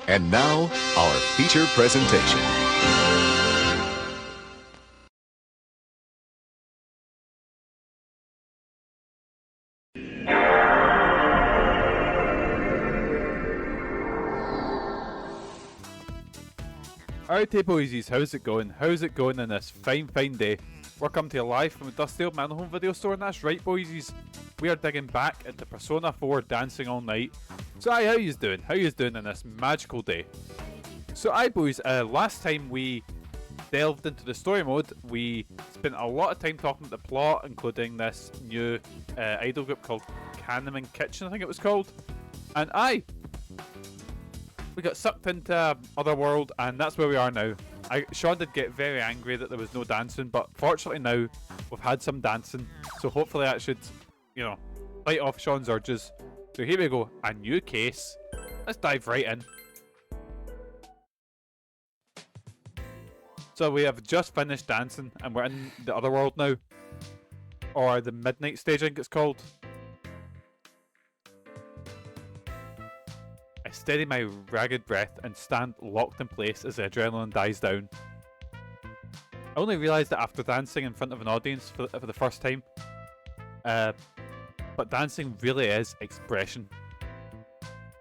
And now, our feature presentation. Alrighty boysies, how's it going? How's it going on this fine day? We're coming to you live from the Dusty Old Man Home Video Store, and that's right boysies. We are digging back into Persona 4 Dancing All Night. So how yous doing? How yous doing on this magical day? So boys, last time we delved into the story mode, we spent a lot of time talking about the plot, including this new idol group called Kanami Kitchen, I think it was called. And we got sucked into Otherworld, and that's where we are now. Sean did get very angry that there was no dancing, but fortunately now we've had some dancing, so hopefully that should, you know, fight off Sean's urges. So here we go, a new case. Let's dive right in. So we have just finished dancing, and we're in the Otherworld now, or the Midnight stage I think it's called. I steady my ragged breath and stand locked in place as the adrenaline dies down. I only realised that after dancing in front of an audience for the first time, but dancing really is expression.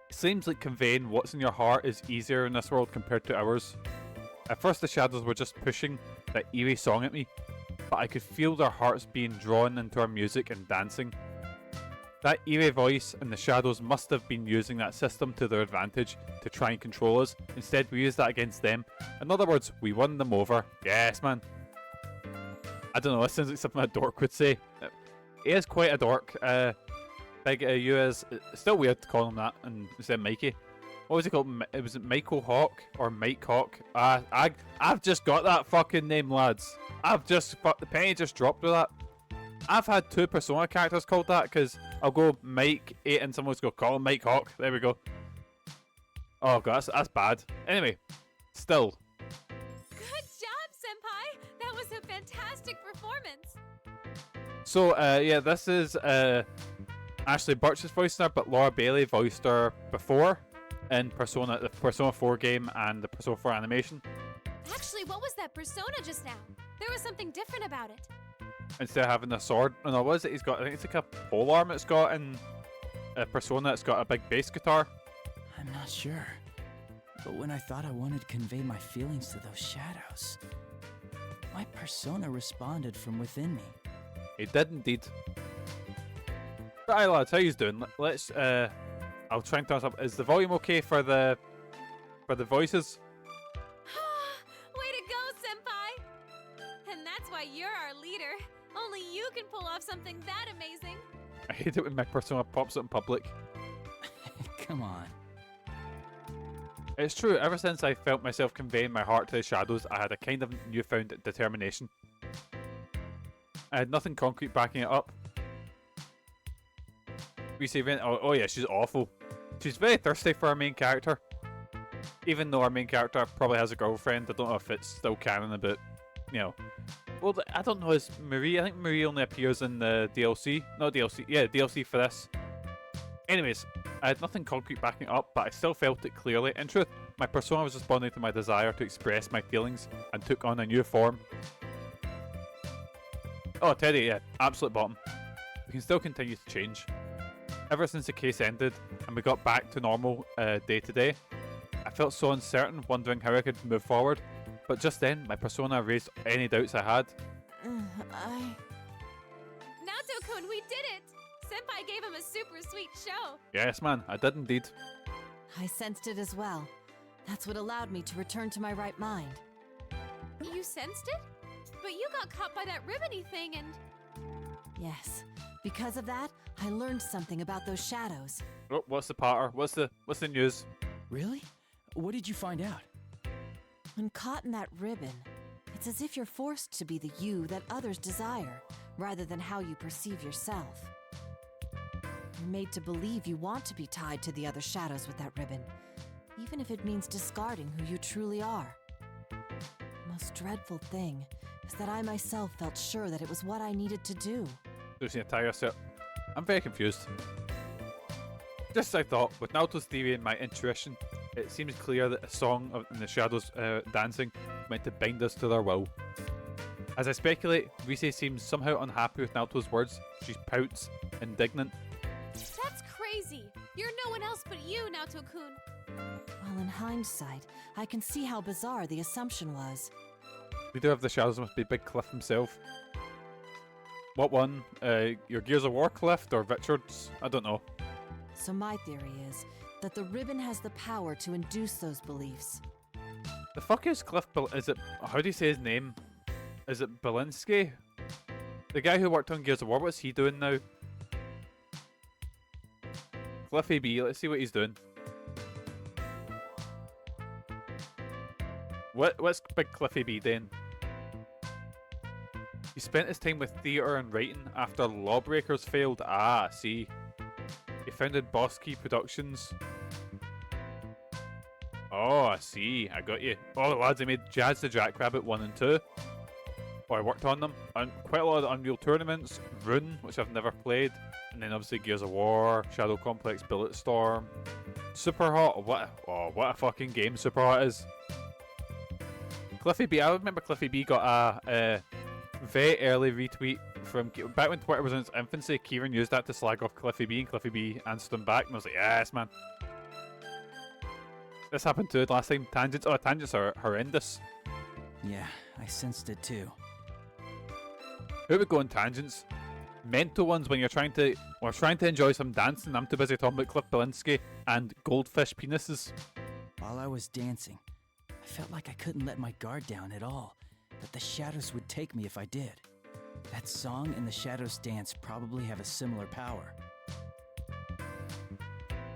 It seems like conveying what's in your heart is easier in this world compared to ours. At first the shadows were just pushing that eerie song at me, but I could feel their hearts being drawn into our music and dancing. That eerie voice and the shadows must have been using that system to their advantage to try and control us. Instead, we used that against them. In other words, we won them over. Yes, man. I don't know, that sounds like something a dork would say. He is quite a dork. Big U is still weird to call him that and instead of Mikey. What was he called? Was it Michael Hawk or Mike Hawk? I've just got that fucking name, lads. The penny just dropped with that. I've had two Persona characters called that because I'll go Mike 8 and someone's go call him Mike Hawk. There we go. Oh god, that's bad. Anyway, still. Good job, Senpai! That was a fantastic performance! So, yeah, this is Ashley Birch's voice there, but Laura Bailey voiced her before in the Persona 4 game and the Persona 4 animation. Actually, what was that persona just now? There was something different about it. Instead of having a sword, no, what is it? I think it's like a pole arm it's got in Persona. It's got a big bass guitar. I'm not sure. But when I thought I wanted to convey my feelings to those shadows, my persona responded from within me. It did indeed. But aye lads, how you doing? Let's I'll try and turn this up. Is the volume okay for the voices? Way to go, Senpai! And that's why you're our leader. Only you can pull off something that amazing. I hate it when my persona pops up in public. Come on. It's true, ever since I felt myself conveying my heart to the shadows, I had a kind of newfound determination. I had nothing concrete backing it up. We say, oh yeah, she's awful. She's very thirsty for our main character. Even though our main character probably has a girlfriend, I don't know if it's still canon about, you know. Well, I don't know, is Marie? I think Marie only appears in the DLC. No, DLC. Yeah, DLC for this. Anyways, I had nothing concrete backing it up, but I still felt it clearly. In truth, my persona was responding to my desire to express my feelings and took on a new form. Oh, Teddy, yeah, absolute bottom. We can still continue to change. Ever since the case ended and we got back to normal day to day, I felt so uncertain, wondering how I could move forward. But just then, my persona raised any doubts I had. Naoto-kun, we did it! Senpai gave him a super sweet show. Yes, man, I did indeed. I sensed it as well. That's what allowed me to return to my right mind. You sensed it? But you got caught by that ribbony thing and... Yes. Because of that, I learned something about those shadows. Oh, what's the patter? What's the news? Really? What did you find out? When caught in that ribbon, it's as if you're forced to be the you that others desire, rather than how you perceive yourself. You're made to believe you want to be tied to the other shadows with that ribbon, even if it means discarding who you truly are. The most dreadful thing is that I myself felt sure that it was what I needed to do. Losing a tie yourself. I'm very confused. Just as I thought, with Naoto's theory and my intuition, it seems clear that a song in the shadows dancing meant to bind us to their will. As I speculate, Rise seems somehow unhappy with Naoto's words. She pouts, indignant. That's crazy. You're no one else but you, Naoto-kun. Well, in hindsight, I can see how bizarre the assumption was. Leader of the shadows must be Big Cliff himself. What one? Your Gears of War Cliff or Richards? I don't know. So my theory is that the ribbon has the power to induce those beliefs. The fuck is Cliff? Is it? How do you say his name? Is it Belinsky? The guy who worked on Gears of War. What's he doing now? Cliffy B. Let's see what he's doing. What's Big Cliffy B doing? He spent his time with theatre and writing after Lawbreakers failed. Ah, I see. He founded Boss Key Productions. Oh, I see. I got you. Oh, the lads, I made Jazz the Jackrabbit 1 and 2. Oh, I worked on them. And quite a lot of the Unreal tournaments. Rune, which I've never played. And then obviously Gears of War, Shadow Complex, Bulletstorm. Super Hot. What a fucking game Super Hot is. Cliffy B. I remember Cliffy B got a very early retweet from back when Twitter was in its infancy. Kieran used that to slag off Cliffy B, and Cliffy B answered him back, and I was like, yes, man. This happened to it last time. Tangents. Oh, tangents are horrendous. Yeah, I sensed it too. Who would go on tangents? Mental ones when you're trying to enjoy some dancing. I'm too busy talking about Cliff Belinsky and goldfish penises. While I was dancing, I felt like I couldn't let my guard down at all, that the shadows would take me if I did. That song and the shadows dance probably have a similar power.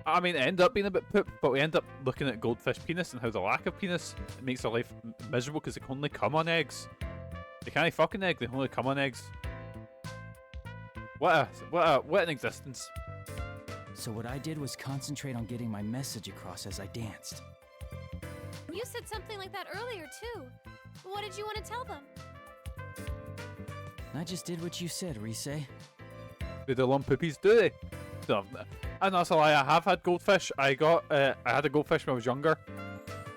I mean, it ended up being a bit poop, but we end up looking at goldfish penis and how the lack of penis makes their life miserable because they can only come on eggs. They can't fucking egg, they only come on eggs. What an existence. So what I did was concentrate on getting my message across as I danced. You said something like that earlier, too. What did you want to tell them? I just did what you said, Rise. Do the lump poopies, do they? No, and that's a lie. I have had goldfish. I had a goldfish when I was younger,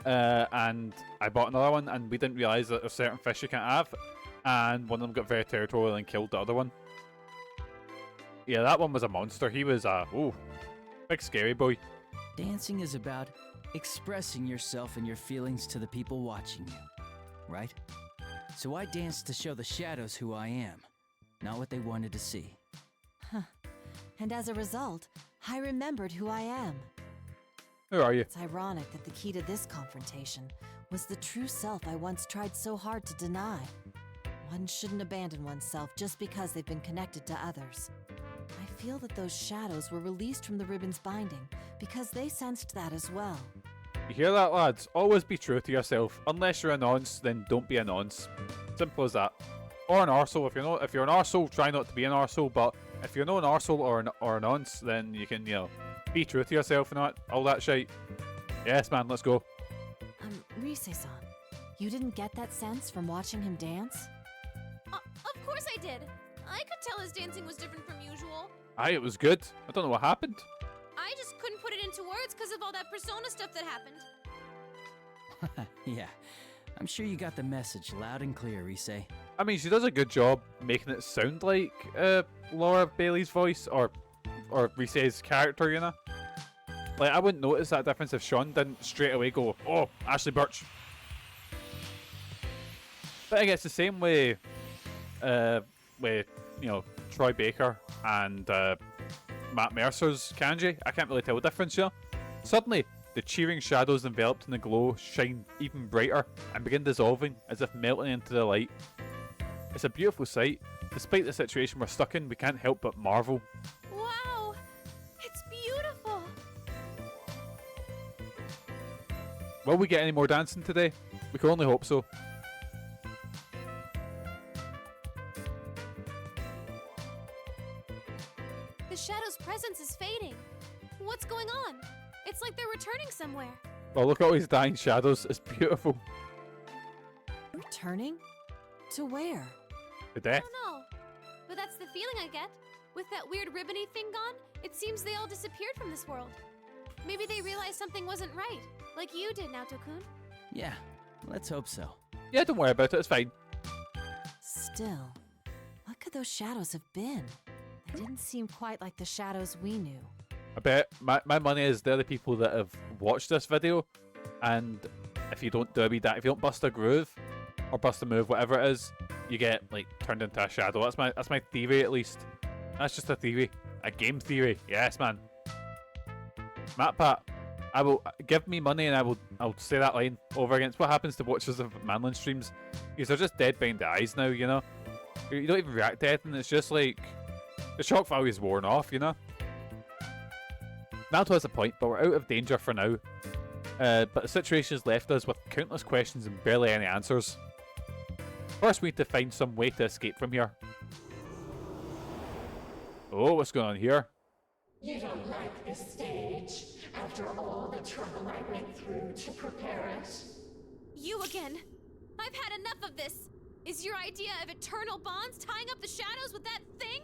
and I bought another one, and we didn't realise that there's certain fish you can't have, and one of them got very territorial and killed the other one. Yeah, that one was a monster. He was big scary boy. Dancing is about expressing yourself and your feelings to the people watching you, right? So I danced to show the shadows who I am, not what they wanted to see. Huh. And as a result, I remembered who I am. Who are you? It's ironic that the key to this confrontation was the true self I once tried so hard to deny. One shouldn't abandon oneself just because they've been connected to others. I feel that those shadows were released from the ribbon's binding because they sensed that as well. You hear that, lads? Always be true to yourself. Unless you're a nonce, then don't be a nonce. Simple as that. Or an arsehole. If you're an arsehole, try not to be an arsehole. But if you're not an arsehole or a nonce, then you can, be true to yourself and all that shit. Yes, man, let's go. Rise-san, you didn't get that sense from watching him dance? Of course I did. I could tell his dancing was different from usual. Aye, it was good. I don't know what happened. I just couldn't put it into words because of all that persona stuff that happened. Yeah, I'm sure you got the message loud and clear, Rise. I mean, she does a good job making it sound like Laura Bailey's voice or Rise's character, you know? Like, I wouldn't notice that difference if Sean didn't straight away go, oh, Ashley Birch. But I guess the same way with, Troy Baker and Matt Mercer's kanji, I can't really tell the difference, Suddenly, the cheering shadows enveloped in the glow shine even brighter and begin dissolving as if melting into the light. It's a beautiful sight. Despite the situation we're stuck in, we can't help but marvel. Wow! It's beautiful! Will we get any more dancing today? We can only hope so. The shadow's presence is fading. What's going on? It's like they're returning somewhere. Oh, look at all these dying shadows. It's beautiful. Returning? To where? The I death. don't know. But that's the feeling I get. With that weird ribbony thing gone, It seems they all disappeared from this world. Maybe they realized something wasn't right, like you did, Naoto-kun. Yeah, let's hope so. Yeah, don't worry about it, it's fine. Still, what could those shadows have been? They didn't seem quite like the shadows we knew. I bet my money is they're the people that have watched this video, and if you don't do a wee if you don't bust a groove or bust a move, whatever it is, you get like turned into a shadow. That's my theory, at least. That's just a theory, a game theory. Yes, man. MatPat, I will give me money and I'll say that line over against what happens to watchers of Manlin streams. Because they're just dead behind the eyes now, you know. You don't even react to anything. It's just like the shock value is worn off, you know. Naoto has a point, but we're out of danger for now. But the situation has left us with countless questions and barely any answers. First, we need to find some way to escape from here. Oh, what's going on here? You don't like this stage, after all the trouble I went through to prepare it? You again! I've had enough of this! Is your idea of eternal bonds tying up the shadows with that thing?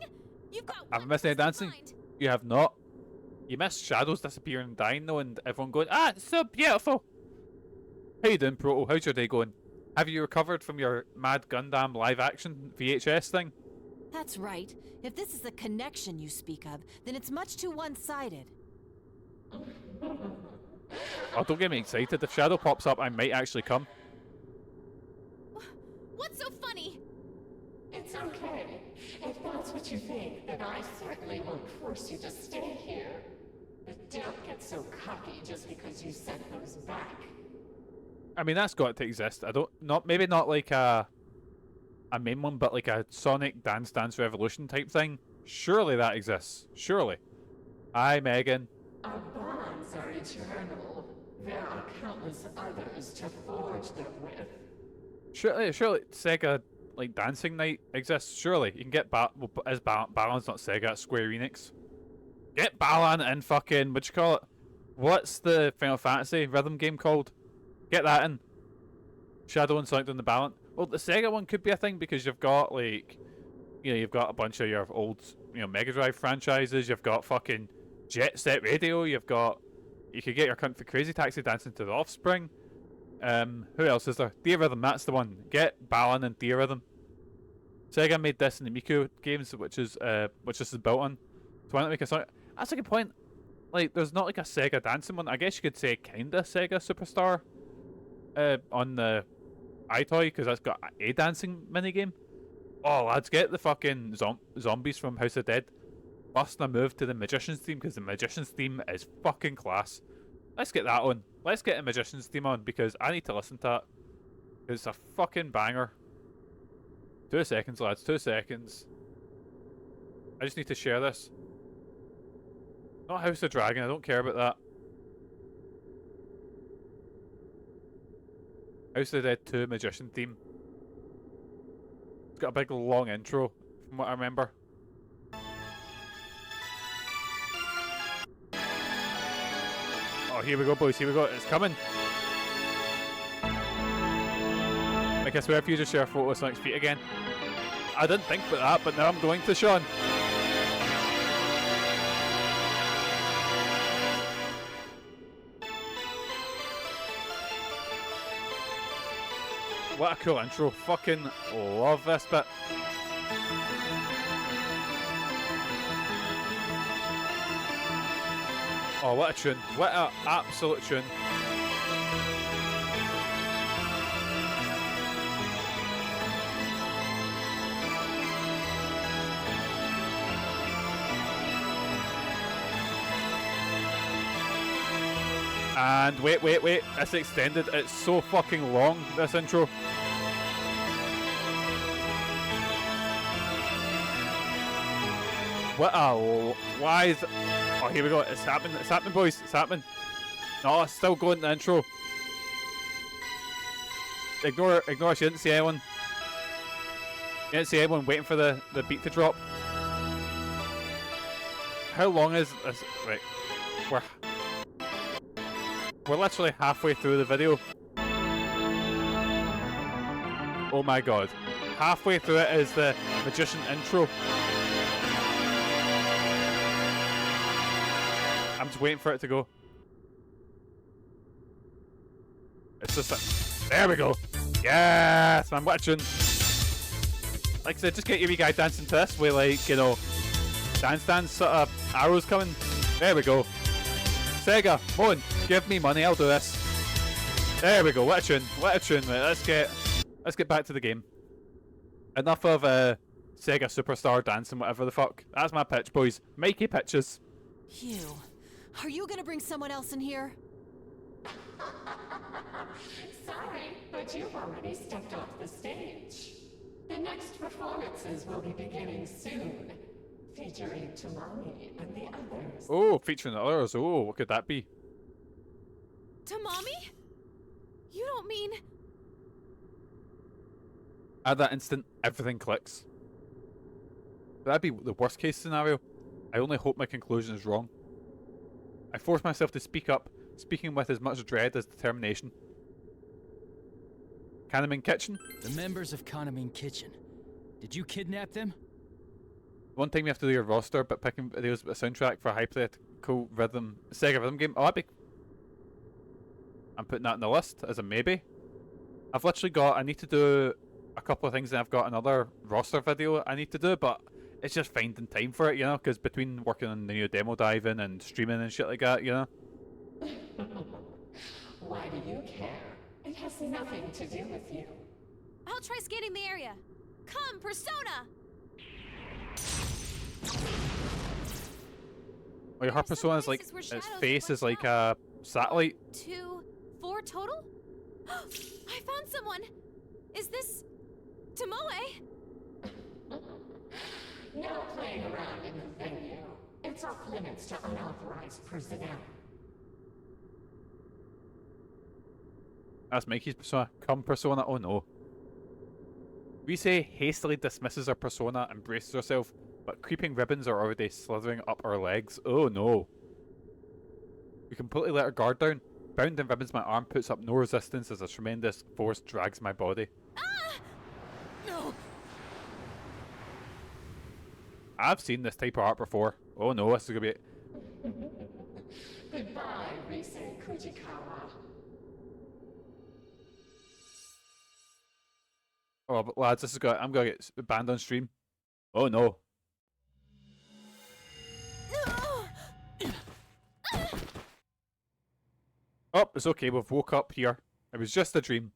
You've got Have I missed any dancing? You have not. You missed shadows disappearing and dying though, and everyone going, ah, it's so beautiful! How you doing, Proto? How's your day going? Have you recovered from your Mad Gundam live action VHS thing? That's right. If this is the connection you speak of, then it's much too one-sided. Oh, don't get me excited. If Shadow pops up, I might actually come. What's so funny? It's okay. If that's what you think, then I certainly won't force you to stay here. But don't get so cocky just because you sent those back. I mean, that's got to exist. Maybe not like a main one, but like a Sonic Dance Dance Revolution type thing. Surely that exists. Surely. Hi, Megan. Our bonds are eternal. There are countless others to forge them with. Surely Sega like Dancing Night exists. Surely you can get Balan's not Sega, it's Square Enix. Get Balan in fucking what you call it? What's the Final Fantasy rhythm game called? Get that in. Shadow and Sonic doing the Balan. Well, the Sega one could be a thing because you've got like, you've got a bunch of your old, Mega Drive franchises. You've got fucking Jet Set Radio. You could get your cunt for Crazy Taxi dancing to the Offspring. Who else is there? Theorhythm, that's the one. Get Balan and Theorhythm. Sega made this in the Miku games, which this is built on. So why not make a song? That's a good point. Like, there's not like a Sega dancing one. I guess you could say kinda Sega Superstar on the iToy, because that's got a dancing minigame. Oh, lads, get the fucking zombies from House of Dead busting a move to the Magician's theme, because the Magician's theme is fucking class. Let's get that on. Let's get the Magician's theme on, because I need to listen to it. It's a fucking banger. 2 seconds, lads. 2 seconds. I just need to share this. Not House of Dragon. I don't care about that. House of the Dead 2 Magician theme. It's got a big long intro, from what I remember. Oh, here we go, boys. Here we go. It's coming. Like, I swear if you just share a photo of Sonic's feet again. I didn't think about that, but now I'm going to, Sean. What a cool intro. Fucking love this bit. Oh, what a tune. What an absolute tune. And wait, it's extended. It's so fucking long, this intro. Why is it? Oh, here we go. It's happening, boys. It's happening. No, it's still going, the intro. Ignore she didn't see anyone. You didn't see anyone waiting for the beat to drop. How long is this? Right. We're literally halfway through the video. Oh my god. Halfway through it is the Magician intro. Just waiting for it to go. It's just like, there we go. Yes, I'm watching. Like I said, just get your wee guy dancing to this with, like, you know, dance sort of arrows coming. There we go. Sega, Moan, give me money, I'll do this. There we go, what a tune, what a tune. Right, let's get back to the game. Enough of Sega Superstar dancing, whatever the fuck. That's my pitch, boys. Mikey pitches. Hugh, are you gonna bring someone else in here? Sorry, but you've already stepped off the stage. The next performances will be beginning soon, featuring Tamami and the others. Oh, featuring the others. Oh, what could that be? Tamami? You don't mean... At that instant, everything clicks. That'd be the worst case scenario. I only hope my conclusion is wrong. I force myself to speak up, speaking with as much dread as determination. Kanami Kitchen? The members of Kanami Kitchen. Did you kidnap them? One time you have to do your roster, but picking videos with a soundtrack for a hypothetical rhythm, Sega rhythm game. Oh, I'm putting that in the list as a maybe. I've literally got, I need to do a couple of things, and I've got another roster video I need to do, but it's just finding time for it, you know, because between working on the new demo diving and streaming and shit like that, you know. Why do you care? It has nothing to do with you. I'll try scanning the area. Come, Persona! Oh, your heart persona is like, its face is like a satellite. 2, 4 total? I found someone! Is this... Tomoe? No playing around in the venue. It's off limits to unauthorized personnel. That's Mikey's persona. Come, persona. Oh no. Rise hastily dismisses her persona and braces herself, but creeping ribbons are already slithering up her legs. Oh no. We completely let her guard down. Bound in ribbons, my arm puts up no resistance as a tremendous force drags my body. Ah! No! I've seen this type of art before. Oh no, this is gonna be it. Goodbye, Rise Kujikawa. Oh, but lads, this is good. I'm gonna get banned on stream. Oh no. Oh, it's okay. We've woke up here. It was just a dream.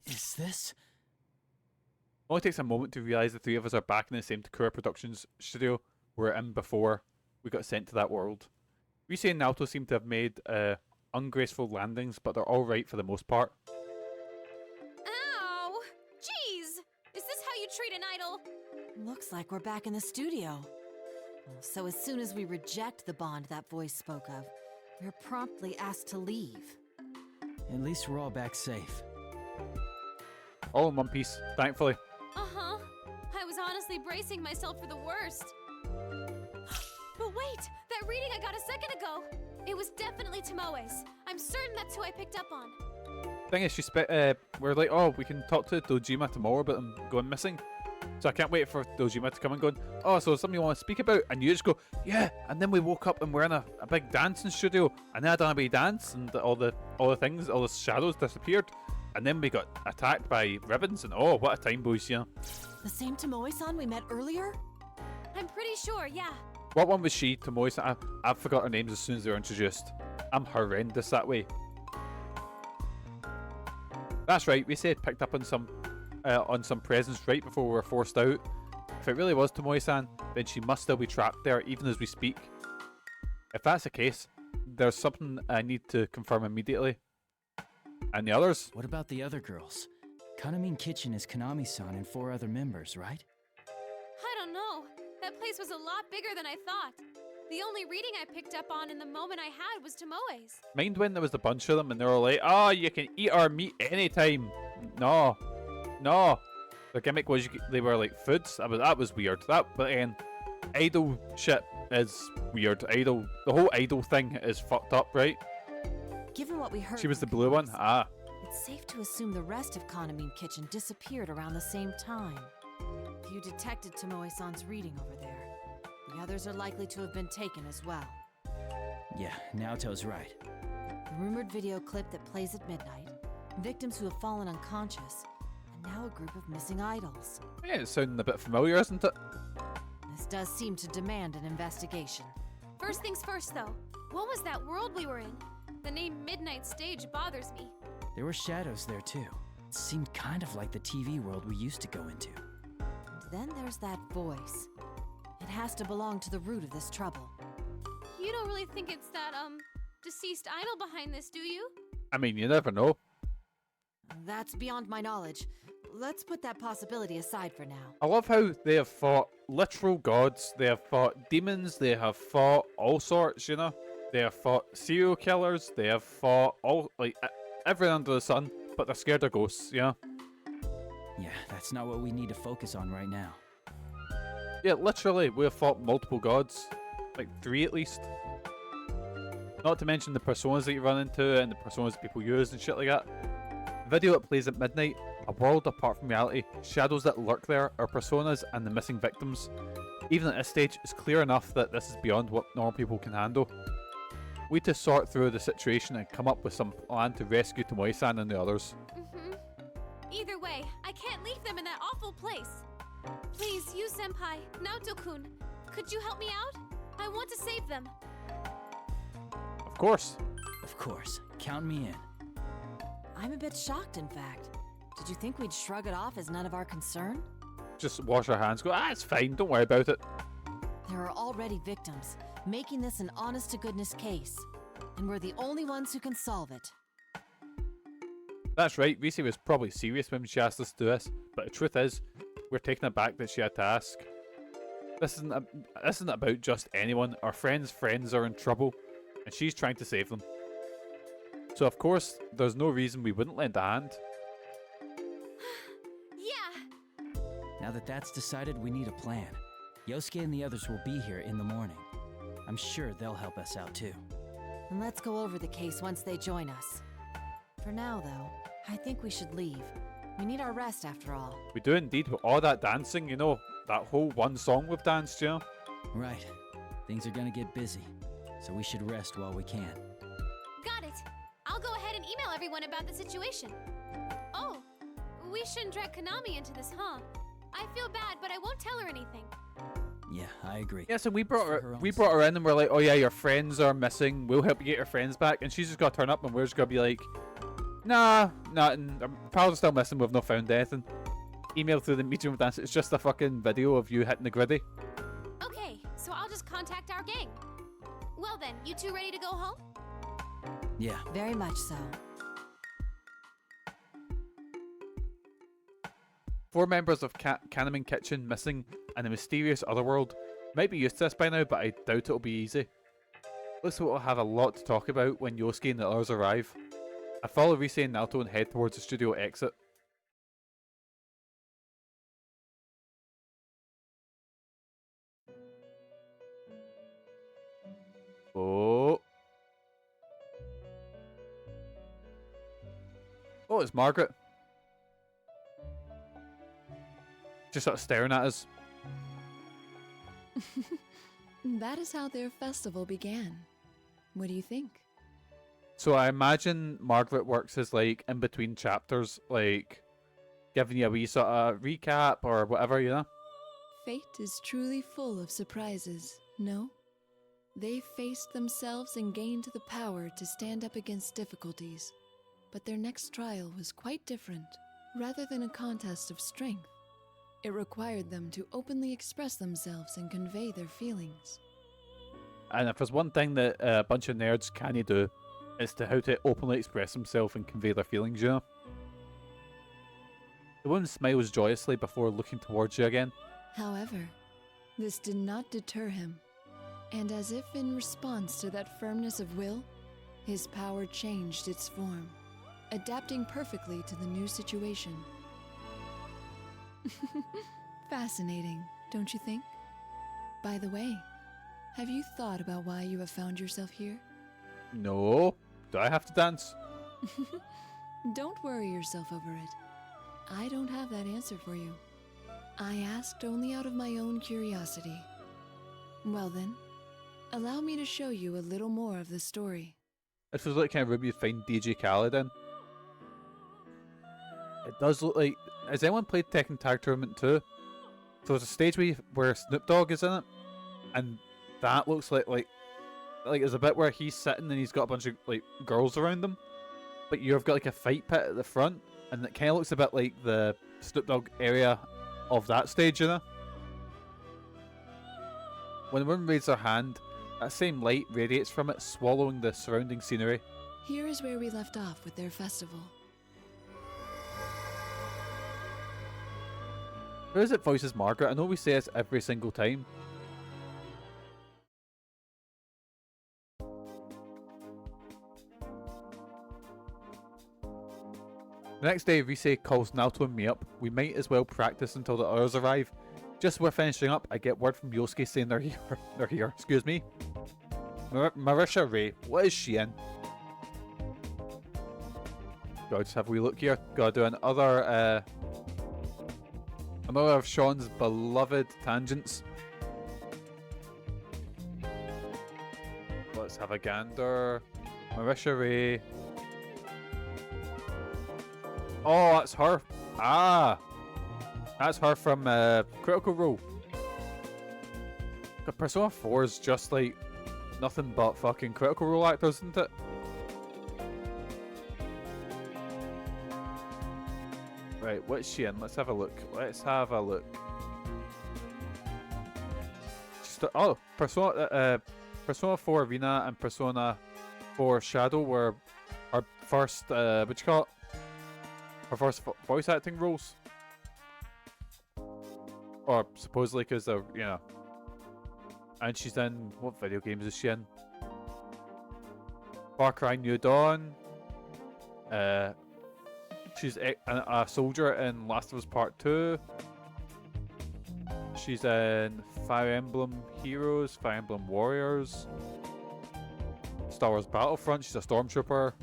Is this? Only takes a moment to realise the three of us are back in the same Takura Productions studio we were in before we got sent to that world. Rise and Naoto seem to have made ungraceful landings, but they're all right for the most part. Ow! Jeez! Is this how you treat an idol? Looks like we're back in the studio. So as soon as we reject the bond that voice spoke of, we're promptly asked to leave. At least we're all back safe. All in one piece, thankfully. Uh-huh. I was honestly bracing myself for the worst. But wait! That reading I got a second ago! It was definitely Tomoe's. I'm certain that's who I picked up on. Thing is, we're like, oh, we can talk to Dojima tomorrow about him going missing. So I can't wait for Dojima to come and go, oh, so something you want to speak about? And you just go, yeah. And then we woke up and we're in a big dancing studio. And then I done a big dance and all the things, all the shadows disappeared. And then we got attacked by ribbons and oh, what a time, boys, you know. The same Tomoe-san we met earlier? I'm pretty sure, yeah. What one was she, Tomoe-san? I forgot her names as soon as they were introduced. I'm horrendous that way. That's right, we said picked up on some presents right before we were forced out. If it really was Tomoe-san, then she must still be trapped there even as we speak. If that's the case, there's something I need to confirm immediately. And the others? What about the other girls? Kanami Kitchen is Kanami-san and 4 other members, right? I don't know. That place was a lot bigger than I thought. The only reading I picked up on in the moment I had was Tomoe's. Mind when there was a bunch of them and they were like, oh, you can eat our meat anytime. No. No. The gimmick was they were like foods. That was weird. But again, idol shit is weird. The whole idol thing is fucked up, right? Given what we heard, She was the blue one? Ah. it's safe to assume the rest of Kanami Kitchen disappeared around the same time. You detected Tomoe-san's reading over there. The The others are likely to have been taken as well. Yeah, Naoto's right. The rumored video clip that plays at midnight, victims who have fallen unconscious, and now a group of missing idols. Yeah, it's sounding a bit familiar, isn't it? This does seem to demand an investigation. First things first, though. What was that world we were in? The name Midnight Stage bothers me. There were shadows there too. It seemed kind of like the TV world we used to go into. And then there's that voice. It has to belong to the root of this trouble. You don't really think it's that, deceased idol behind this, do you? I mean, you never know. That's beyond my knowledge. Let's put that possibility aside for now. I love how they have fought literal gods, they have fought demons, they have fought all sorts, you know? They have fought serial killers, they have fought all, like, everything under the sun, but they're scared of ghosts, you know? Yeah, that's not what we need to focus on right now. Yeah, literally, we have fought multiple gods. Like 3 at least. Not to mention the personas that you run into and the personas people use and shit like that. The video that plays at midnight, a world apart from reality, shadows that lurk there, our personas and the missing victims. Even at this stage, it's clear enough that this is beyond what normal people can handle. We need to sort through the situation and come up with some plan to rescue Tomoe-san and the others. Either way, I can't leave them in that awful place. Please, you senpai, Naoto-kun, could you help me out? I want to save them. Of course. Of course. Count me in. I'm a bit shocked, in fact. Did you think we'd shrug it off as none of our concern? Just wash our hands, go, it's fine, don't worry about it. There are already victims, making this an honest-to-goodness case. And we're the only ones who can solve it. That's right, Risi was probably serious when she asked us to do this, but the truth is, we're taking it back that she had to ask. This isn't about just anyone. Our friends' friends are in trouble, and she's trying to save them. So of course, there's no reason we wouldn't lend a hand. Yeah. Now that that's decided, we need a plan. Yosuke and the others will be here in the morning. I'm sure they'll help us out too. And let's go over the case once they join us. For now, though, I think we should leave. We need our rest after all. We do indeed, with all that dancing, you know, that whole one song we've danced, you know? Right. Things are gonna get busy, so we should rest while we can. Got it. I'll go ahead and email everyone about the situation. Oh, we shouldn't drag Kanami into this, huh? I feel bad, but I won't tell her anything. Yeah, I agree. Yeah, so we brought For her her own in and we're like, oh yeah, your friends are missing, we'll help you get your friends back. And she's just got to turn up and we're just going to be like, nah, nothing. Our pals are still missing, we've not found anything. Email through the medium of dance, it's just a fucking video of you hitting the griddy. Okay, so I'll just contact our gang. Well then, you two ready to go home? Yeah. Very much so. 4 members of Kanami Kitchen missing and the mysterious otherworld. Might be used to this by now, but I doubt it'll be easy. Looks like we'll have a lot to talk about when Yosuke and the others arrive. I follow Rise and Naoto and head towards the studio exit. Oh. Oh, it's Margaret. Just sort of staring at us. That is how their festival began. What do you think? So I imagine Margaret works as like in between chapters, like giving you a wee sort of recap or whatever, you know? Fate is truly full of surprises, no? They faced themselves and gained the power to stand up against difficulties. But their next trial was quite different. Rather than a contest of strength, it required them to openly express themselves and convey their feelings. And if there's one thing that a bunch of nerds can do, it's to how to openly express themselves and convey their feelings, you know? The woman smiles joyously before looking towards you again. However, this did not deter him, and as if in response to that firmness of will, his power changed its form, adapting perfectly to the new situation. Fascinating, don't you think? By the way, have you thought about why you have found yourself here? No. Do I have to dance? Don't worry yourself over it. I don't have that answer for you. I asked only out of my own curiosity. Well then, allow me to show you a little more of the story. It feels like kind of room you'd find DJ Khaled in. It does look like... Has anyone played Tekken Tag Tournament 2? So there's a stage where Snoop Dogg is in it, and that looks like there's a bit where he's sitting and he's got a bunch of like girls around him, but you've got like a fight pit at the front, and it kind of looks a bit like the Snoop Dogg area of that stage, you know? When a woman raises her hand, that same light radiates from it, swallowing the surrounding scenery. Here is where we left off with their festival. Who is it voices Margaret? I know we say this every single time. The next day, Rise calls Naoto and me up. We might as well practice until the others arrive. Just as we're finishing up, I get word from Yosuke saying they're here. They're here. Excuse me. Marisha Ray, what is she in? Gotta just have a wee look here. Gotta do another of Sean's beloved tangents. Let's have a gander. Marisha Ray. Oh, that's her. Ah, that's her from Critical Role. The Persona 4 is just like nothing but fucking Critical Role actors, isn't it? Right, what's she in? Let's have a look. Let's have a look. Oh, Persona 4 Arena and Persona 4 Shadow were our first, what you call it? Our first voice acting roles. Or supposedly because they're, you know. And she's in, what video games is she in? Far Cry New Dawn. She's a soldier in Last of Us Part 2. She's in Fire Emblem Heroes, Fire Emblem Warriors, Star Wars Battlefront. She's a stormtrooper.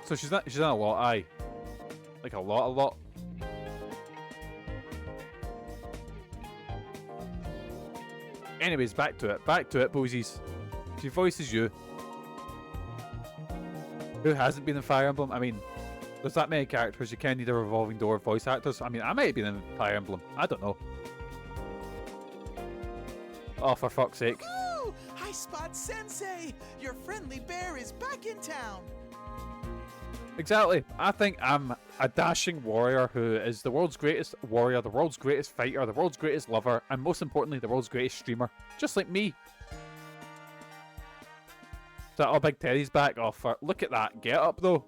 So she's in a lot, aye. Like a lot. Anyways, back to it, boysies. She voices you. Who hasn't been in Fire Emblem? I mean, there's that many characters, you can't need a revolving door of voice actors. I mean, I might have been in Fire Emblem. I don't know. Oh, for fuck's sake. Ooh, High Spot Sensei! Your friendly bear is back in town! Exactly. I think I'm a dashing warrior who is the world's greatest warrior, the world's greatest fighter, the world's greatest lover, and most importantly, the world's greatest streamer. Just like me. So, oh, Big Teddy's back. Oh, look at that get up, though.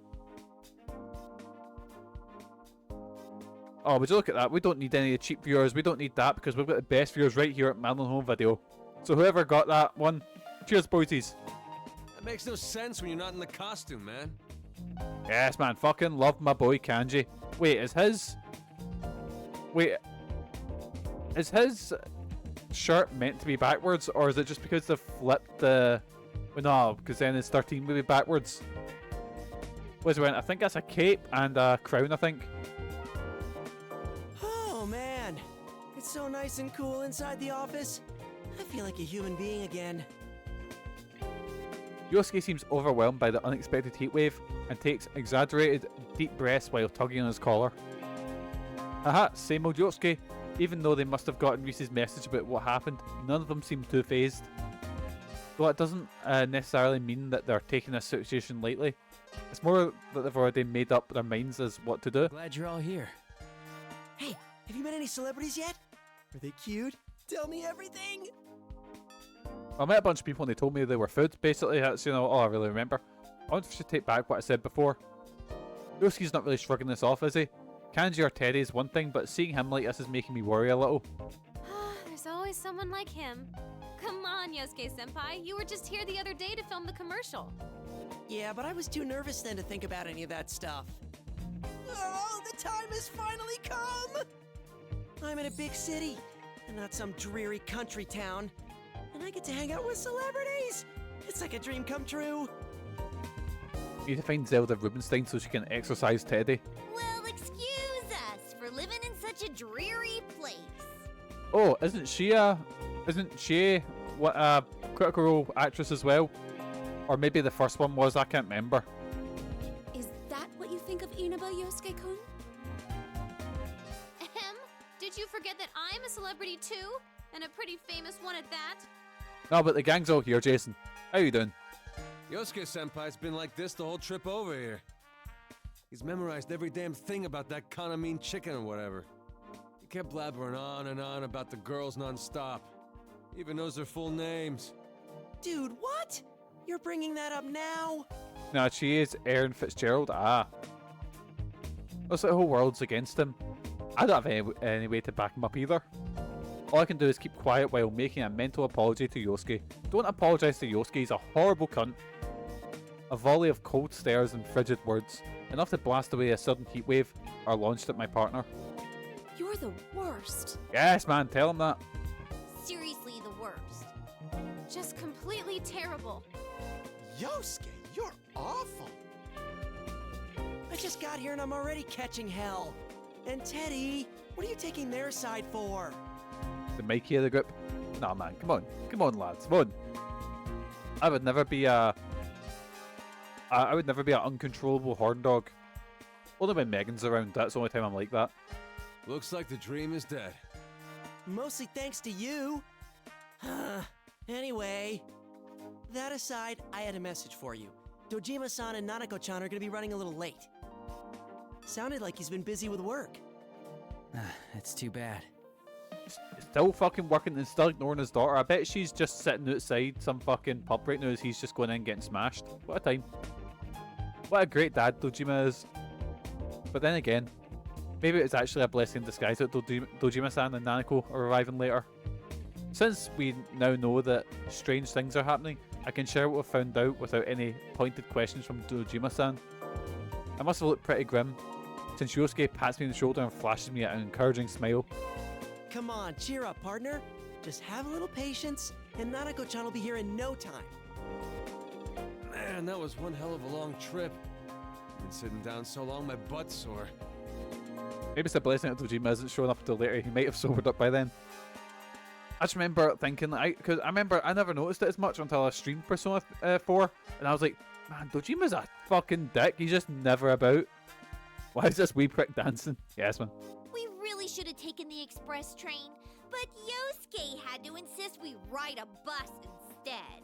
Oh, would you look at that? We don't need any cheap viewers. We don't need that because we've got the best viewers right here at Madeline Home Video. So whoever got that one, cheers, boysies. That makes no sense when you're not in the costume, man. Yes, man. Fucking love my boy Kanji. Wait, is his shirt meant to be backwards, or is it just because they flipped the... Well, no, because then his 13 will be backwards. What's it? I think that's a cape and a crown, I think. Oh, man. It's so nice and cool inside the office. I feel like a human being again. Yosuke seems overwhelmed by the unexpected heatwave and takes exaggerated, deep breaths while tugging on his collar. Haha, same old Yosuke. Even though they must have gotten Reese's message about what happened, none of them seem too phased. Though it doesn't necessarily mean that they're taking this situation lightly. It's more that they've already made up their minds as what to do. Glad you're all here. Hey, have you met any celebrities yet? Are they cute? Tell me everything! I met a bunch of people and they told me they were food. Basically, that's, you know, all I really remember. I want to take back what I said before. Yosuke's not really shrugging this off, is he? Kanji or Teddy is one thing, but seeing him like this is making me worry a little. There's always someone like him. Come on, Yosuke-senpai. You were just here the other day to film the commercial. Yeah, but I was too nervous then to think about any of that stuff. Oh, the time has finally come! I'm in a big city, and not some dreary country town. And I get to hang out with celebrities! It's like a dream come true! You need to find Zelda Rubinstein so she can exorcise Teddy. Well, excuse us for living in such a dreary place. Oh, isn't Chie Critical Role actress as well. Or maybe the first one was, I can't remember. Is that what you think of Inaba, Yosuke-kun? Ahem. Did you forget that I'm a celebrity too? And a pretty famous one at that? No, but the gang's all here, Jason. How you doing? Yosuke-senpai's been like this the whole trip over here. He's memorized every damn thing about that Kanami chicken or whatever. He kept blabbering on and on about the girls non-stop. He even knows their full names. Dude, what? You're bringing that up now? No, Chie is Aaron Fitzgerald. Ah. Looks like the whole world's against him. I don't have any way to back him up either. All I can do is keep quiet while making a mental apology to Yosuke. Don't apologise to Yosuke, he's a horrible cunt. A volley of cold stares and frigid words, enough to blast away a sudden heatwave, are launched at my partner. You're the worst. Yes, man, tell him that. Seriously, the worst. Just completely terrible. Yosuke, you're awful. I just got here and I'm already catching hell. And Teddy, what are you taking their side for? The Mikey of the group. Nah, man, come on, lads, come on. I would never be an uncontrollable horn dog. Only when Megan's around, that's the only time I'm like that. Looks like the dream is dead. Mostly thanks to you. Anyway, that aside, I had a message for you. Dojima-san and Nanako-chan are gonna be running a little late. Sounded like he's been busy with work. That's too bad. Still fucking working and still ignoring his daughter. I bet she's just sitting outside some fucking pub right now as he's just going in and getting smashed. What a time. What a great dad Dojima is. But then again, maybe it's actually a blessing in disguise that Dojima-san and Nanako are arriving later. Since we now know that strange things are happening, I can share what we've found out without any pointed questions from Dojima-san. I must have looked pretty grim, since Yosuke pats me on the shoulder and flashes me an encouraging smile. Come on, cheer up, partner. Just have a little patience, and Nanako-chan will be here in no time. Man, that was one hell of a long trip. Been sitting down so long, my butt's sore. Maybe it's a blessing that Dojima isn't showing up until later. He might have sobered up by then. I just remember thinking, because I remember I never noticed it as much until I streamed Persona 4, and I was like, man, Dojima's a fucking dick. He's just never about. Why is this wee prick dancing? Yes, man. We really should have taken the express train, but Yosuke had to insist we ride a bus instead.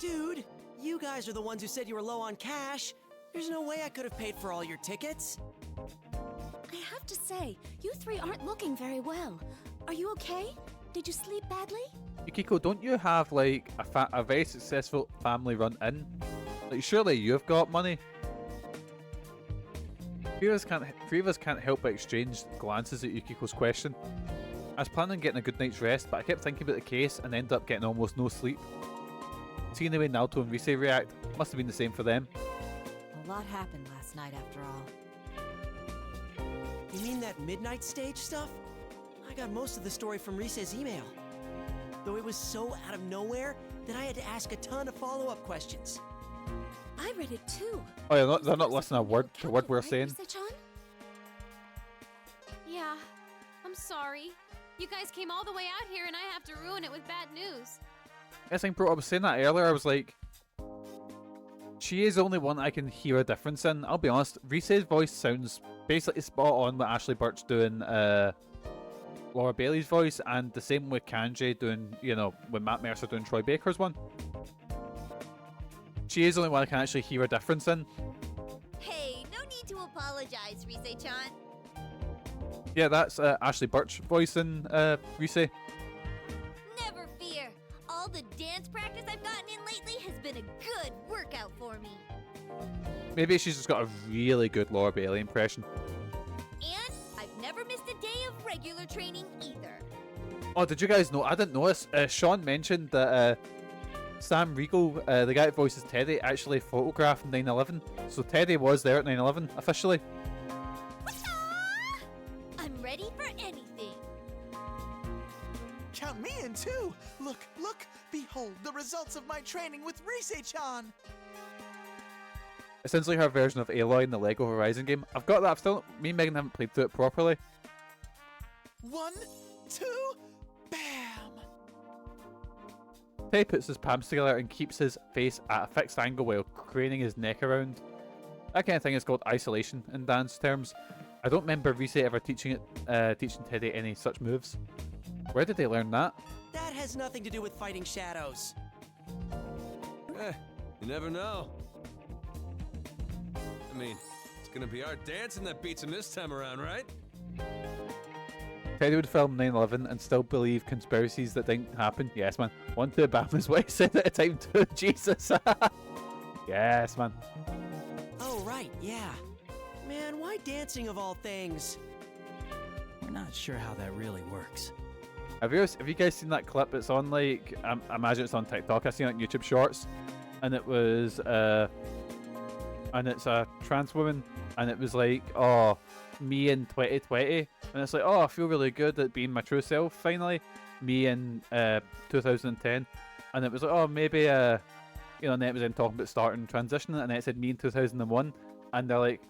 Dude, you guys are the ones who said you were low on cash. There's no way I could have paid for all your tickets. I have to say, you three aren't looking very well. Are you okay? Did you sleep badly? Yukiko, don't you have like a very successful family-run inn? Like, surely you've got money. Three of us can't help but exchange glances at Yukiko's question. I was planning on getting a good night's rest, but I kept thinking about the case and ended up getting almost no sleep. Seeing the way Naoto and Rise react, must have been the same for them. A lot happened last night after all. You mean that midnight stage stuff? I got most of the story from Rise's email. Though it was so out of nowhere that I had to ask a ton of follow-up questions. I read it too. Oh yeah, they're not listening to word we're saying. Yeah, I'm sorry. You guys came all the way out here and I have to ruin it with bad news. Yes, bro, I was saying that earlier. I was like, she is the only one I can hear a difference in. I'll be honest, Rise's voice sounds basically spot on with Ashley Birch doing Laura Bailey's voice, and the same with Kanji doing, you know, when Matt Mercer doing Troy Baker's one. She is the only one I can actually hear a difference in. Hey, no need to apologize, Rise-chan. Yeah, that's Ashley Birch voice in Rise. Never fear. All the dance practice I've gotten in lately has been a good workout for me. Maybe she's just got a really good Laura Bailey impression. And I've never missed a day of regular training either. Oh, did you guys know? I didn't notice. Sean mentioned that Sam Riegel, the guy that voices Teddy, actually photographed 9/11. So Teddy was there at 9/11 officially. I'm ready for anything. Count me in too. Look, look, behold the results of my training with Rise-chan. Essentially her version of Aloy in the Lego Horizon game. I've got that. Me and Megan haven't played through it properly. 1, 2, bam! Teddy puts his palms together and keeps his face at a fixed angle while craning his neck around. That kind of thing is called isolation in dance terms. I don't remember Rise ever teaching Teddy any such moves. Where did they learn that? That has nothing to do with fighting shadows. You never know. I mean, it's gonna be our dancing that beats him this time around, right? Teddy would film 9/11 and still believe conspiracies that didn't happen. Yes, man. One to Obama is what he said at the time too. Jesus. Yes, man. Oh, right, yeah. Man, why dancing of all things? We're not sure how that really works. Have you guys seen that clip? It's on like I imagine it's on TikTok. I've seen it on YouTube Shorts, and it was and it's a trans woman, and it was like, oh, me in 2020, and it's like, oh, I feel really good at being my true self finally. Me in 2010, and it was like, oh, maybe and then it was then talking about starting transitioning, and then it said me in 2001, and they're like,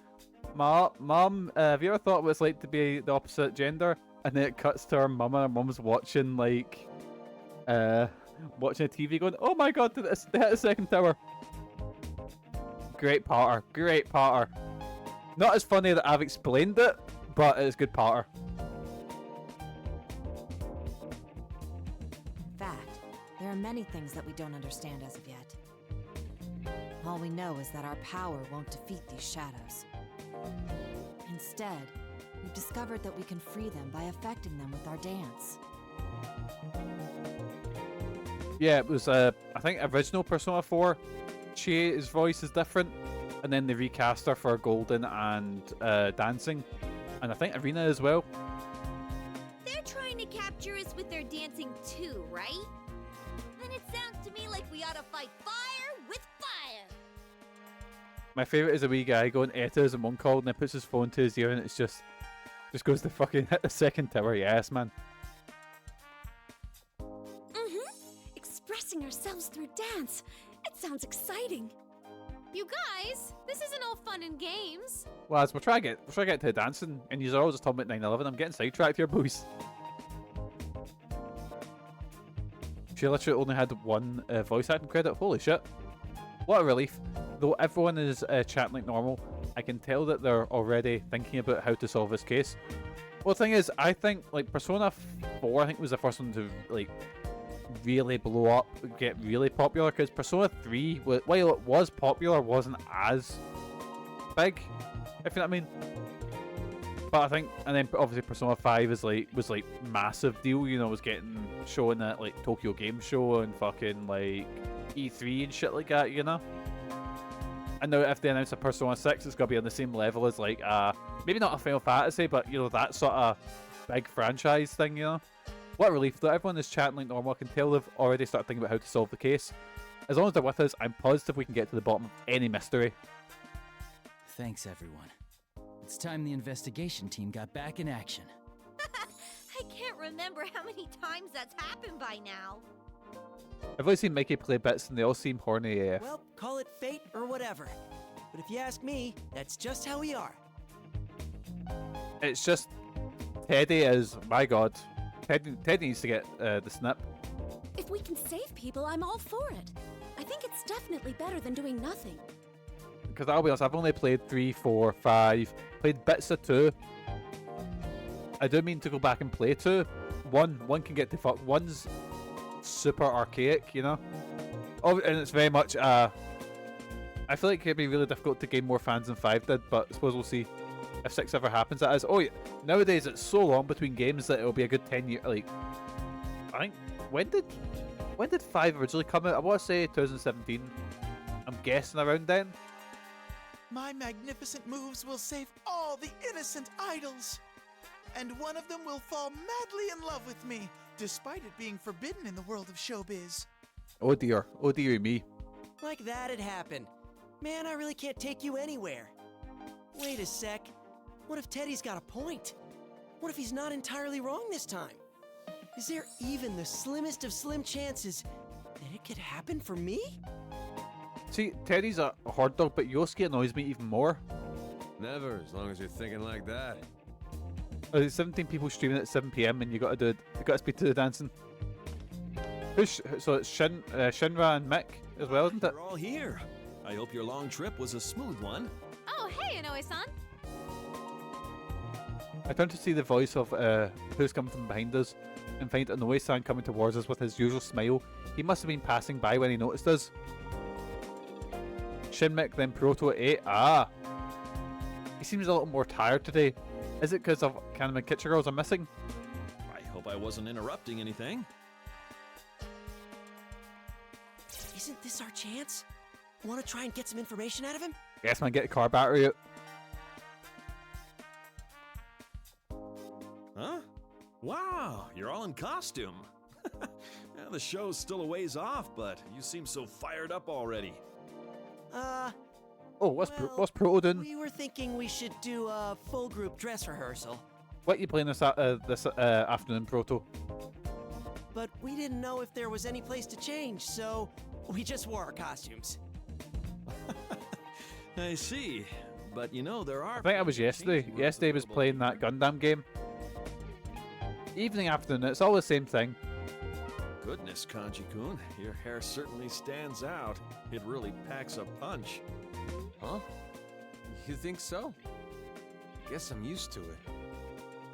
Mom, have you ever thought what it's like to be the opposite gender? And then it cuts to her mum, and her mum's watching like watching a TV going, oh my god, they hit the second tower. Great patter, great patter. Not as funny that I've explained it, but it's good patter. In fact, there are many things that we don't understand as of yet. All we know is that our power won't defeat these shadows. Instead, we've discovered that we can free them by affecting them with our dance. Yeah, it was I think original Persona 4, Chie's voice is different, and then they recast her for Golden and dancing, and I think Arena as well. They're trying to capture us with their dancing too, right? Then it sounds to me like we ought to fight fire with fire. My favourite is a wee guy going Eta as a one called, and then puts his phone to his ear, and it's just goes to fucking hit the second tower. Yes, man. Expressing ourselves through dance. It sounds exciting. You guys, this isn't all fun and games. Lads, we're trying to get to dancing, and you're all just talking about 9/11. I'm getting sidetracked here, boys. She literally only had one voice acting credit. Holy shit. What a relief. Though everyone is chatting like normal, I can tell that they're already thinking about how to solve this case. Well, the thing is, I think like Persona 4, I think was the first one to like really blow up, get really popular, because Persona 3, while it was popular, wasn't as big, if you know what I mean. But I think, and then obviously Persona 5 was like massive deal, you know, was getting shown at like Tokyo Game Show and fucking like E3 and shit like that, you know. And now if they announce a Persona 6, it's gonna be on the same level as like maybe not a Final Fantasy, but you know, that sort of big franchise thing, you know. What a relief, though. Everyone is chatting like normal. I can tell they've already started thinking about how to solve the case. As long as they're with us, I'm positive we can get to the bottom of any mystery. Thanks, everyone. It's time the investigation team got back in action. I can't remember how many times that's happened by now. I've only seen Mikey play bits, and they all seem horny AF. Well, call it fate or whatever. But if you ask me, that's just how we are. It's just Teddy is, my god. Teddy needs to get the snip. If we can save people, I'm all for it. I think it's definitely better than doing nothing. Because I'll be honest, I've only played 3, 4, 5, played bits of 2. I do mean to go back and play 2. One can get to fuck. One's super archaic, you know? Oh, and it's very much, I feel like it'd be really difficult to gain more fans than 5 did, but I suppose we'll see. If 6 ever happens, that is. Oh, yeah. Nowadays it's so long between games that it'll be a good 10 year. Like, I think when did 5 originally come out? I want to say 2017. I'm guessing around then. My magnificent moves will save all the innocent idols, and one of them will fall madly in love with me, despite it being forbidden in the world of showbiz. Oh dear me. Like that'd happen. Man, I really can't take you anywhere. Wait a sec. What if Teddy's got a point? What if he's not entirely wrong this time? Is there even the slimmest of slim chances that it could happen for me? See, Teddy's a hard dog, but Yosuke annoys me even more. Never, as long as you're thinking like that. There's 17 people streaming at 7 PM and you gotta speed to the dancing. So it's Shinra and Mick as well, isn't it? We're all here. I hope your long trip was a smooth one. Oh, hey, Inoue-san. I turn to see the voice of who's coming from behind us and find Inoue-san coming towards us with his usual smile. He must have been passing by when he noticed us. Shinmik, then Proto 8. Ah! He seems a little more tired today. Is it because of Kanami Kitchen Idols are missing? I hope I wasn't interrupting anything. Isn't this our chance? Want to try and get some information out of him? Yes, man, get the car battery out. Huh? Wow, you're all in costume. Yeah, the show's still a ways off, but you seem so fired up already. Oh, what's Proto doing? We were thinking we should do a full group dress rehearsal. What are you playing this afternoon, Proto? But we didn't know if there was any place to change, so we just wore our costumes. I see. But you know, there are... I think that was yesterday. Yesterday was playing that Gundam game. Evening, afternoon, it's all the same thing. Goodness, Kanji-kun, your hair certainly stands out. It really packs a punch. Huh? You think so? Guess I'm used to it.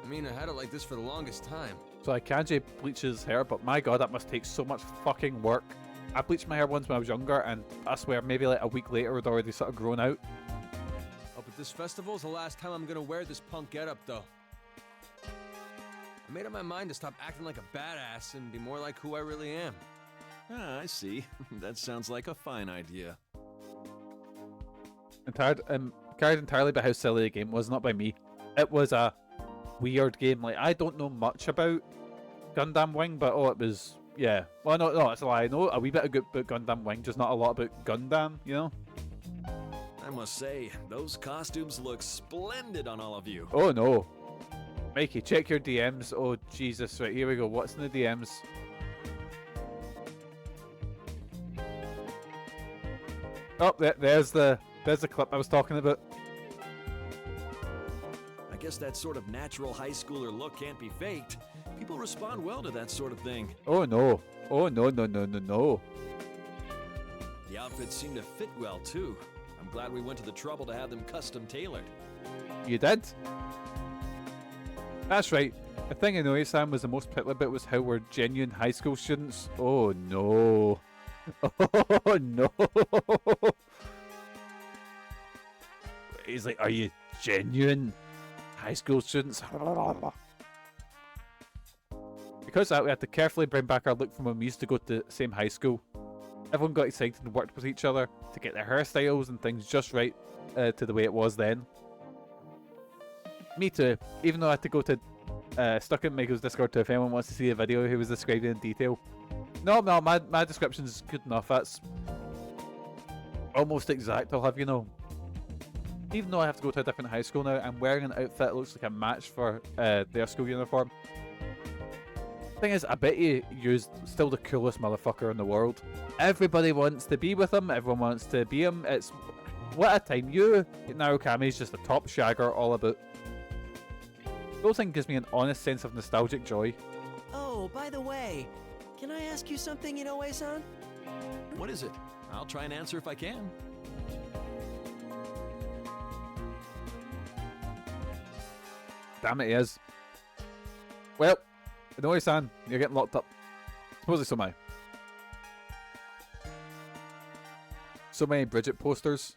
I mean, I had it like this for the longest time. So Kanji bleaches hair, but my god, that must take so much fucking work. I bleached my hair once when I was younger, and I swear maybe like a week later it had already sort of grown out. Oh, but this festival's the last time I'm gonna wear this punk getup, though. I made up my mind to stop acting like a badass and be more like who I really am. Ah, I see. That sounds like a fine idea. Carried entirely by how silly the game was, not by me. It was a weird game. Like, I don't know much about Gundam Wing, but it was, yeah. Well, no, it's a lie. I know a wee bit about Gundam Wing, just not a lot about Gundam, you know? I must say, those costumes look splendid on all of you. Oh no. Mikey, check your DMs. Oh Jesus, right, here we go. What's in the DMs? Oh, there's the clip I was talking about. I guess that sort of natural high schooler look can't be faked. People respond well to that sort of thing. Oh no. Oh no. The outfits seem to fit well too. I'm glad we went to the trouble to have them custom tailored. You did? That's right. The thing I know, Sam, was the most particular bit was how we're genuine high school students. Oh no. Oh no. He's like, are you genuine high school students? Because of that, we had to carefully bring back our look from when we used to go to the same high school. Everyone got excited and worked with each other to get their hairstyles and things just right to the way it was then. Me too, even though I had to go to stuck in Michael's Discord too if anyone wants to see a video he was describing in detail. No, my description's good enough. That's almost exact, I'll have you know. Even though I have to go to a different high school now, I'm wearing an outfit that looks like a match for their school uniform. Thing is, I bet you're still the coolest motherfucker in the world. Everybody wants to be with him, everyone wants to be him. It's what a time. You, Narukami's just a top shagger all about. The whole thing gives me an honest sense of nostalgic joy. Oh, by the way, can I ask you something, Inoue-san? What is it? I'll try and answer if I can. Damn it, he is. Well, Inoue-san, you're getting locked up. Supposedly so am I. So many Bridget posters.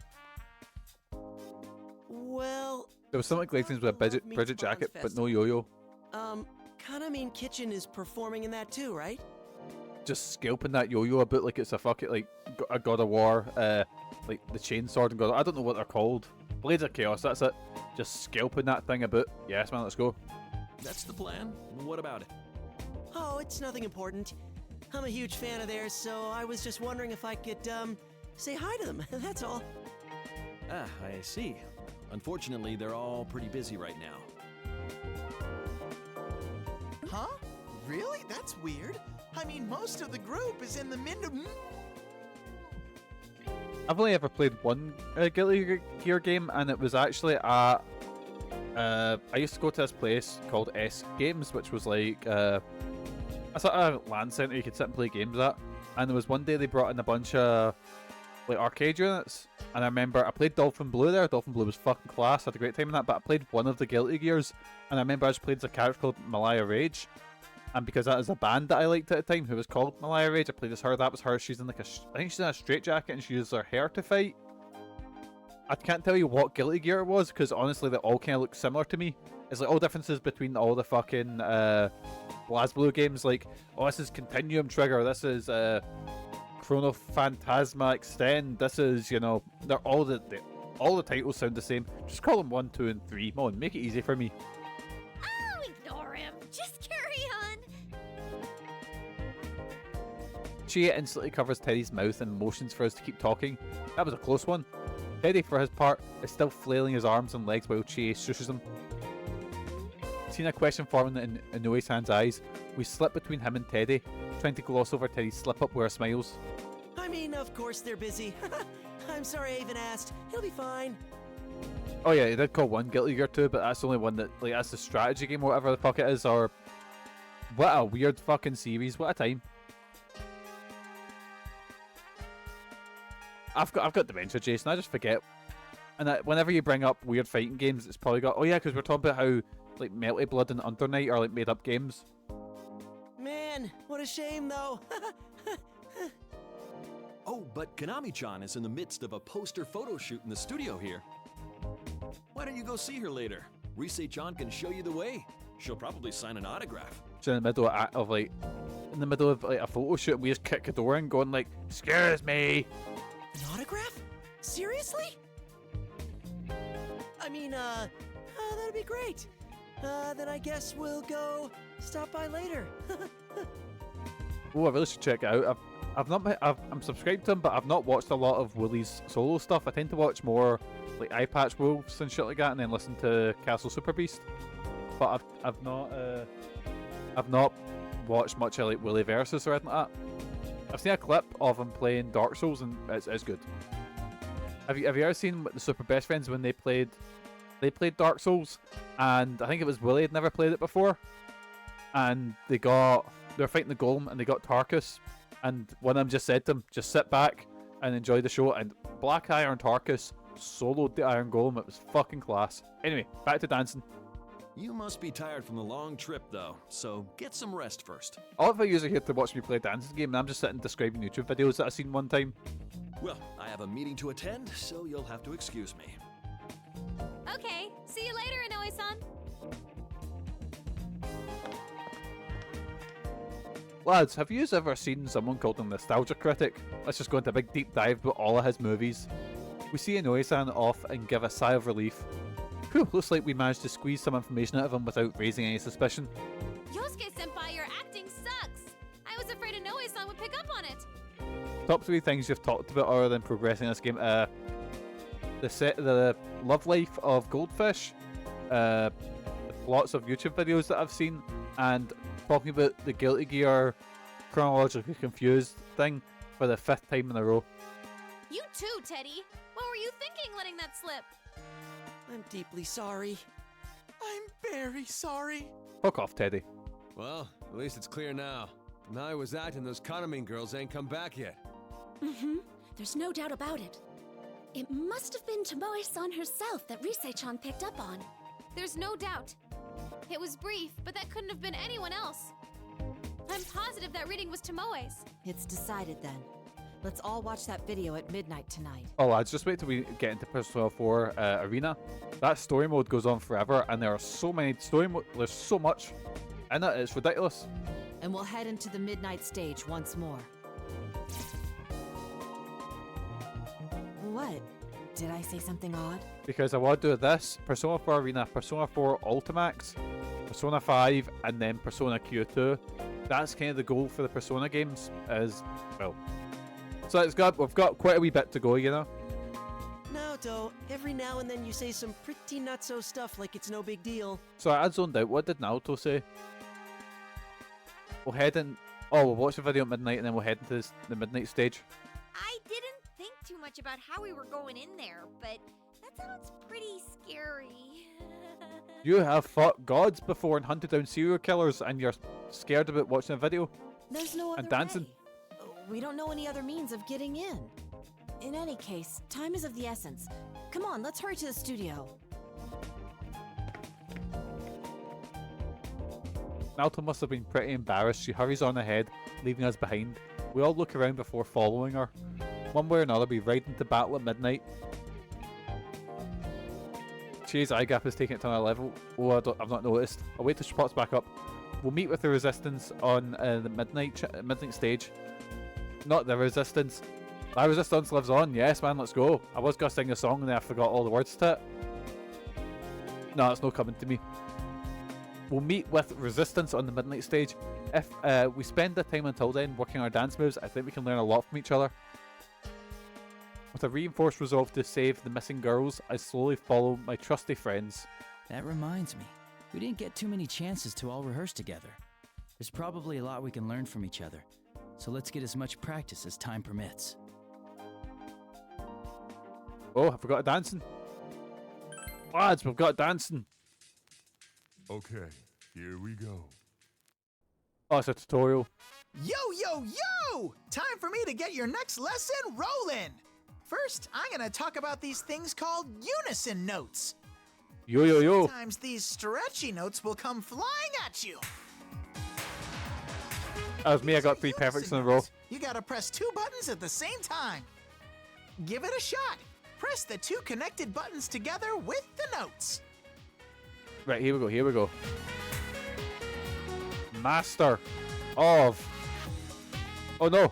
Well... There was something like things with a Bridget jacket, but no yo-yo. Kanami Kitchen is performing in that too, right? Just scalping that yo-yo about like it's a fucking, like, a God of War, like the chainsword and God. I don't know what they're called. Blades of Chaos, that's it. Just scalping that thing about. Yes, man, let's go. That's the plan. What about it? Oh, it's nothing important. I'm a huge fan of theirs, so I was just wondering if I could, say hi to them, that's all. Ah, I see. Unfortunately, they're all pretty busy right now. Huh? Really? That's weird. I mean, most of the group is in the I've only ever played one Guilty Gear game, and it was actually at... I used to go to this place called S Games, which was like... It's like a LAN centre you could sit and play games at. And there was one day they brought in a bunch of like arcade units. And I remember I played Dolphin Blue there. Dolphin Blue was fucking class. I had a great time in that. But I played one of the Guilty Gears. And I remember I just played as a character called Malaya Rage. And because that is a band that I liked at the time who was called Malaya Rage, I played as her. That was her. She's in like I think she's in a straitjacket and she uses her hair to fight. I can't tell you what Guilty Gear it was because honestly they all kind of look similar to me. It's like all differences between all the fucking BlazBlue games. Like, oh, this is Continuum Trigger. This is Chrono Phantasma Extend. This is, you know, they're all the titles sound the same. Just call them 1, 2, and 3. Come on, make it easy for me. Oh, ignore him. Just carry on. Chie instantly covers Teddy's mouth and motions for us to keep talking. That was a close one. Teddy, for his part, is still flailing his arms and legs while Chie shushes him. Seeing a question forming in Inoue-san's eyes, we slip between him and Teddy, trying to gloss over Teddy's slip-up with our smiles. I mean, of course they're busy. I'm sorry I even asked. He'll be fine. Oh yeah, he did call one Guilty Gear 2, but that's the only one that, like, that's the strategy game, whatever the fuck it is, or... What a weird fucking series, what a time. I've got dementia, Jason, I just forget. And whenever you bring up weird fighting games, it's probably got... Oh yeah, because we're talking about how, like, Melty Blood and Under Night are, like, made-up games. Man, what a shame, though. Oh, but Kanami-chan is in the midst of a poster photo shoot in the studio here. Why don't you go see her later? Rise-chan can show you the way. She'll probably sign an autograph. She's in the middle of like, a photo shoot, and we just kick the door in, going like, "Excuse me." An autograph? Seriously? I mean, that'd be great. Then I guess we'll go stop by later. Oh, I really should check it out. I'm subscribed to him, but I've not watched a lot of Willie's solo stuff. I tend to watch more like Eye Patch Wolves and shit like that, and then listen to Castle Super Beast. But I've not watched much of like Willie Versus or anything like that. I've seen a clip of him playing Dark Souls, and it's good. Have you ever seen the Super Best Friends when they played Dark Souls? And I think it was Willie had never played it before, and they were fighting the golem, and they got Tarkus, and one of them just said to him, "Just sit back and enjoy the show." And Black Iron Tarkus soloed the Iron Golem. It was fucking class. Anyway, back to dancing. You must be tired from the long trip, though, so get some rest first. All of you are here to watch me play a dancing game, and I'm just sitting describing YouTube videos that I've seen one time. Well, I have a meeting to attend, so you'll have to excuse me. Okay, see you later, Inoue-san. Lads, have you ever seen someone called a nostalgia critic? Let's just go into a big deep dive about all of his movies. We see Inoue-san off and give a sigh of relief. Whew, looks like we managed to squeeze some information out of him without raising any suspicion. Yosuke-senpai, your acting sucks. I was afraid Inoue-san would pick up on it. Top 3 things you've talked about other than progressing this game. The love life of Goldfish, lots of YouTube videos that I've seen, and talking about the Guilty Gear chronologically confused thing for the 5th time in a row. You too, Teddy. What were you thinking letting that slip? I'm deeply sorry. I'm very sorry. Fuck off, Teddy. Well, at least it's clear now. Now I was acting, those Kanami girls ain't come back yet. Mm-hmm. There's no doubt about it. It must have been Tomoe-san herself that Rise-chan picked up on. There's no doubt. It was brief, but that couldn't have been anyone else. I'm positive that reading was Tomoe's. It's decided then. Let's all watch that video at midnight tonight. Oh lads, just wait till we get into Persona 4 Arena. That story mode goes on forever, and there are so many there's so much in it, it's ridiculous. And we'll head into the midnight stage once more. What? Did I say something odd? Because I want to do this, Persona 4 Arena, Persona 4 Ultimax, Persona 5, and then Persona Q2. That's kind of the goal for the Persona games, is, well... So we've got quite a wee bit to go, you know? Naoto, every now and then you say some pretty nutso stuff like it's no big deal. So I zoned out. What did Naoto say? We'll head in... Oh, we'll watch the video at midnight and then we'll head into the midnight stage. I didn't think too much about how we were going in there, but that sounds pretty scary. You have fought gods before and hunted down serial killers, and you're scared about watching a video There's no other and dancing. way. We don't know any other means of getting in. In any case, time is of the essence. Come on, let's hurry to the studio. Naoto must have been pretty embarrassed. She hurries on ahead, leaving us behind. We all look around before following her. One way or another, we ride into battle at midnight. Chie's eye gap is taking it to another level. Oh, I've not noticed. I'll wait till she pops back up. We'll meet with the resistance on the midnight stage. Not the resistance. My resistance lives on. Yes, man, let's go. I was gonna sing a song and then I forgot all the words to it. No, it's not coming to me. We'll meet with resistance on the midnight stage. If we spend the time until then working our dance moves, I think we can learn a lot from each other. With a reinforced resolve to save the missing girls, I slowly follow my trusty friends. That reminds me, we didn't get too many chances to all rehearse together. There's probably a lot we can learn from each other, so let's get as much practice as time permits. Oh, I forgot dancing. Lads, we've got dancing. Okay, here we go. Oh, it's a tutorial. Yo, yo, yo! Time for me to get your next lesson rolling! First, I'm gonna talk about these things called unison notes. Yo, yo, yo. Sometimes these stretchy notes will come flying at you. That was me, I got 3 perfects in a row. You gotta press 2 buttons at the same time. Give it a shot. Press the 2 connected buttons together with the notes. Right, here we go, here we go. Master of... Oh no.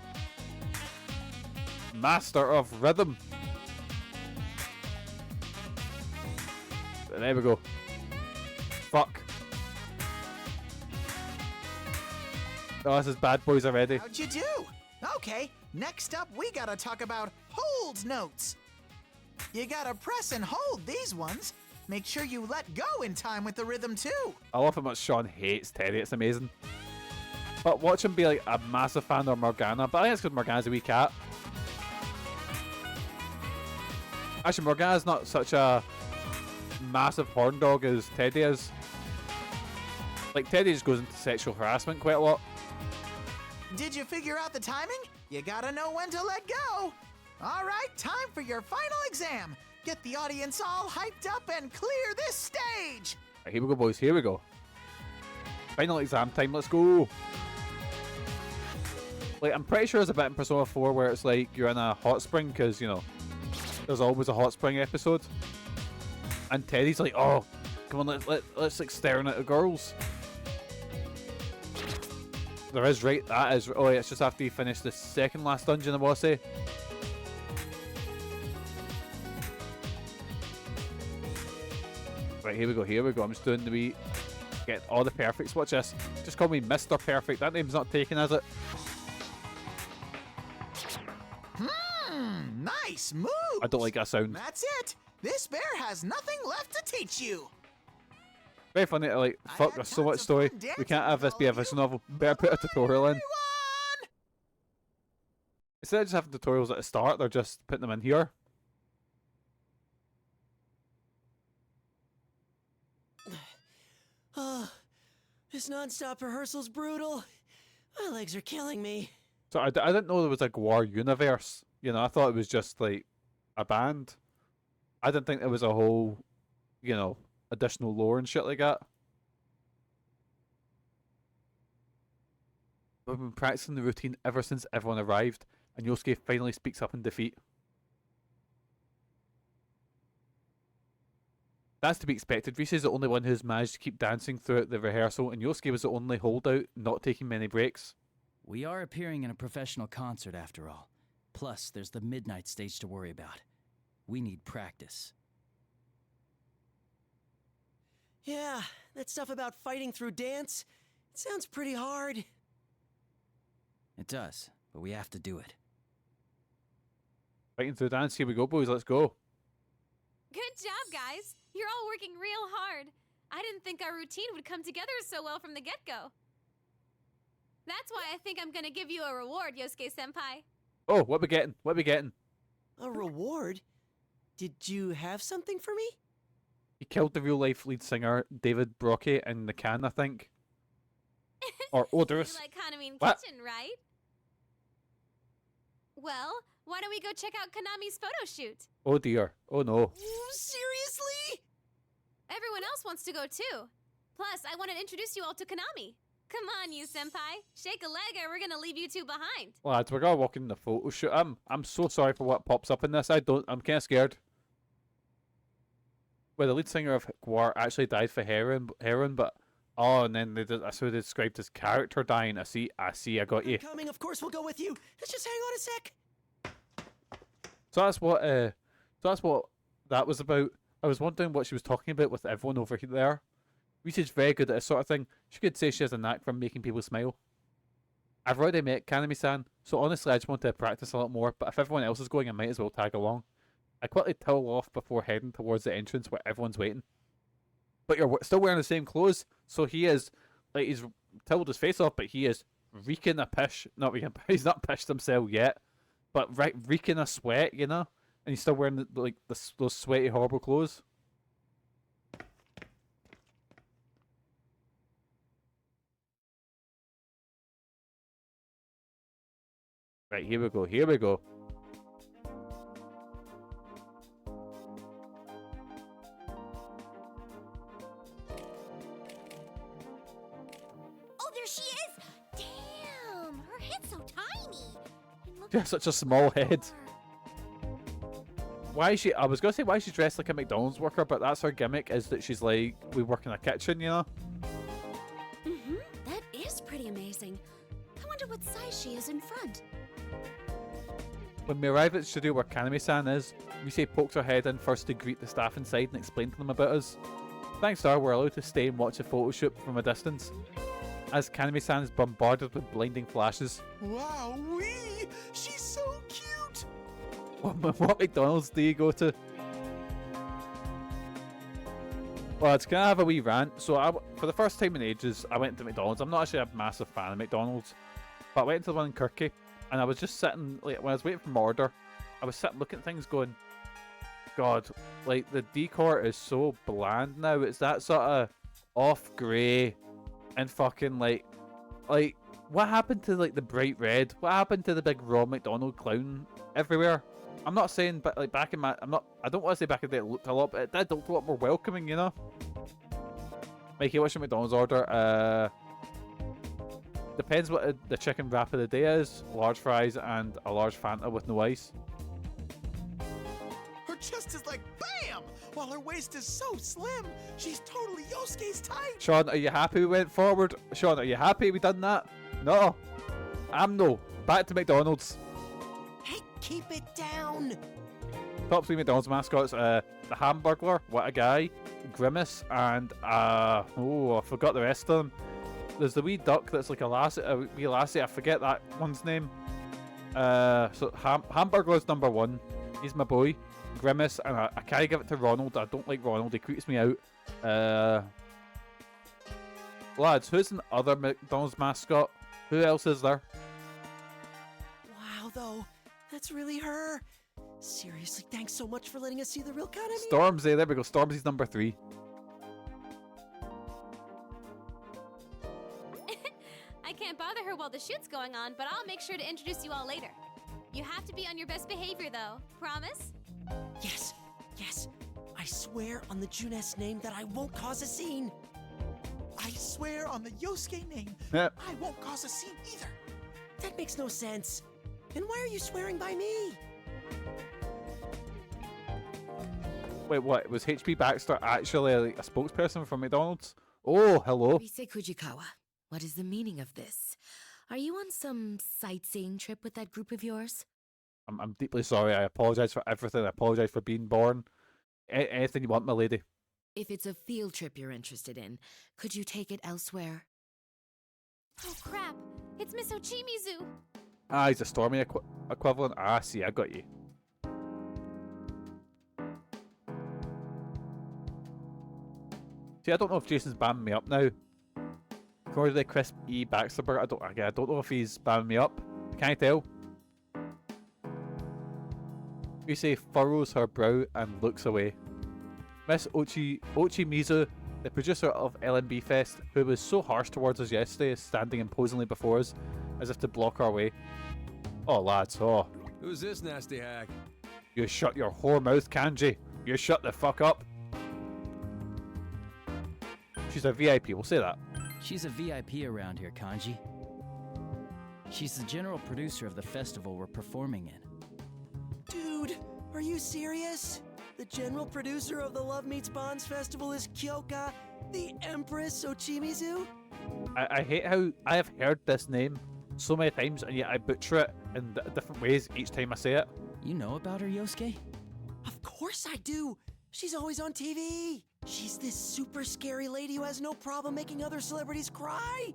Master of Rhythm. There we go. Fuck. Oh, this is bad boys already. How'd you do? Okay, next up we gotta talk about hold notes. You gotta press and hold these ones. Make sure you let go in time with the rhythm too. I love how much Sean hates Teddy, it's amazing. But watch him be like a massive fan of Morgana, but I think it's because Morgana's a wee cat. Actually, Morgana's not such a massive horn dog as Teddy is. Like, Teddy just goes into sexual harassment quite a lot. Did you figure out the timing? You gotta know when to let go. All right, time for your final exam. Get the audience all hyped up and clear this stage. Right, here we go, boys, here we go. Final exam time, let's go. Like, I'm pretty sure there's a bit in Persona 4 where it's like you're in a hot spring, because, you know, there's always a hot spring episode. And Teddy's like, oh, come on, let's like staring at the girls. There is, right, that is, oh yeah, it's just after you finish the second last dungeon, I want to say. Right, here we go, here we go. I'm just doing the wee, get all the perfects. Watch this. Just call me Mr. Perfect. That name's not taken, is it? Nice move. I don't like that sound. That's it. This bear has nothing left to teach you. Very funny to like, fuck, there's so much story. We can't have this be a visual novel. Better put a tutorial in. Instead of just having tutorials at the start, they're just putting them in here. Oh, this non-stop rehearsal's brutal. My legs are killing me. So I didn't know there was like War Universe. You know, I thought it was just like a band. I didn't think there was a whole, you know, additional lore and shit like that. We've been practicing the routine ever since everyone arrived, and Yosuke finally speaks up in defeat. That's to be expected. Rise is the only one who's managed to keep dancing throughout the rehearsal, and Yosuke was the only holdout, not taking many breaks. We are appearing in a professional concert after all. Plus, there's the midnight stage to worry about. We need practice. Yeah, that stuff about fighting through dance, it sounds pretty hard. It does, but we have to do it. Fighting through dance, here we go, boys, let's go. Good job, guys. You're all working real hard. I didn't think our routine would come together so well from the get-go. That's why I think I'm gonna give you a reward, Yosuke-senpai. Oh, what we getting? What we getting? A reward? Did you have something for me? He killed the real life lead singer David Brockie in the can, I think. Or Odorous. You like Kanami What? Kitchen, right? Well, why don't we go check out Kanami's photo shoot? Oh dear. Oh no. Seriously? Everyone else wants to go too. Plus, I want to introduce you all to Kanami. Come on, you senpai. Shake a leg or we're gonna leave you two behind. Lads, we're gonna walk in the photo shoot. I'm so sorry for what pops up in this. I'm kinda scared. Well, the lead singer of Gwar actually died for heroin, but oh, and then that's how they described his character dying. I see, I got you. Coming, of course we'll go with you. Let's just hang on a sec. So that's what that was about. I was wondering what she was talking about with everyone over there. Risa's very good at this sort of thing. She could say she has a knack for making people smile. I've already met Kanami-san, so honestly I just want to practice a lot more, but if everyone else is going I might as well tag along. I quickly towel off before heading towards the entrance where everyone's waiting. But you're still wearing the same clothes, so he is, like, he's toweled his face off, but he is reeking a pish. Not reeking, he's not pissed himself yet, but reeking a sweat, you know? And he's still wearing, those sweaty, horrible clothes. Right, here we go. Oh, there she is! Damn, her head's so tiny. She has such a small head. Why is she? I was gonna say why she's dressed like a McDonald's worker, but that's her gimmick, is that she's like, we work in a kitchen, you know? That is pretty amazing. I wonder what size she is in front. When we arrive at the studio where Kanami-san is, Rise pokes her head in first to greet the staff inside and explain to them about us. Thanks to her, we're allowed to stay and watch a photo shoot from a distance, as Kanami-san is bombarded with blinding flashes. Wow, wee! She's so cute! What McDonald's do you go to? Well, it's gonna have a wee rant. So for the first time in ages, I went to McDonald's. I'm not actually a massive fan of McDonald's, but I went to the one in Kirky, and I was just sitting, like, when I was waiting for my order, I was sitting looking at things going, God, like, the decor is so bland now. It's that sort of off grey and fucking like what happened to, like, the bright red? What happened to the big Ronald McDonald clown everywhere? I'm not saying, but like back in my, I don't want to say back in the day it looked a lot, but it did look a lot more welcoming, you know? Mikey, what's your McDonald's order? Depends what the chicken wrap of the day is. Large fries and a large Fanta with no ice. Her chest is like BAM! While her waist is so slim. She's totally Yosuke's type. Sean, are you happy we went forward? Sean, are you happy we done that? No. I'm no. Back to McDonald's. Hey, keep it down. Top 3 McDonald's mascots, the Hamburglar, what a guy, Grimace, and oh, I forgot the rest of them. There's the wee duck that's like a wee lassie, I forget that one's name. So Hamburglar's number 1, he's my boy. Grimace, and I can't give it to Ronald, I don't like Ronald, he creeps me out. Lads, who's an other McDonald's mascot? Who else is there? Wow, though, that's really her. Seriously, thanks so much for letting us see the real Kanami. Stormzy, there we go. Stormzy's number 3. I can't bother her while the shoot's going on, but I'll make sure to introduce you all later. You have to be on your best behavior, though. Promise? Yes, yes. I swear on the Juness name that I won't cause a scene. I swear on the Yosuke name, Yep. I won't cause a scene either. That makes no sense. And why are you swearing by me? Wait, what? Was HP Baxter actually like a spokesperson for McDonald's? Oh, hello. Rise Kujikawa, what is the meaning of this? Are you on some sightseeing trip with that group of yours? I'm deeply sorry. I apologize for everything. I apologize for being born. Anything you want, my lady. If it's a field trip you're interested in, could you take it elsewhere? Oh crap! It's Miss Ochimizu! Ah, he's a Stormy equivalent. Ah, see, I got you. See, I don't know if Jason's bamming me up now. According to the Crisp E. Baxterberg, I don't know if he's bamming me up. Can I tell? You say furrows her brow and looks away. Miss Ochimizu, the producer of LNB Fest, who was so harsh towards us yesterday, is standing imposingly before us, as if to block our way. Oh, lads, oh. Who's this nasty hag? You shut your whore mouth, Kanji. You shut the fuck up. She's a VIP, we'll say that. She's a VIP around here, Kanji. She's the general producer of the festival we're performing in. Dude, are you serious? The general producer of the Love Meets Bonds Festival is Kyoka, the Empress Ochimizu? I hate how I have heard this name so many times, and yet I butcher it in different ways each time I say it. You know about her, Yosuke? Of course I do! She's always on TV! She's this super scary lady who has no problem making other celebrities cry!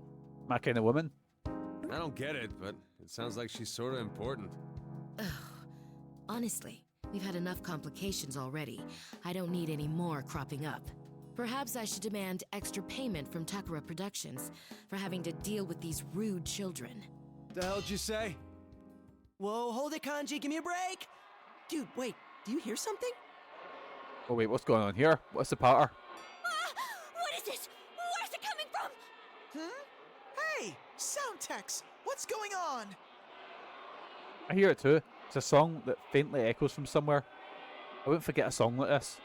My kind of woman. I don't get it, but it sounds like she's sort of important. Ugh. Honestly, we've had enough complications already. I don't need any more cropping up. Perhaps I should demand extra payment from Takara Productions for having to deal with these rude children. The hell'd you say? Whoa, hold it, Kanji, give me a break! Dude, wait, do you hear something? Oh wait, what's going on here? What's the patter? What is this? Where's it coming from? Hey, sound techs, what's going on? I hear it too. It's a song that faintly echoes from somewhere. I wouldn't forget a song like this.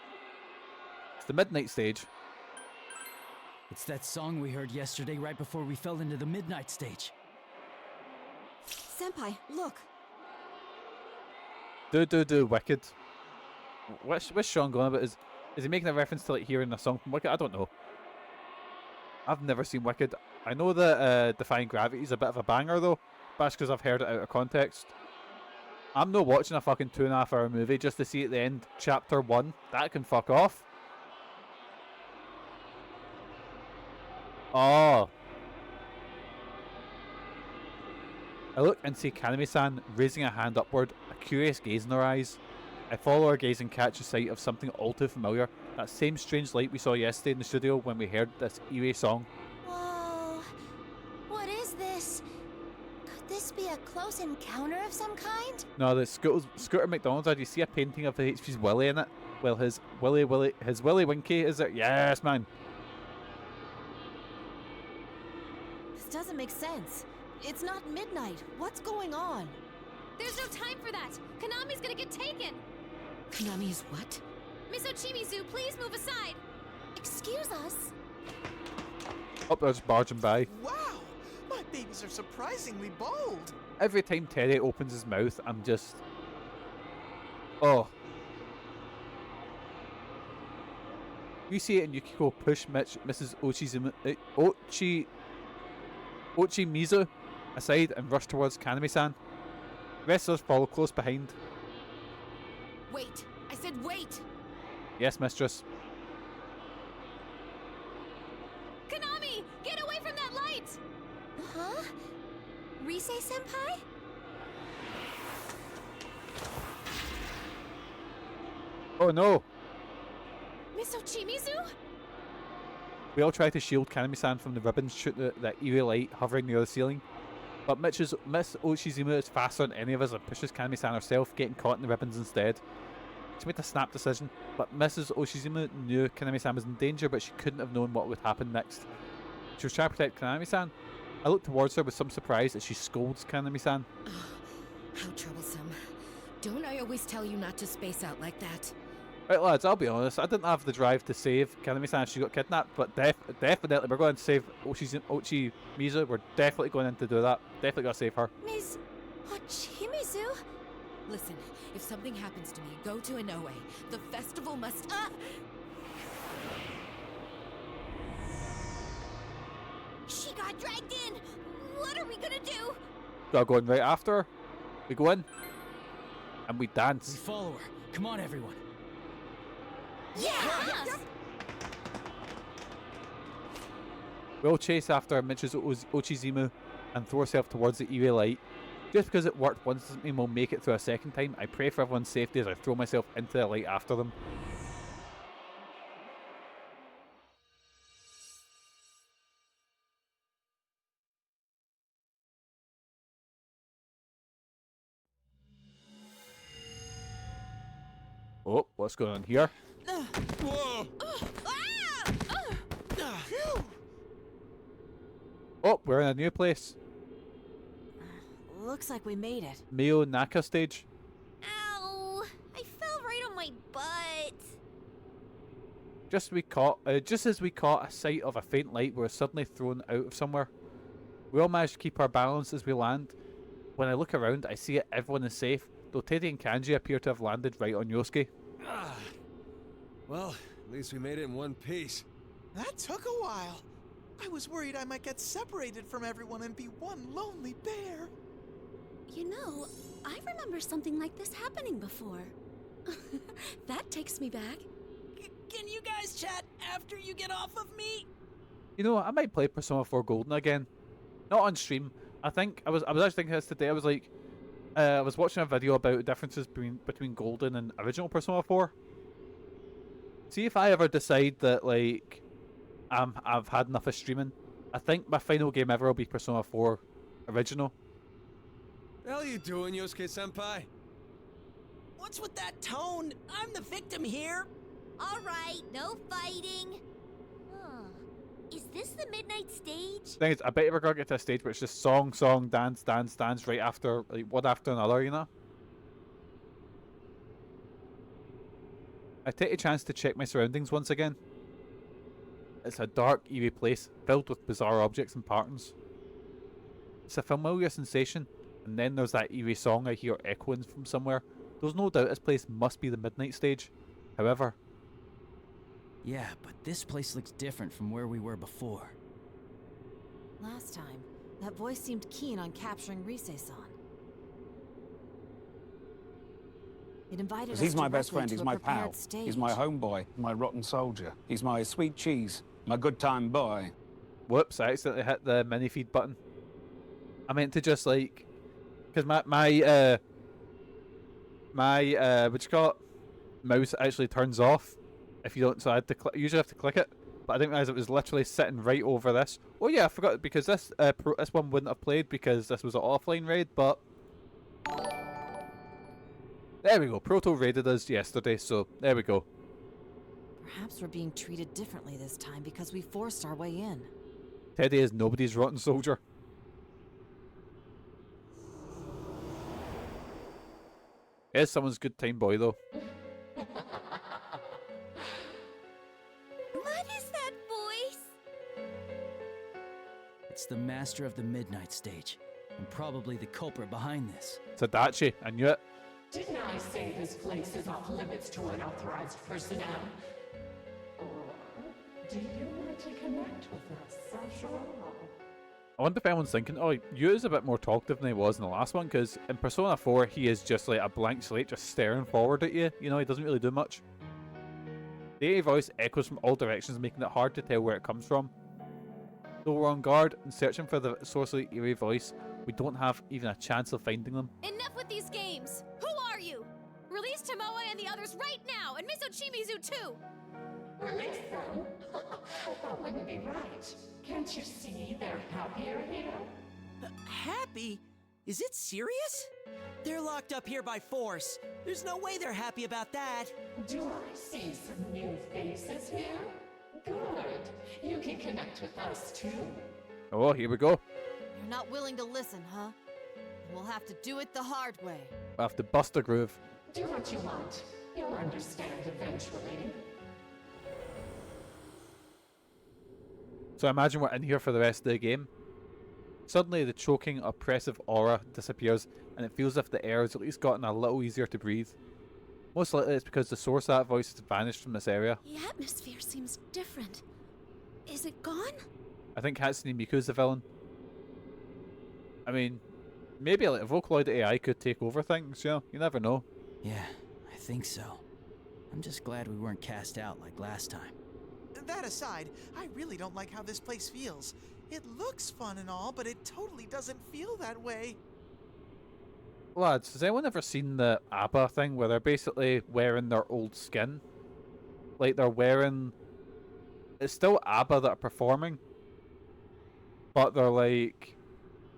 It's the midnight stage. It's that song we heard yesterday right before we fell into the midnight stage. Senpai, look. Do, Wicked. What's Sean going about? Is he making a reference to like hearing a song from Wicked? I don't know. I've never seen Wicked. I know that Defying Gravity is a bit of a banger though, but that's because I've heard it out of context. I'm not watching a fucking 2.5 hour movie just to see at the end chapter 1. That can fuck off. Oh. I look and see Kanami-san raising a hand upward, a curious gaze in her eyes. I follow her gaze and catch a sight of something all too familiar. That same strange light we saw yesterday in the studio when we heard this Irie song. Whoa. What is this? Could this be a close encounter of some kind? No, the Scooter McDonald's ad, you see a painting of the HP's Willy in it? Well, his Willy Winky is it? Yes, man. This doesn't make sense. It's not midnight. What's going on? There's no time for that. Kanami's gonna get taken. Kanami is what? Miss Ochimizu, please move aside. Excuse us. Oh, they're just barging by. Wow, my babies are surprisingly bold. Every time Terry opens his mouth, I'm just... Oh. Yusuke and Yukiko push Mrs. Ochimizu aside and rush towards Kanami-san. The rest of us follow close behind. Wait! I said wait! Yes, mistress. Kanami, get away from that light! Huh? Rise-senpai? Oh no! Miss Ochimizu? We all try to shield Kanami-san from the ribbons shooting that eerie light hovering near the ceiling. But Miss Ochimizu is faster than any of us and pushes Kanami-san herself, getting caught in the ribbons instead. She made a snap decision, but Mrs. Ochimizu knew Kanami-san was in danger, but she couldn't have known what would happen next. She was trying to protect Kanami-san. I looked towards her with some surprise as she scolds Kanami-san. How troublesome. Don't I always tell you not to space out like that? Right lads, I'll be honest, I didn't have the drive to save Kanami-san if she got kidnapped, but definitely we're going to save Ochimizu. We're definitely going in to do that. Definitely got to save her. Miss Ochimizu? Listen, if something happens to me, go to Inoue. The festival must... She got dragged in. What are we gonna do? Gotta go in right after her. We go in. And we dance. We follow her. Come on, everyone. Yeah! We all chase after Mrs. Ochimizu and throw ourselves towards the eerie light. Just because it worked once doesn't mean we'll make it through a second time. I pray for everyone's safety as I throw myself into the light after them. Oh, what's going on here? Whoa! Phew! Oh, we're in a new place. Looks like we made it. Mio Naka stage. Ow! I fell right on my butt. Just as we caught a sight of a faint light, we were suddenly thrown out of somewhere. We all managed to keep our balance as we land. When I look around, I see that everyone is safe, though Teddy and Kanji appear to have landed right on Yosuke. Well, at least we made it in one piece. That took a while. I was worried I might get separated from everyone and be one lonely bear. You know, I remember something like this happening before. That takes me back. Can you guys chat after you get off of me? You know, I might play Persona 4 Golden again. Not on stream. I was actually thinking this today. I was like, I was watching a video about differences between Golden and original Persona 4. See if I ever decide that like I've had enough of streaming. I think my final game ever will be Persona 4 original. The hell are you doing, Yosuke-senpai? What's with that tone? I'm the victim here. All right, no fighting. Is this the midnight stage? Thing is, I bet we're gonna get to a stage where it's just song, dance, dance right after, like one after another, you know? I take a chance to check my surroundings once again. It's a dark, eerie place filled with bizarre objects and patterns. It's a familiar sensation, and then there's that eerie song I hear echoing from somewhere. There's no doubt this place must be the midnight stage. However, Yeah, but this place looks different from where we were before. Last time, that voice seemed keen on capturing Rise-san. It invited us He's my best directly friend, to he's a my prepared pal. stage. He's my homeboy, my rotten soldier. He's my sweet cheese, my good time boy. whoops, I accidentally hit the mini feed button. I meant to just like, because my what you call it, mouse actually turns off if you don't. So I had to usually have to click it, but I didn't realize it was literally sitting right over this. Oh yeah, I forgot because this this one wouldn't have played because this was an offline raid, but there we go. Proto raided us yesterday, so there we go. Perhaps we're being treated differently this time because we forced our way in. Teddy is nobody's rotten soldier. Is someone's good time boy though. What is that voice? It's the master of the midnight stage, and probably the culprit behind this. It's Adachi, I knew it. Didn't I say this place is off limits to unauthorized personnel? Or do you want to connect with us after all? I wonder if anyone's thinking, oh, Yu is a bit more talkative than he was in the last one, because in Persona 4, he is just like a blank slate, just staring forward at you. You know, he doesn't really do much. The eerie voice echoes from all directions, making it hard to tell where it comes from. Though we're on guard and searching for the source of the eerie voice, we don't have even a chance of finding them. Enough with these games! Who are you? Release Tomoe and the others right now, and Miss Ochimizu too! Release them? That wouldn't be right. Can't you see they're happier here? Happy? Is it serious? They're locked up here by force. There's no way they're happy about that. Do I see some new faces here? Good. You can connect with us too. Oh, here we go. You're not willing to listen, huh? We'll have to do it the hard way. We'll have to bust a groove. Do what you want. You'll understand eventually. So I imagine we're in here for the rest of the game. Suddenly the choking, oppressive aura disappears, and it feels as if the air has at least gotten a little easier to breathe. Most likely it's because the source of that voice has vanished from this area. The atmosphere seems different. Is it gone? I think Hatsune Miku's the villain. I mean, maybe like a Vocaloid AI could take over things, you know? You never know. Yeah, I think so. I'm just glad we weren't cast out like last time. That aside, I really don't like how this place feels. It looks fun and all, but it totally doesn't feel that way. Lads, has anyone ever seen the ABBA thing where they're basically wearing their old skin? Like they're wearing... It's still ABBA that are performing, but they're like...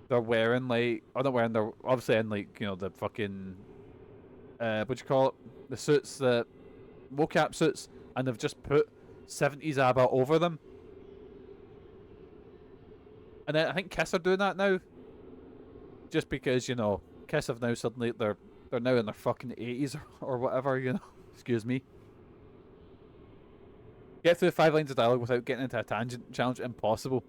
They're wearing like... Oh, not wearing, they're obviously in like, you know, the fucking... what do you call it? The suits, the mocap suits, and they've just put 70s ABBA over them. And then I think Kiss are doing that now. Just because, you know, Kiss have now suddenly, they're now in their fucking 80s or whatever, you know. Excuse me. Get through 5 lines of dialogue without getting into a tangent challenge, impossible.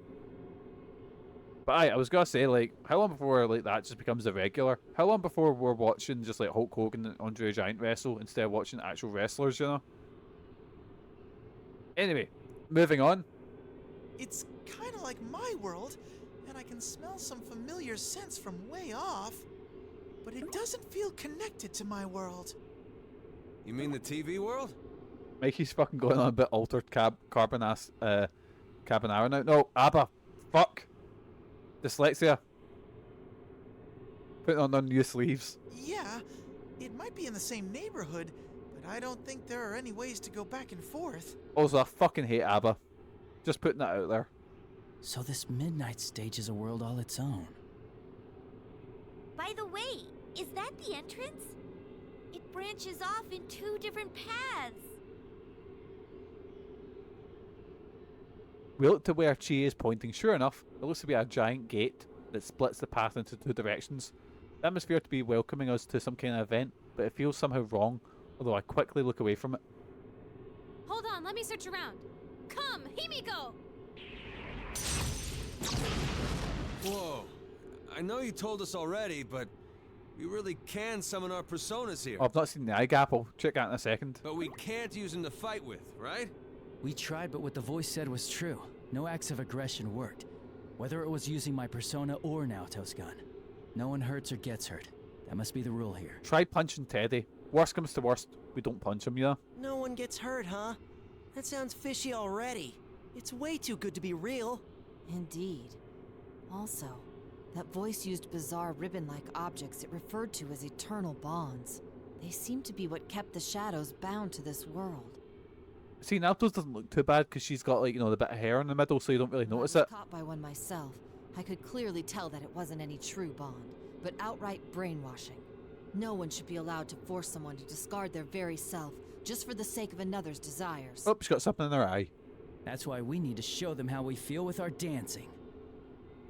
But I was gonna say, like, how long before like that just becomes a regular? How long before we're watching just like Hulk Hogan and Andre the Giant wrestle instead of watching actual wrestlers, you know? Anyway, moving on. It's kind of like my world, and I can smell some familiar scents from way off, but it doesn't feel connected to my world. You mean the TV world? Mikey's fucking going on a bit altered carbonara now. No, ABBA. Fuck. Dyslexia. Putting on their new sleeves. Yeah, it might be in the same neighborhood, but I don't think there are any ways to go back and forth. Also, I fucking hate ABBA. Just putting that out there. So this midnight stage is a world all its own. By the way, is that the entrance? It branches off in 2 different paths. We look to where Chie is pointing. Sure enough, there looks to be a giant gate that splits the path into 2 directions. The atmosphere to be welcoming us to some kind of event, but it feels somehow wrong, although I quickly look away from it. Hold on, let me search around. Come, Himiko! Whoa. I know you told us already, but we really can summon our personas here. Oh, I've not seen the eye gap. I'll check that in a second. But we can't use them to fight with, right? We tried, but what the voice said was true. No acts of aggression worked. Whether it was using my persona or Naoto's gun. No one hurts or gets hurt. That must be the rule here. Try punching Teddy. Worst comes to worst, we don't punch him, yeah? No one gets hurt, huh? That sounds fishy already. It's way too good to be real. Indeed. Also, that voice used bizarre ribbon-like objects it referred to as eternal bonds. They seem to be what kept the shadows bound to this world. See, Naoto's doesn't look too bad because she's got, like, you know, the bit of hair in the middle, so you don't really notice it. I was caught by one myself. I could clearly tell that it wasn't any true bond, but outright brainwashing. No one should be allowed to force someone to discard their very self just for the sake of another's desires. Oh, she's got something in her eye. That's why we need to show them how we feel with our dancing.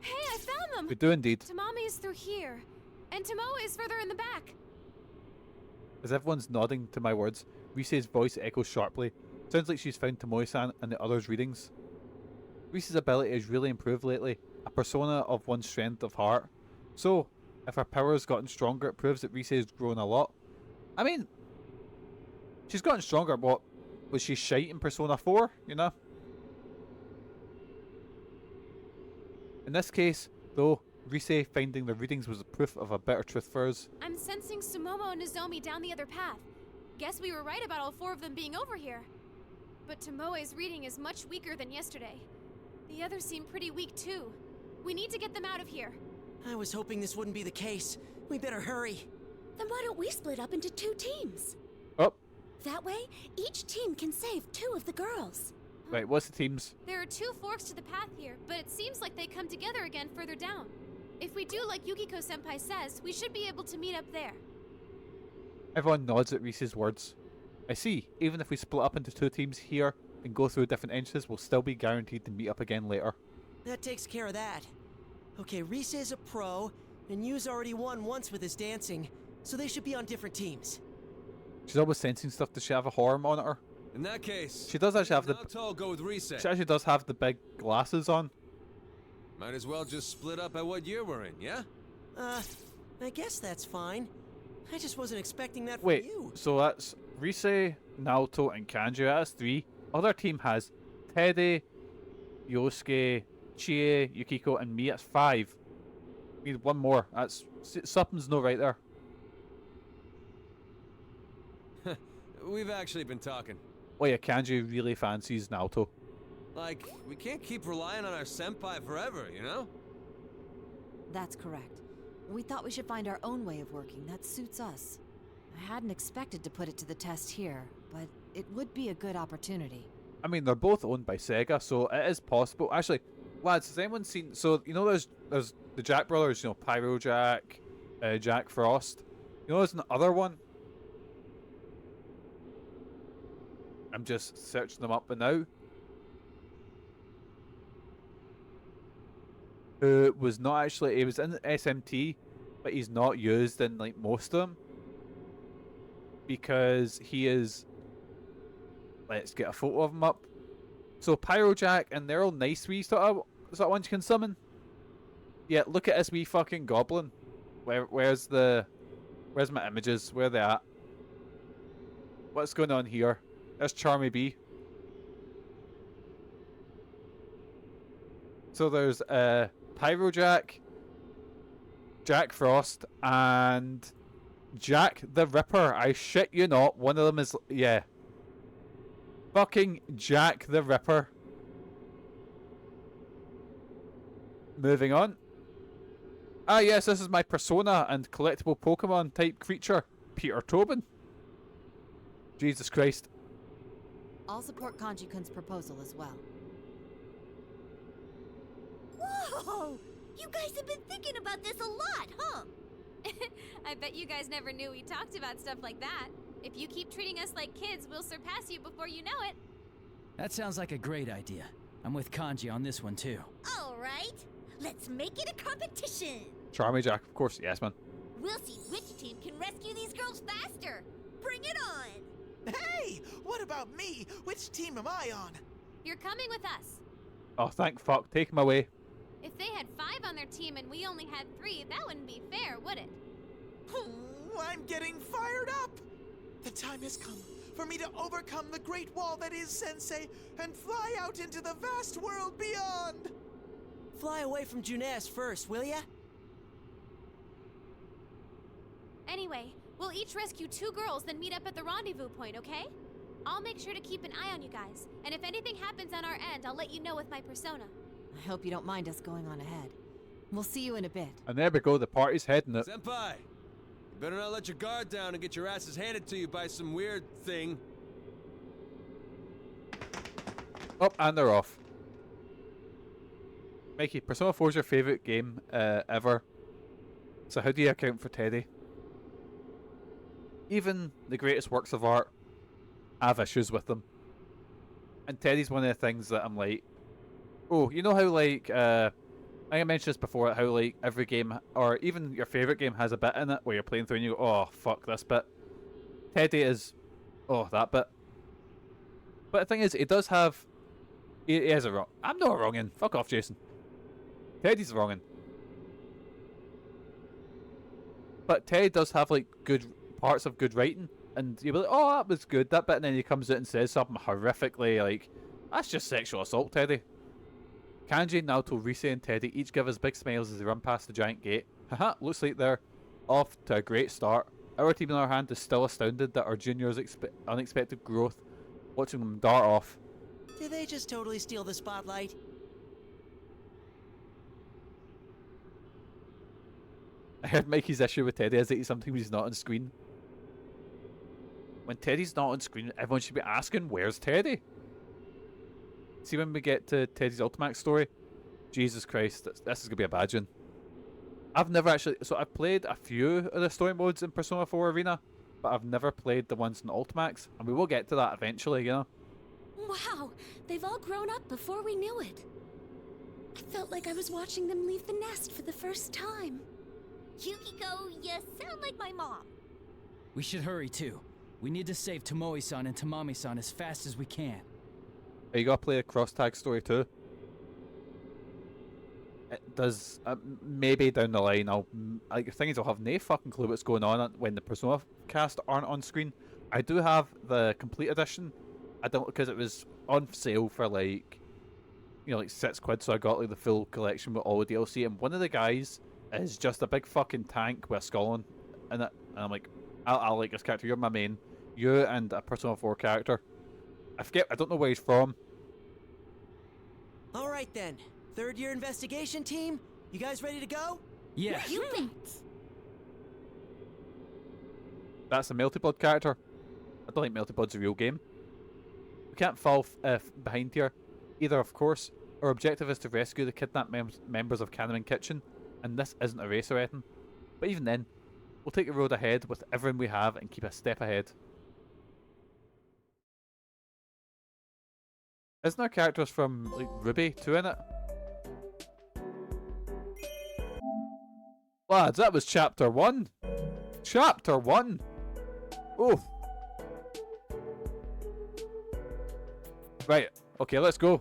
Hey, I found them! We do indeed. Tamami is through here, and Tomoe is further in the back. As everyone's nodding to my words, Rise's voice echoes sharply. Sounds like she's found Tomoe-san and the others' readings. Rise's ability has really improved lately, a persona of one's strength of heart. So, if her power has gotten stronger, it proves that Rise has grown a lot. I mean, she's gotten stronger, but was she shite in Persona 4, you know? In this case, though, Rise finding the readings was a proof of a better truth for us. I'm sensing Sumomo and Nozomi down the other path. Guess we were right about all 4 of them being over here. But Tomoe's reading is much weaker than yesterday. The others seem pretty weak too. We need to get them out of here. I was hoping this wouldn't be the case. We better hurry. Then why don't we split up into 2 teams? Oh. That way, each team can save 2 of the girls. Right, what's the teams? There are 2 forks to the path here, but it seems like they come together again further down. If we do like Yukiko-senpai says, we should be able to meet up there. Everyone nods at Rise's words. I see, even if we split up into 2 teams here and go through different entrances, we'll still be guaranteed to meet up again later. That takes care of that. Okay, Rise is a pro, and Yu's already won once with his dancing, so they should be on different teams. She's always sensing stuff. Does she have a horror monitor? In that case, she does actually have the. Naoto go with Rise. She actually does have the big glasses on. Might as well just split up at what year we're in, yeah? I guess that's fine. I just wasn't expecting that Wait, from you. So that's Rise, Naoto, and Kanji. That's 3. Other team has Teddy, Yosuke, Chie, Yukiko, and me. That's 5. We need 1 more. That's something's no right there. We've actually been talking. Oh yeah, Kanji really fancies Naoto. Like, we can't keep relying on our senpai forever, you know? That's correct. We thought we should find our own way of working that suits us. I hadn't expected to put it to the test here, but it would be a good opportunity. I mean, they're both owned by Sega, so it is possible. Actually, lads, has anyone seen... So, you know there's the Jack brothers, you know, Pyro Jack, Jack Frost. You know there's another one? I'm just searching them up now. Who was not actually, he was in SMT, but he's not used in like most of them. Because he is, let's get a photo of him up. So Pyrojack, and they're all nice wee sort of ones you can summon. Yeah, look at this wee fucking goblin. Where's my images? Where are they at? What's going on here? There's Charmy B. So there's Pyrojack, Jack Frost, and Jack the Ripper. I shit you not. One of them is, yeah. Fucking Jack the Ripper. Moving on. Ah yes, this is my persona and collectible Pokemon type creature, Peter Tobin. Jesus Christ. I'll support Kanji-kun's proposal as well. Whoa! You guys have been thinking about this a lot, huh? I bet you guys never knew we talked about stuff like that. If you keep treating us like kids, we'll surpass you before you know it. That sounds like a great idea. I'm with Kanji on this one too. All right, let's make it a competition. Charmy Jack, of course, yes man. We'll see which team can rescue these girls faster. Bring it on! Hey, what about me? Which team am I on? You're coming with us. Oh, thank fuck. Take him away. If they had 5 on their team and we only had 3, that wouldn't be fair, would it? I'm getting fired up! The time has come for me to overcome the great wall that is Sensei and fly out into the vast world beyond! Fly away from Junes first, will ya? Anyway, we'll each rescue 2 girls, then meet up at the rendezvous point, okay? I'll make sure to keep an eye on you guys, and if anything happens on our end, I'll let you know with my persona. I hope you don't mind us going on ahead. We'll see you in a bit. And there we go, the party's heading it. Senpai! You better not let your guard down and get your asses handed to you by some weird thing. Oh, and they're off. Mikey, Persona 4 is your favourite game ever. So how do you account for Teddy? Even the greatest works of art have issues with them. And Teddy's one of the things that I'm like, oh, you know how like, I think I mentioned this before, how like every game, or even your favourite game has a bit in it where you're playing through and you go, oh, fuck this bit. Teddy is, oh, that bit. But the thing is, he does have, he has a wrong. I'm not a wrongin'. Fuck off, Jason. Teddy's a wrongin'. But Teddy does have like good parts of good writing, and you'll be like, oh, that was good, that bit, and then he comes out and says something horrifically like, that's just sexual assault, Teddy. Kanji, Naoto, Rise, and Teddy each give us big smiles as they run past the giant gate. Haha, looks like they're off to a great start. Our team, on our hand, is still astounded that our juniors' unexpected growth, watching them dart off. Did they just totally steal the spotlight? I heard Mikey's issue with Teddy is that sometimes he's not on screen. When Teddy's not on screen, everyone should be asking, where's Teddy? See, when we get to Teddy's Ultimax story, Jesus Christ, this is going to be a bad one. I've never actually, so I've played a few of the story modes in Persona 4 Arena, but I've never played the ones in Ultimax, and we will get to that eventually, you know? Wow, they've all grown up before we knew it. I felt like I was watching them leave the nest for the first time. Yukiko, you sound like my mom. We should hurry too. We need to save Tomoe-san and Tamami-san as fast as we can. You gotta play a cross-tag story too. It does, maybe down the line, like, the thing is, I'll have no fucking clue what's going on when the Persona cast aren't on screen. I do have the complete edition. I don't, because it was on sale for like, you know, like £6, so I got like the full collection with all the DLC, and one of the guys is just a big fucking tank with a skull on in it, and I'm like, I'll like this character, you're my main. You and a Persona 4 character. I don't know where he's from. Alright then. 3rd year investigation team, you guys ready to go? Yeah. You bet. That's a Melty Blood character. I don't think Melty Blood's a real game. We can't fall behind here. Either, of course. Our objective is to rescue the kidnapped members of Kanami Kitchen, and this isn't a race or anything. But even then, we'll take the road ahead with everything we have and keep a step ahead. Isn't there characters from like Ruby 2 in it? Lads, that was chapter 1. Chapter 1. Oh. Right. Okay, let's go.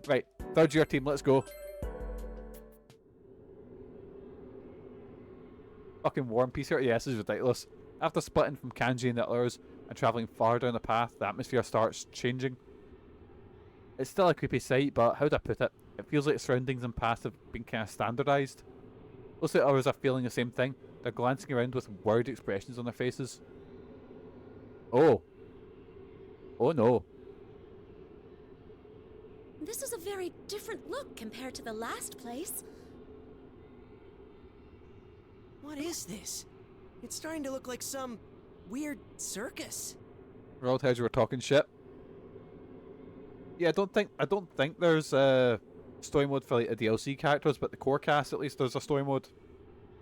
Right. Third year team, let's go. Fucking War and Peace here? Yeah, this is ridiculous. After splitting from Kanji and the others and travelling far down the path, the atmosphere starts changing. It's still a creepy sight, but how do I put it? It feels like the surroundings and paths have been kind of standardised. Looks like others are feeling the same thing. They're glancing around with worried expressions on their faces. Oh. Oh no. This is a very different look compared to the last place. What is this? It's starting to look like some weird circus. World heads were talking shit. Yeah, I don't think there's a story mode for like the DLC characters, but the core cast at least there's a story mode.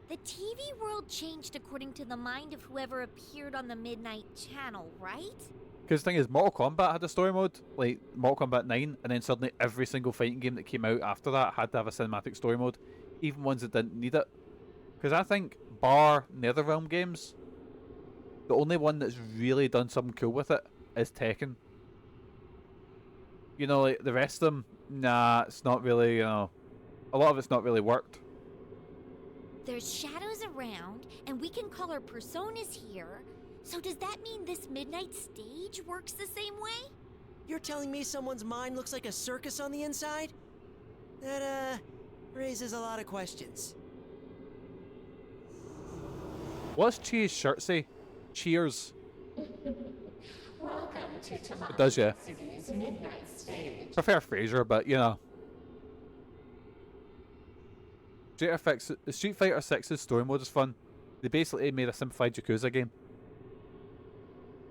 The TV world changed according to the mind of whoever appeared on the Midnight Channel, right? Because the thing is, Mortal Kombat had a story mode, like Mortal Kombat 9, and then suddenly every single fighting game that came out after that had to have a cinematic story mode, even ones that didn't need it. Because I think, bar NetherRealm games, the only one that's really done something cool with it is Tekken. You know, like the rest of them, nah, it's not really, you know, a lot of it's not really worked. There's shadows around, and we can call our personas here. So does that mean this midnight stage works the same way? You're telling me someone's mind looks like a circus on the inside? That, raises a lot of questions. What's Chie's shirt say? Cheers. Welcome to Tamaki It does, yeah. City's midnight stage. Prefer Fraser, but you know. Street Fighter 6's story mode is fun. They basically made a simplified Yakuza game.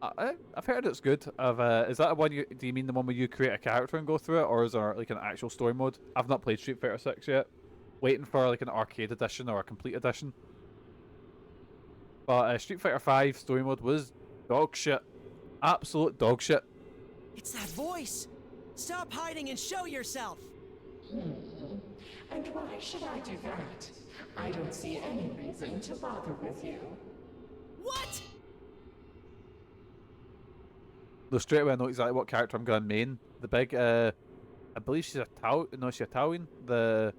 I've heard it's good. Is that one? Do you mean the one where you create a character and go through it, or is there like an actual story mode? I've not played Street Fighter 6 yet. Waiting for like an arcade edition or a complete edition. But Street Fighter 5 story mode was dog shit. Absolute dog shit. It's that voice! Stop hiding and show yourself! And why should I do that? I don't see any reason to bother with you. What? Though straight away I know exactly what character I'm going to main. The big, I believe she's Italian. The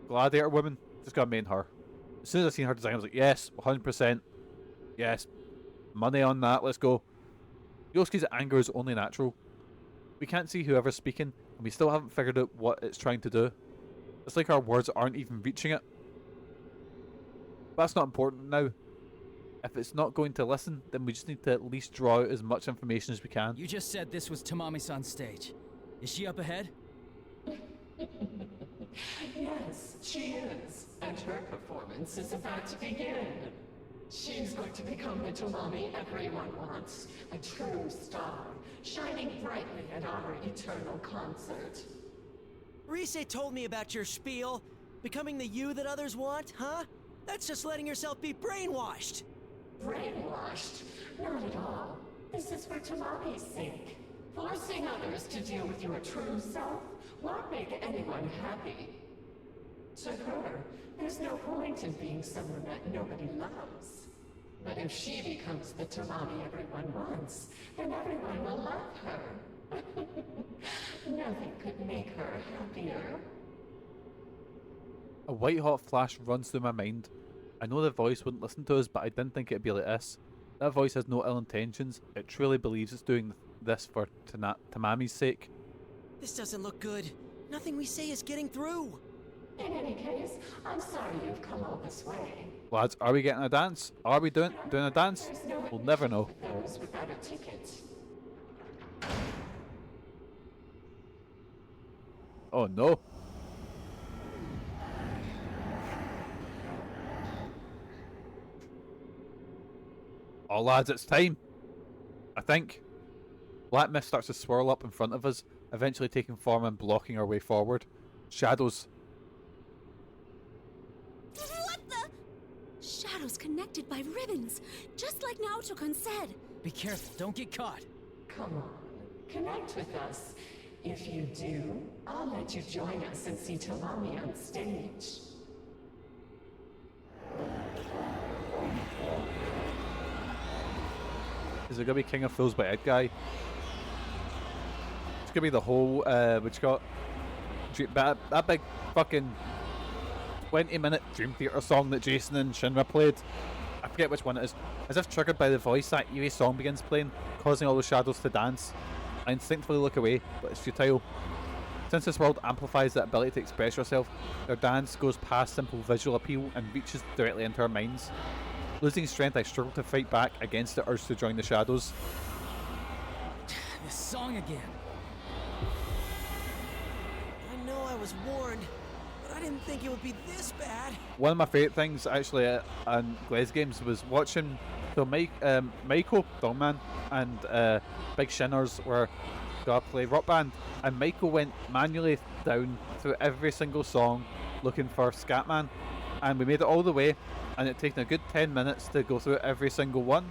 gladiator woman. Just going to main her. As soon as I seen her design, I was like, yes, 100%. Yes. Money on that, let's go. Yosuke's anger is only natural. We can't see whoever's speaking, and we still haven't figured out what it's trying to do. It's like our words aren't even reaching it. But that's not important now. If it's not going to listen, then we just need to at least draw out as much information as we can. You just said this was Tamami-san's stage. Is she up ahead? Yes, she is. And her performance is about to begin. She's going to become the Tamami everyone wants. A true star, shining brightly at our eternal concert. Rise told me about your spiel. Becoming the you that others want, huh? That's just letting yourself be brainwashed. Brainwashed? Not at all. This is for Tamami's sake. Forcing others to deal with your true self won't make anyone happy. To her, there's no point in being someone that nobody loves. But if she becomes the Tamami everyone wants, then everyone will love her. Nothing could make her happier. A white-hot flash runs through my mind. I know the voice wouldn't listen to us, but I didn't think it'd be like this. That voice has no ill intentions. It truly believes it's doing this for Tamami's sake. This doesn't look good. Nothing we say is getting through. In any case, I'm sorry you've come all this way. Lads, are we getting a dance? Are we doing a dance? We'll never know. Those without a ticket. Oh no. Oh lads, it's time. I think. Black mist starts to swirl up in front of us, eventually taking form and blocking our way forward. Shadows. What the? Shadows connected by ribbons, just like Naoto-kun said. Be careful, don't get caught. Come on. Connect with us. If you do, I'll let you join us and see Tamami on stage. Is it gonna be King of Fools by Ed Guy? It's gonna be the whole, what you got? That big fucking 20-minute Dream Theater song that Jason and Shinra played. I forget which one it is. As if triggered by the voice, that eerie song begins playing, causing all the shadows to dance. I instinctively look away, but it's futile. Since this world amplifies that ability to express yourself, their dance goes past simple visual appeal and reaches directly into our minds. Losing strength, I struggle to fight back against the urge to join the shadows. This song again. I know I was warned, but I didn't think it would be this bad. One of my favourite things actually on Glaze Games was watching Maiko, Dongman, and Big Shinners were gonna play Rock Band, and Maiko went manually down through every single song looking for Scatman, and we made it all the way, and it taken a good 10 minutes to go through every single one.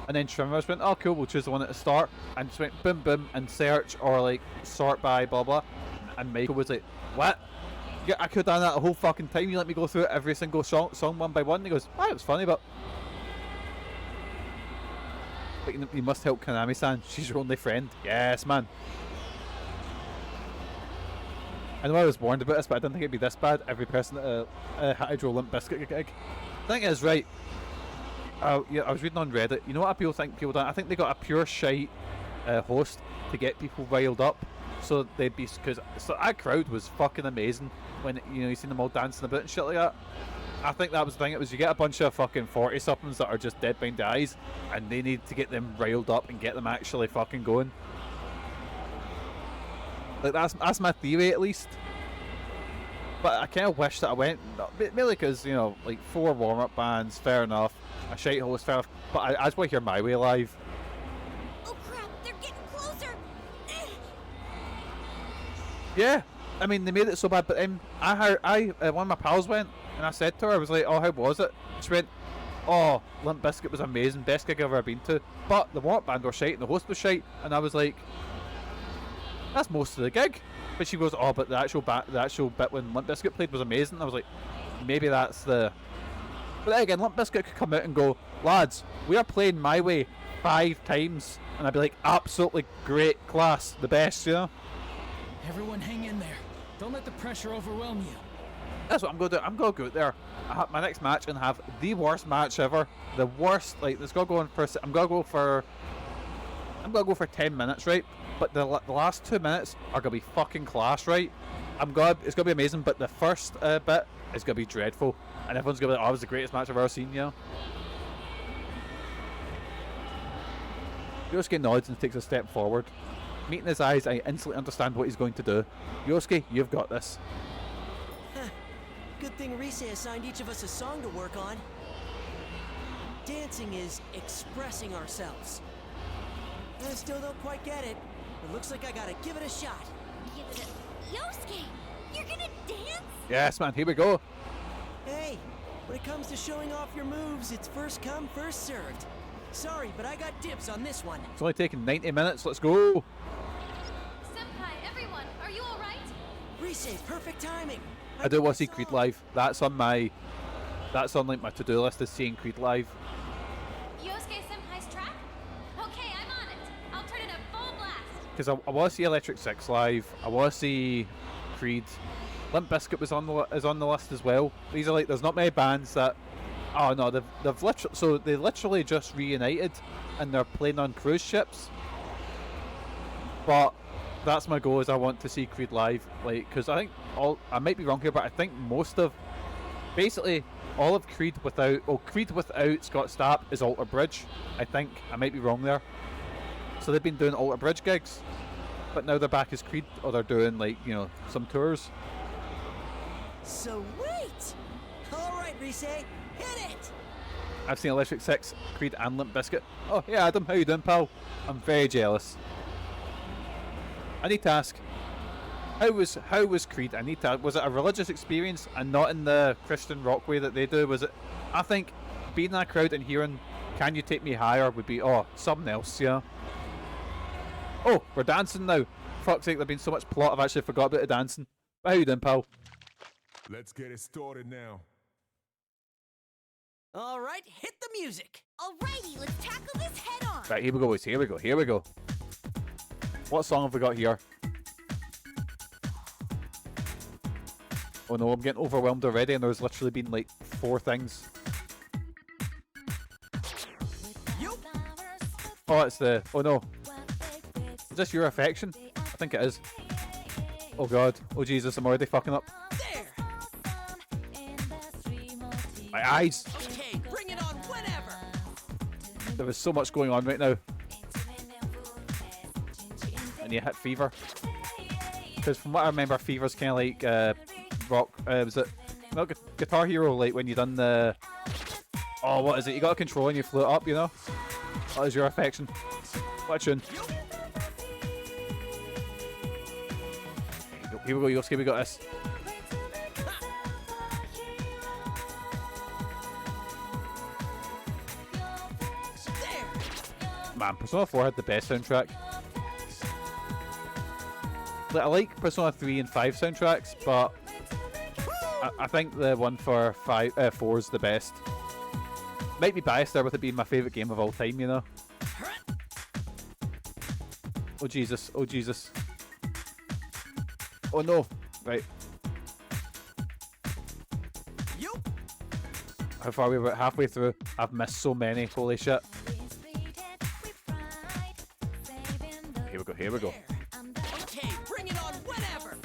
And then Shrimmers went, oh cool, we'll choose the one at the start, and just went boom boom and search or like sort by blah blah. And Maiko was like, what? Yeah, I could have done that the whole fucking time. You let me go through every single song one by one. And he goes, ah, it was funny, but you must help Kanami-san. She's your only friend. Yes, man. I know I was warned about this, but I didn't think it'd be this bad. Every person at a Hydro Limp Bizkit gig. I think it is right. Yeah, I was reading on Reddit. You know what people think people done? I think they got a pure shite host to get people riled up. So they'd be, because so that crowd was fucking amazing when you seen them all dancing about and shit like that. I think that was the thing. It was you get a bunch of fucking 40-somethings that are just dead behind the eyes, and they need to get them riled up and get them actually fucking going. Like that's my theory at least. But I kind of wish that I went, mainly because like 4 warm-up bands, fair enough. A shite host, fair enough. But I just want to hear My Way live. Oh crap, they're getting closer! Yeah, I mean they made it so bad, but one of my pals went, and I said to her, I was like, oh, how was it? She went, oh, Limp Bizkit was amazing, best gig I've ever been to, but the warm-up band were shite and the host was shite. And I was like, that's most of the gig. But she goes, oh, but the actual bit when Limp Bizkit played was amazing. I was like, maybe that's the... But then again, Limp Bizkit could come out and go, lads, we are playing My Way 5 times. And I'd be like, absolutely great, class, the best, Everyone hang in there. Don't let the pressure overwhelm you. That's what I'm going to do. I'm going to go out there, my next match, and have the worst match ever. The worst, like, let's go going for... I'm going to go for 10 minutes, right? But the last 2 minutes are going to be fucking class, right? It's going to be amazing, but the first bit is going to be dreadful. And everyone's going to be like, oh, it was the greatest match I've ever seen, Yosuke nods and takes a step forward. Meeting his eyes, I instantly understand what he's going to do. Yosuke, you've got this. Good thing Rise assigned each of us a song to work on. Dancing is expressing ourselves. I still don't quite get it. It looks like I gotta give it a shot. Give it a... Yosuke, you're gonna dance? Yes, man, here we go. Hey, when it comes to showing off your moves, it's first come, first served. Sorry, but I got dibs on this one. It's only taken 90 minutes, let's go. Senpai, everyone, are you alright? Rise, perfect timing. I do want to see Creed live. That's on like my to-do list, is seeing Creed live. Yosuke Senpai's track? Okay, I'm on it. I'll turn it up full blast. Because I want to see Electric Six live. I want to see Creed. Limp Bizkit was on the list as well. These are like, there's not many bands that... Oh no, they literally just reunited and they're playing on cruise ships. But that's my goal, is I want to see Creed live, like, because I think I might be wrong here, but I think basically all of Creed without Scott Stapp is Alter Bridge. I think I might be wrong there. So they've been doing Alter Bridge gigs, but now they're back as Creed, or they're doing like some tours. So wait. All right, Rise, hit it. I've seen Electric Six, Creed, and Limp Bizkit. Oh, hey Adam, how you doing, pal? I'm very jealous. I need to ask, how was Creed? Was it a religious experience and not in the Christian rock way that they do? Was it? I think being in that crowd and hearing "Can You Take Me Higher" would be something else, Oh, we're dancing now. Fuck's sake, there's been so much plot, I've actually forgot about the dancing. How you doing, pal? Let's get it started now. All right, hit the music. Alrighty, let's tackle this head on. Right, here we go, boys. Here we go. Here we go. What song have we got here? Oh no, I'm getting overwhelmed already, and there's literally been like 4 things. Oh, it's the... Oh no. Is this Your Affection? I think it is. Oh god. Oh Jesus, I'm already fucking up. My eyes! Okay, bring it on whenever. There was so much going on right now. And you hit Fever. Because from what I remember, Fever's kind of like rock... was it... Not Guitar Hero, like when you done the... Oh, what is it? You got a control and you float up, you know? That is Your Affection. What a tune. Here we go, Yosuke, we got this. Man, Persona 4 had the best soundtrack. Like, I like Persona 3 and 5 soundtracks, but I think the one for 4 is the best. Might be biased there with it being my favourite game of all time, you know? Oh Jesus, oh Jesus. Oh no, right. How far are we? About halfway through. I've missed so many, holy shit. Here we go, here we go. Okay, bring it on whenever.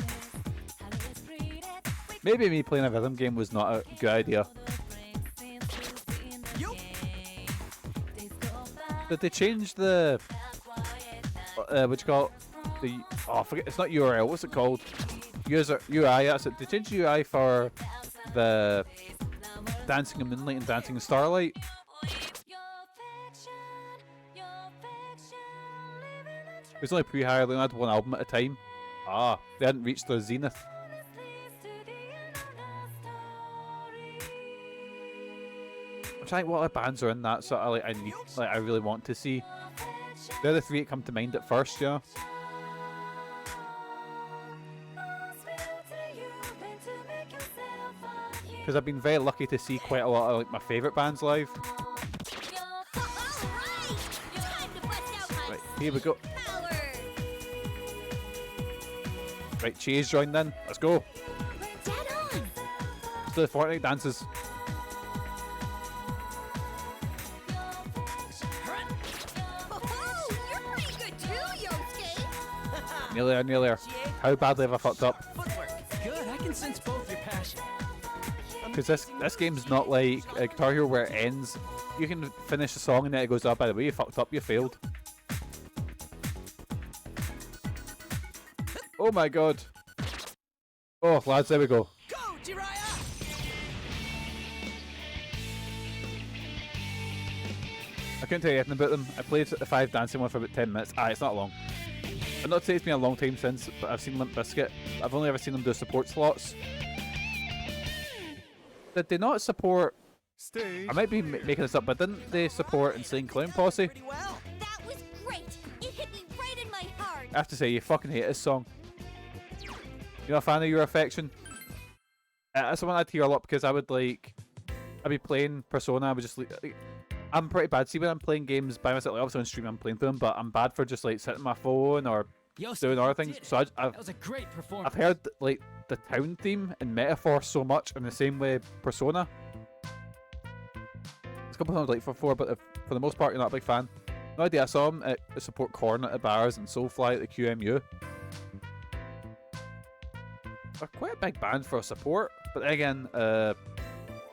Maybe me playing a rhythm game was not a good idea. Did they change the... what you call it? The... Oh, I forget. It's not URL. What's it called? User UI. That's it. They changed the UI for the Dancing in Moonlight and Dancing in Starlight. It was only pre-hire. They only had one album at a time. Ah, they hadn't reached their zenith. I'm trying to think what other bands are in that sort of like I really want to see. They're the 3 that come to mind at first, yeah. Because I've been very lucky to see quite a lot of like my favourite bands live. Right, here we go. Right, Chie's joined in. Let's go. Let's do the Fortnite dances. Nearly there, nearly there. How badly have I fucked up? Good, I can sense both your passion. Because this game's not like a Guitar Hero where it ends. You can finish the song and then it goes, oh, by the way, you fucked up, you failed. Oh my god. Oh, lads, there we go. Go, Jiraiya! I couldn't tell you anything about them. I played the 5 dancing one for about 10 minutes. Ah, it's not long. But not to say it's been a long time since, but I've seen Limp Bizkit. I've only ever seen them do support slots. Did they not support... I might be making this up, but didn't they support Insane Clown Posse? That was great. It hit me right in my heart. I have to say, you fucking hate this song. You're not a fan of Your Affection? That's the one I'd hear a lot because I'd be playing Persona, I would just I'm pretty bad. See, when I'm playing games by myself, like obviously on stream I'm playing through them, but I'm bad for just like sitting on my phone or doing other things. So that was a great performance. I've heard like the town theme and Metaphor so much in the same way Persona. It's a couple times like for but for the most part you're not a big fan. No idea. I saw him at support Korn at the bars and Soulfly at the QMU. They're quite a big band for a support, but then again,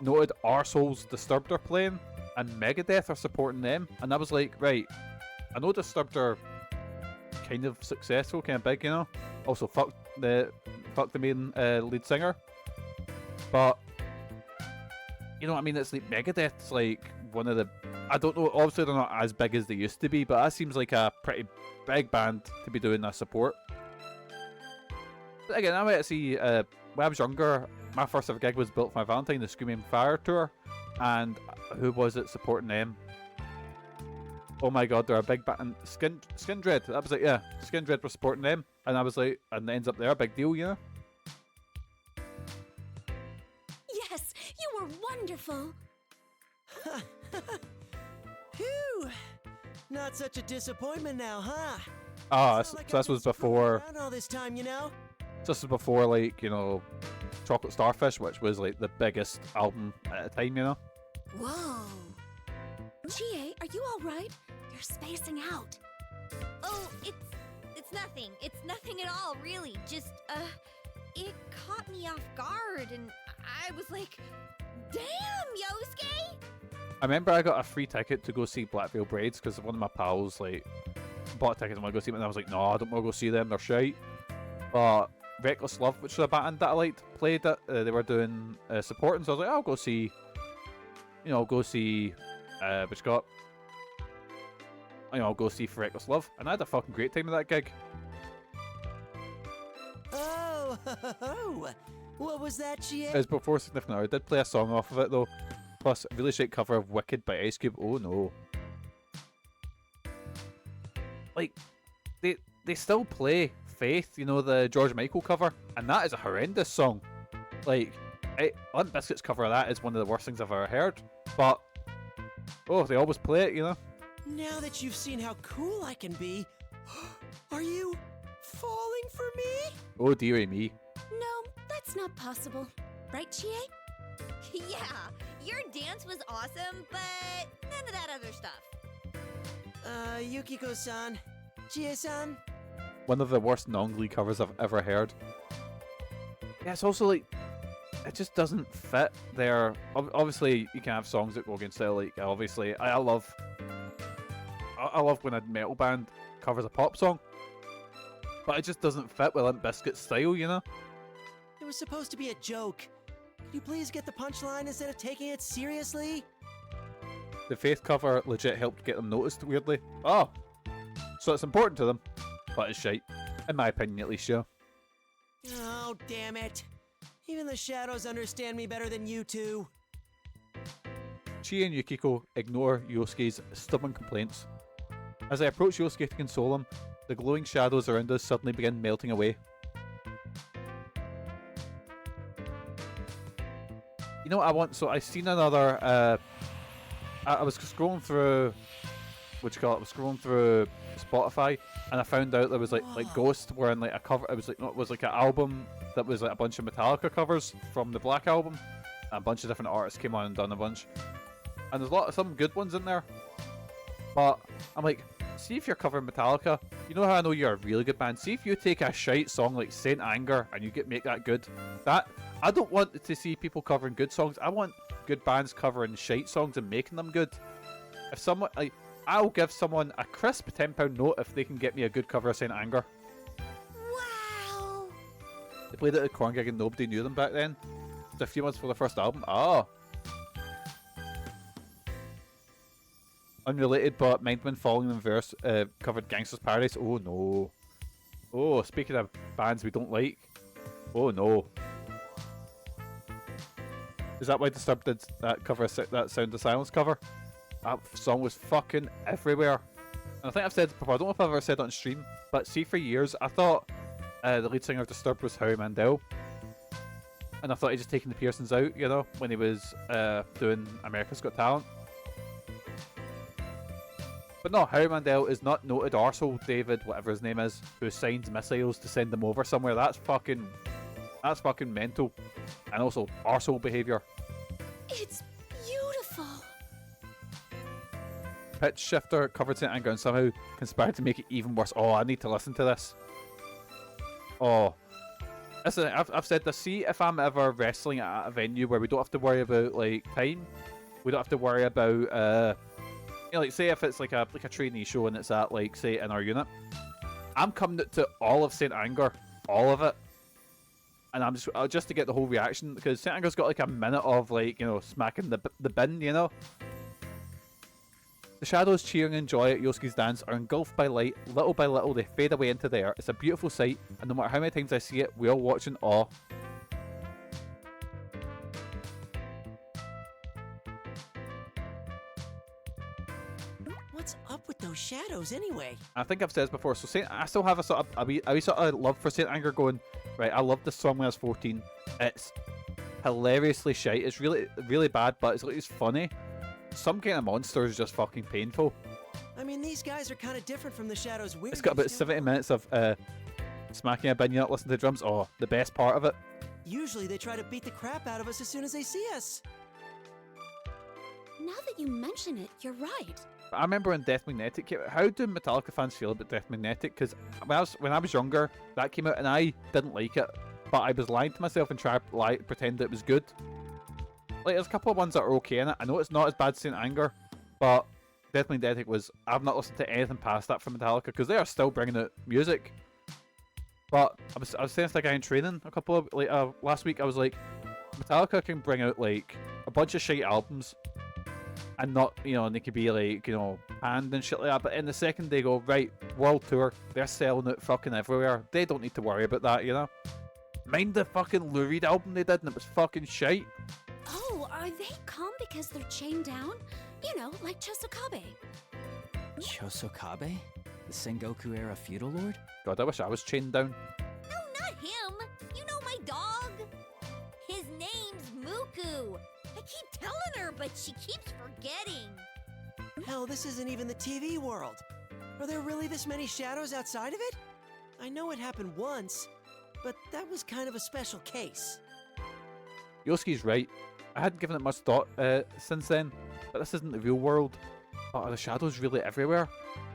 noted Arseholes Disturbed are playing and Megadeth are supporting them, and I was like, right, I know Disturbed are kind of successful, kind of big, you know. Also, fuck the main lead singer, but you know what I mean. It's like Megadeth's like one of the, I don't know. Obviously, they're not as big as they used to be, but that seems like a pretty big band to be doing that support. But again, I might see. When I was younger, my first ever gig was Built for My Valentine, the Screaming Fire tour, and who was it supporting them? oh my god, they're a big band. Skin Dread. That was like, yeah, Skin Dread was supporting them, and I was like, and it ends up there, a big deal, you know. Yes, you were wonderful. Phew! Not such a disappointment now, huh? Ah, so this was before. Around all this time, you know. This was before, like, you know, Chocolate Starfish, which was like the biggest album at the time, you know. Whoa. Chie, are you all right? You're spacing out. Oh, it's nothing. It's nothing at all, really. Just, it caught me off guard, and I was like, damn, Yosuke! I remember I got a free ticket to go see Black Veil Braids because one of my pals, like, bought tickets and wanted to go see them, and I was like, no, I don't want to go see them, they're shite. But Reckless Love, which is a band that I liked, played it. They were doing supporting, so I was like, I'll go see, you know, which got, you know, I'll go see for Reckless Love, and I had a fucking great time at that gig. Oh, what was that, Chie? It was before Significant Other. I did play a song off of it though, plus a really shit cover of Wicked by Ice Cube. Oh no. Like, they still play Faith, you know, the George Michael cover, and that is a horrendous song. Like, Limp Bizkit's cover of that is one of the worst things I've ever heard, but oh, they always play it, you know. Now that you've seen how cool I can be, are you falling for me? Oh dearie me. No, that's not possible. Right, Chie? Yeah, your dance was awesome, but none of that other stuff. Yukiko-san, Chie-san. One of the worst non-Glee covers I've ever heard. Yeah, it's also like, it just doesn't fit there. Obviously, you can have songs that go against it. Like, obviously, I love when a metal band covers a pop song, but it just doesn't fit with Limp Bizkit's style, you know? It was supposed to be a joke. Could you please get the punchline instead of taking it seriously? The Faith cover legit helped get them noticed, weirdly. Oh, so it's important to them, but it's shite. In my opinion, at least, yeah. Oh, damn it. Even the shadows understand me better than you two. Chie and Yukiko ignore Yosuke's stubborn complaints. As I approach Yosuke to console him, the glowing shadows around us suddenly begin melting away. You know what I want? So I seen another, I was scrolling through, I was scrolling through Spotify, and I found out there was like Ghost were in like a cover. It was like an album that was like a bunch of Metallica covers from the Black Album. And a bunch of different artists came on and done a bunch, and there's some good ones in there. But I'm like, see if you're covering Metallica. You know how I know you're a really good band? See if you take a shite song like Saint Anger and you make that good. That I don't want to see people covering good songs. I want good bands covering shite songs and making them good. If someone I'll give someone a crisp £10 note if they can get me a good cover of Saint Anger. Wow! They played it at a corn gig and nobody knew them back then. Just a few months for the first album. Oh. Unrelated, but Mindman Falling in Verse covered Gangster's Paradise. Oh no. Oh, speaking of bands we don't like. Oh no. Is that why Disturbed did that cover, that Sound of Silence cover? That song was fucking everywhere. And I think I've said it before, I don't know if I've ever said it on stream, but see, for years I thought the lead singer of Disturbed was Howie Mandel. And I thought he'd just taken the Pearsons out, you know, when he was doing America's Got Talent. But no, Howie Mandel is not noted arsehole David, whatever his name is, who signs missiles to send them over somewhere. That's fucking mental. And also arsehole behaviour. It's beautiful. Pitch Shifter covered Saint Anger and somehow conspired to make it even worse. Oh, I need to listen to this. Oh. Listen, I've said this. See, if I'm ever wrestling at a venue where we don't have to worry about, like, time. We don't have to worry about, you know, like, say if it's like a trainee show and it's at, like, say, in our unit. I'm coming to all of Saint Anger. All of it. And I'm just to get the whole reaction, because Saint Anger's got like a minute of, like, you know, smacking the bin, you know. The shadows cheering in joy at Yosuke's dance are engulfed by light. Little by little, they fade away into the air. It's a beautiful sight, and no matter how many times I see it, we all watch in awe. What's up with shadows anyway? I think I've said this before. So I still have a sort of a wee sort of love for Saint Anger. Going right. I loved this song when I was 14. It's hilariously shite. It's really really bad, but it's funny. Some Kind of Monster is just fucking painful. I mean, these guys are kind of different from the shadows we're It's got about used to. 70 minutes of smacking a bin up, listening to drums. Oh, the best part of it. Usually they try to beat the crap out of us as soon as they see us. Now that you mention it, you're right. I remember when Death Magnetic came out. How do Metallica fans feel about Death Magnetic? Because when I was younger, that came out and I didn't like it, but I was lying to myself and trying to pretend it was good. Like, there's a couple of ones that are okay in it. I know it's not as bad as Saint Anger, but Death Magnetic was... I've not listened to anything past that from Metallica because they are still bringing out music. But I was saying to the guy in training a couple of last week. I was like, Metallica can bring out like a bunch of shite albums, and not and they could be like panned and shit like that. But in the second they go right world tour, they're selling it fucking everywhere. They don't need to worry about that, Mind the fucking Lou Reed album they did, and it was fucking shite. Oh, are they calm because they're chained down? Like Chosokabe. Chosokabe? The Sengoku era feudal lord? God, I wish I was chained down. No, not him. You know my dog. His name's Muku. I keep telling her, but she keeps forgetting. Hell, this isn't even the TV world. Are there really this many shadows outside of it? I know it happened once, but that was kind of a special case. Yosuke's right. I hadn't given it much thought since then, but this isn't the real world. But are the shadows really everywhere?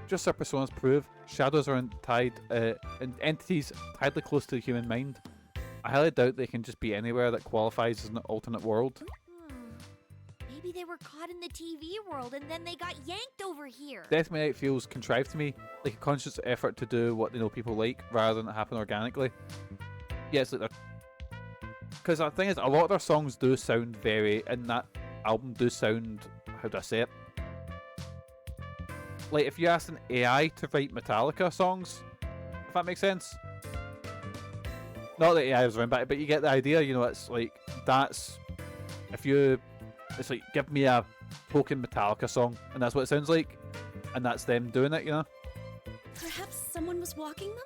Just our personas prove, shadows are entities tightly close to the human mind. I highly doubt they can just be anywhere that qualifies as an alternate world. Maybe they were caught in the TV world and then they got yanked over here. Death Magnetic feels contrived to me, like a conscious effort to do what they know people like, rather than it happen organically. Yeah, it's like they're... Because the thing is, a lot of their songs do sound and that album do sound, how do I say it? Like, if you asked an AI to write Metallica songs, if that makes sense. Not that AI was around back, but you get the idea, it's like, it's like, give me a token Metallica song, and that's what it sounds like, and that's them doing it, Perhaps someone was walking them?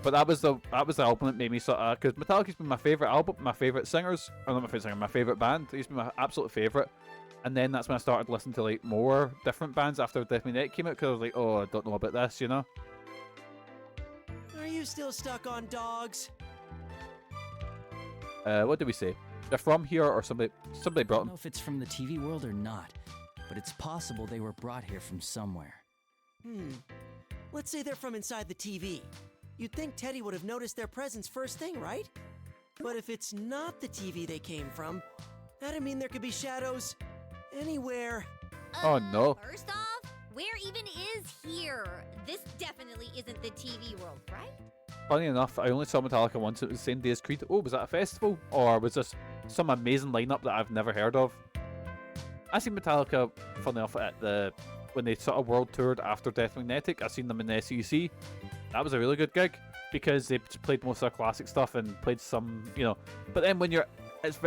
But that was the album that made me sort of, because Metallica's been my favourite album, my favourite singers, or not my favourite singer, my favourite band. It used to be my absolute favourite. And then that's when I started listening to like more different bands after Death Magnetic came out, because I was like, oh, I don't know about this, Are you still stuck on dogs? What did we say? They're from here, or somebody brought I them? don't know if it's from the TV world or not, but it's possible they were brought here from somewhere. Let's say they're from inside the TV. You'd think Teddy would have noticed their presence first thing, right? But if it's not the TV they came from, that'd mean there could be shadows anywhere. Oh no. First off, where even is here? This definitely isn't the TV world, right? Funny enough, I only saw Metallica once. It was the same day as Creed. Oh, was that a festival? Or was this some amazing lineup that I've never heard of? I seen Metallica, funny enough, when they sort of world toured after Death Magnetic. I seen them in the SEC. That was a really good gig, because they played most of their classic stuff and played some, But then when you're, it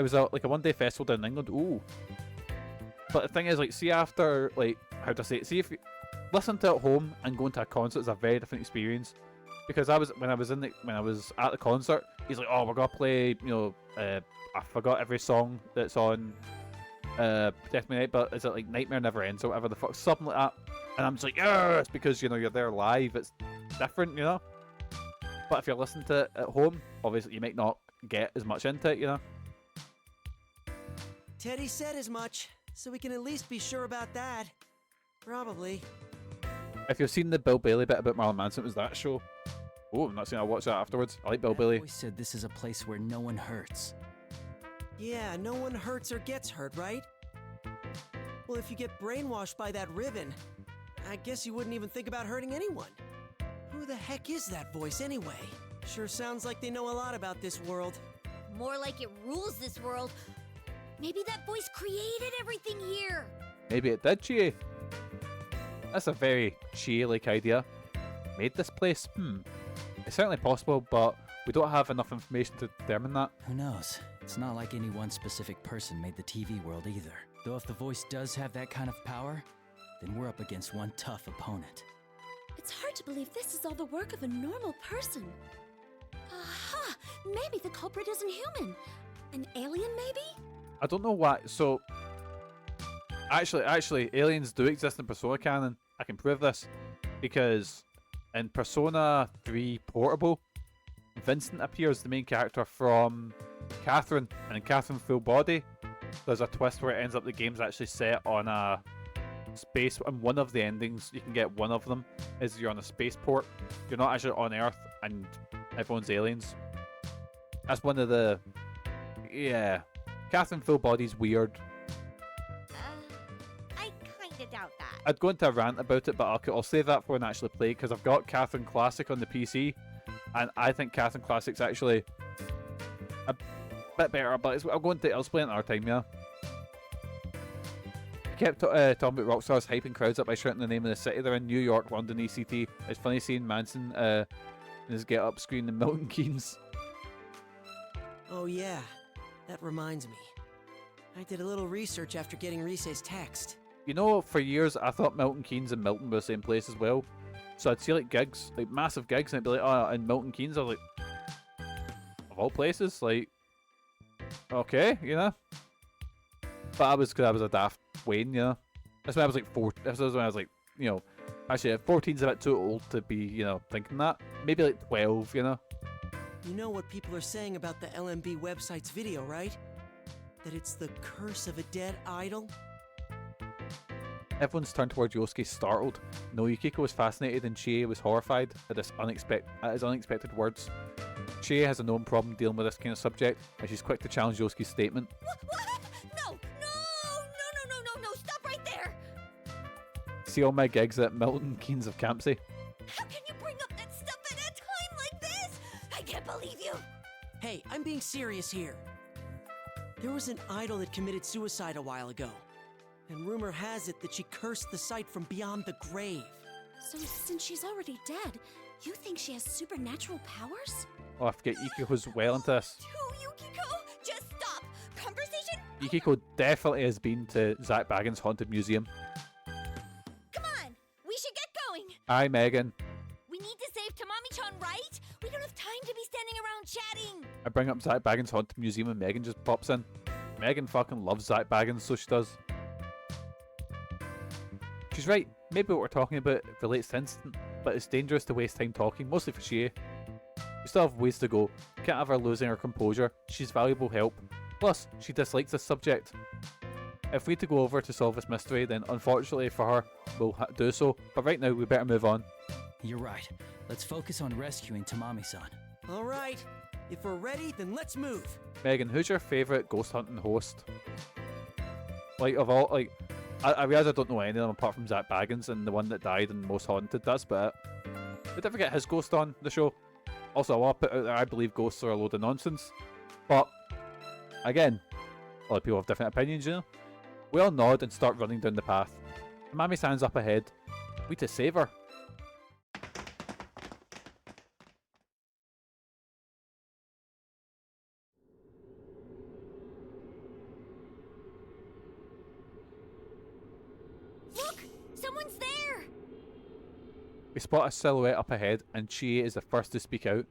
was like a one-day festival down in England. Ooh. But the thing is, like, see after, like, how to say it? See if you listen to it at home and going to a concert is a very different experience. Because when I was at the concert, he's like, oh, we're gonna play, I forgot every song that's on Death Magnetic, but is it like Nightmare Never Ends or whatever the fuck, something like that. And I'm just like, yes, because you're there live, it's different, But if you're listening to it at home, obviously you might not get as much into it, Teddy said as much, so we can at least be sure about that. Probably. If you've seen the Bill Bailey bit about Marilyn Manson, it was that show. Oh, I'm not saying I'll watch that afterwards. I like Bill Bailey. Boy said this is a place where no one hurts. Yeah, no one hurts or gets hurt, right? Well, if you get brainwashed by that ribbon, I guess you wouldn't even think about hurting anyone. Who the heck is that voice anyway? Sure sounds like they know a lot about this world. More like it rules this world. Maybe that voice created everything here. Maybe it did, Chie. That's a very Chie-like idea. Made this place? It's certainly possible, but we don't have enough information to determine that. Who knows? It's not like any one specific person made the TV world either. Though if the voice does have that kind of power, then we're up against one tough opponent. It's hard to believe this is all the work of a normal person. Aha! Maybe the culprit isn't human. An alien, maybe? I don't know why. So, actually, aliens do exist in Persona canon. I can prove this because in Persona 3 Portable, Vincent appears, the main character from Catherine, and in Catherine Full Body, there's a twist where it ends up the game's actually set on a space, and one of the endings, you can get one of them, is you're on a spaceport. You're not actually on Earth, and everyone's aliens. That's one of the... Yeah. Catherine Full Body's weird. I kinda doubt that. I'd go into a rant about it, but I'll save that for when I actually play, because I've got Catherine Classic on the PC, and I think Catherine Classic's actually a bit better, but I'll explain it another time, yeah. I kept talking about Rockstar's hyping crowds up by shouting the name of the city they're in: New York, London, ECT. It's funny seeing Manson in his get-up screen in Milton Keynes. Oh yeah, that reminds me. I did a little research after getting Rise's text. You know, for years I thought Milton Keynes and Milton were the same place as well. So I'd see like gigs, like massive gigs, and I'd be like, oh, in Milton Keynes. I was like, of all places, like, okay, you know. But because I was a daft Wayne, you know. That's when I was like 4. This was when I was like, you know, actually 14's a bit too old to be, you know, thinking that. Maybe like 12, you know. You know what people are saying about the LMB website's video, right? That it's the curse of a dead idol? Everyone's turned towards Yosuke startled. No, Yukiko was fascinated and Chie was horrified at his unexpected words. Chie has a known problem dealing with this kind of subject, and she's quick to challenge Yosuke's statement. What? No, stop right there! See all my gigs at Milton Keynes of Campsie. How can you bring up that stuff at a time like this? I can't believe you! Hey, I'm being serious here. There was an idol that committed suicide a while ago. And rumor has it that she cursed the site from beyond the grave. So since she's already dead, you think she has supernatural powers? Oh, I forget Yukiko's well into this. Yukiko, just stop! Conversation? Yukiko definitely has been to Zach Baggins' Haunted Museum. Come on! We should get going! Aye, Megan. We need to save Tamami-chan, right? We don't have time to be standing around chatting! I bring up Zach Baggins' Haunted Museum and Megan just pops in. Megan fucking loves Zach Baggins, so she does. She's right, maybe what we're talking about relates to Instant, but it's dangerous to waste time talking, mostly for Chie. We still have ways to go, can't have her losing her composure, she's valuable help, plus she dislikes this subject. If we had to go over to solve this mystery, then unfortunately for her, we'll do so, but right now we better move on. You're right, let's focus on rescuing Tamami-san. Alright, if we're ready, then let's move. Megan, who's your favourite ghost hunting host? Like, of all, like, I realise I don't know any of them apart from Zach Baggins and the one that died in Most Haunted, that's about it. Did ever get his ghost on the show? Also, I want to put out there, I believe ghosts are a load of nonsense. But, again, a lot of people have different opinions, you know? We all nod and start running down the path. Tamami-san's up ahead. We need to save her. Someone's there! We spot a silhouette up ahead, and Chie is the first to speak out.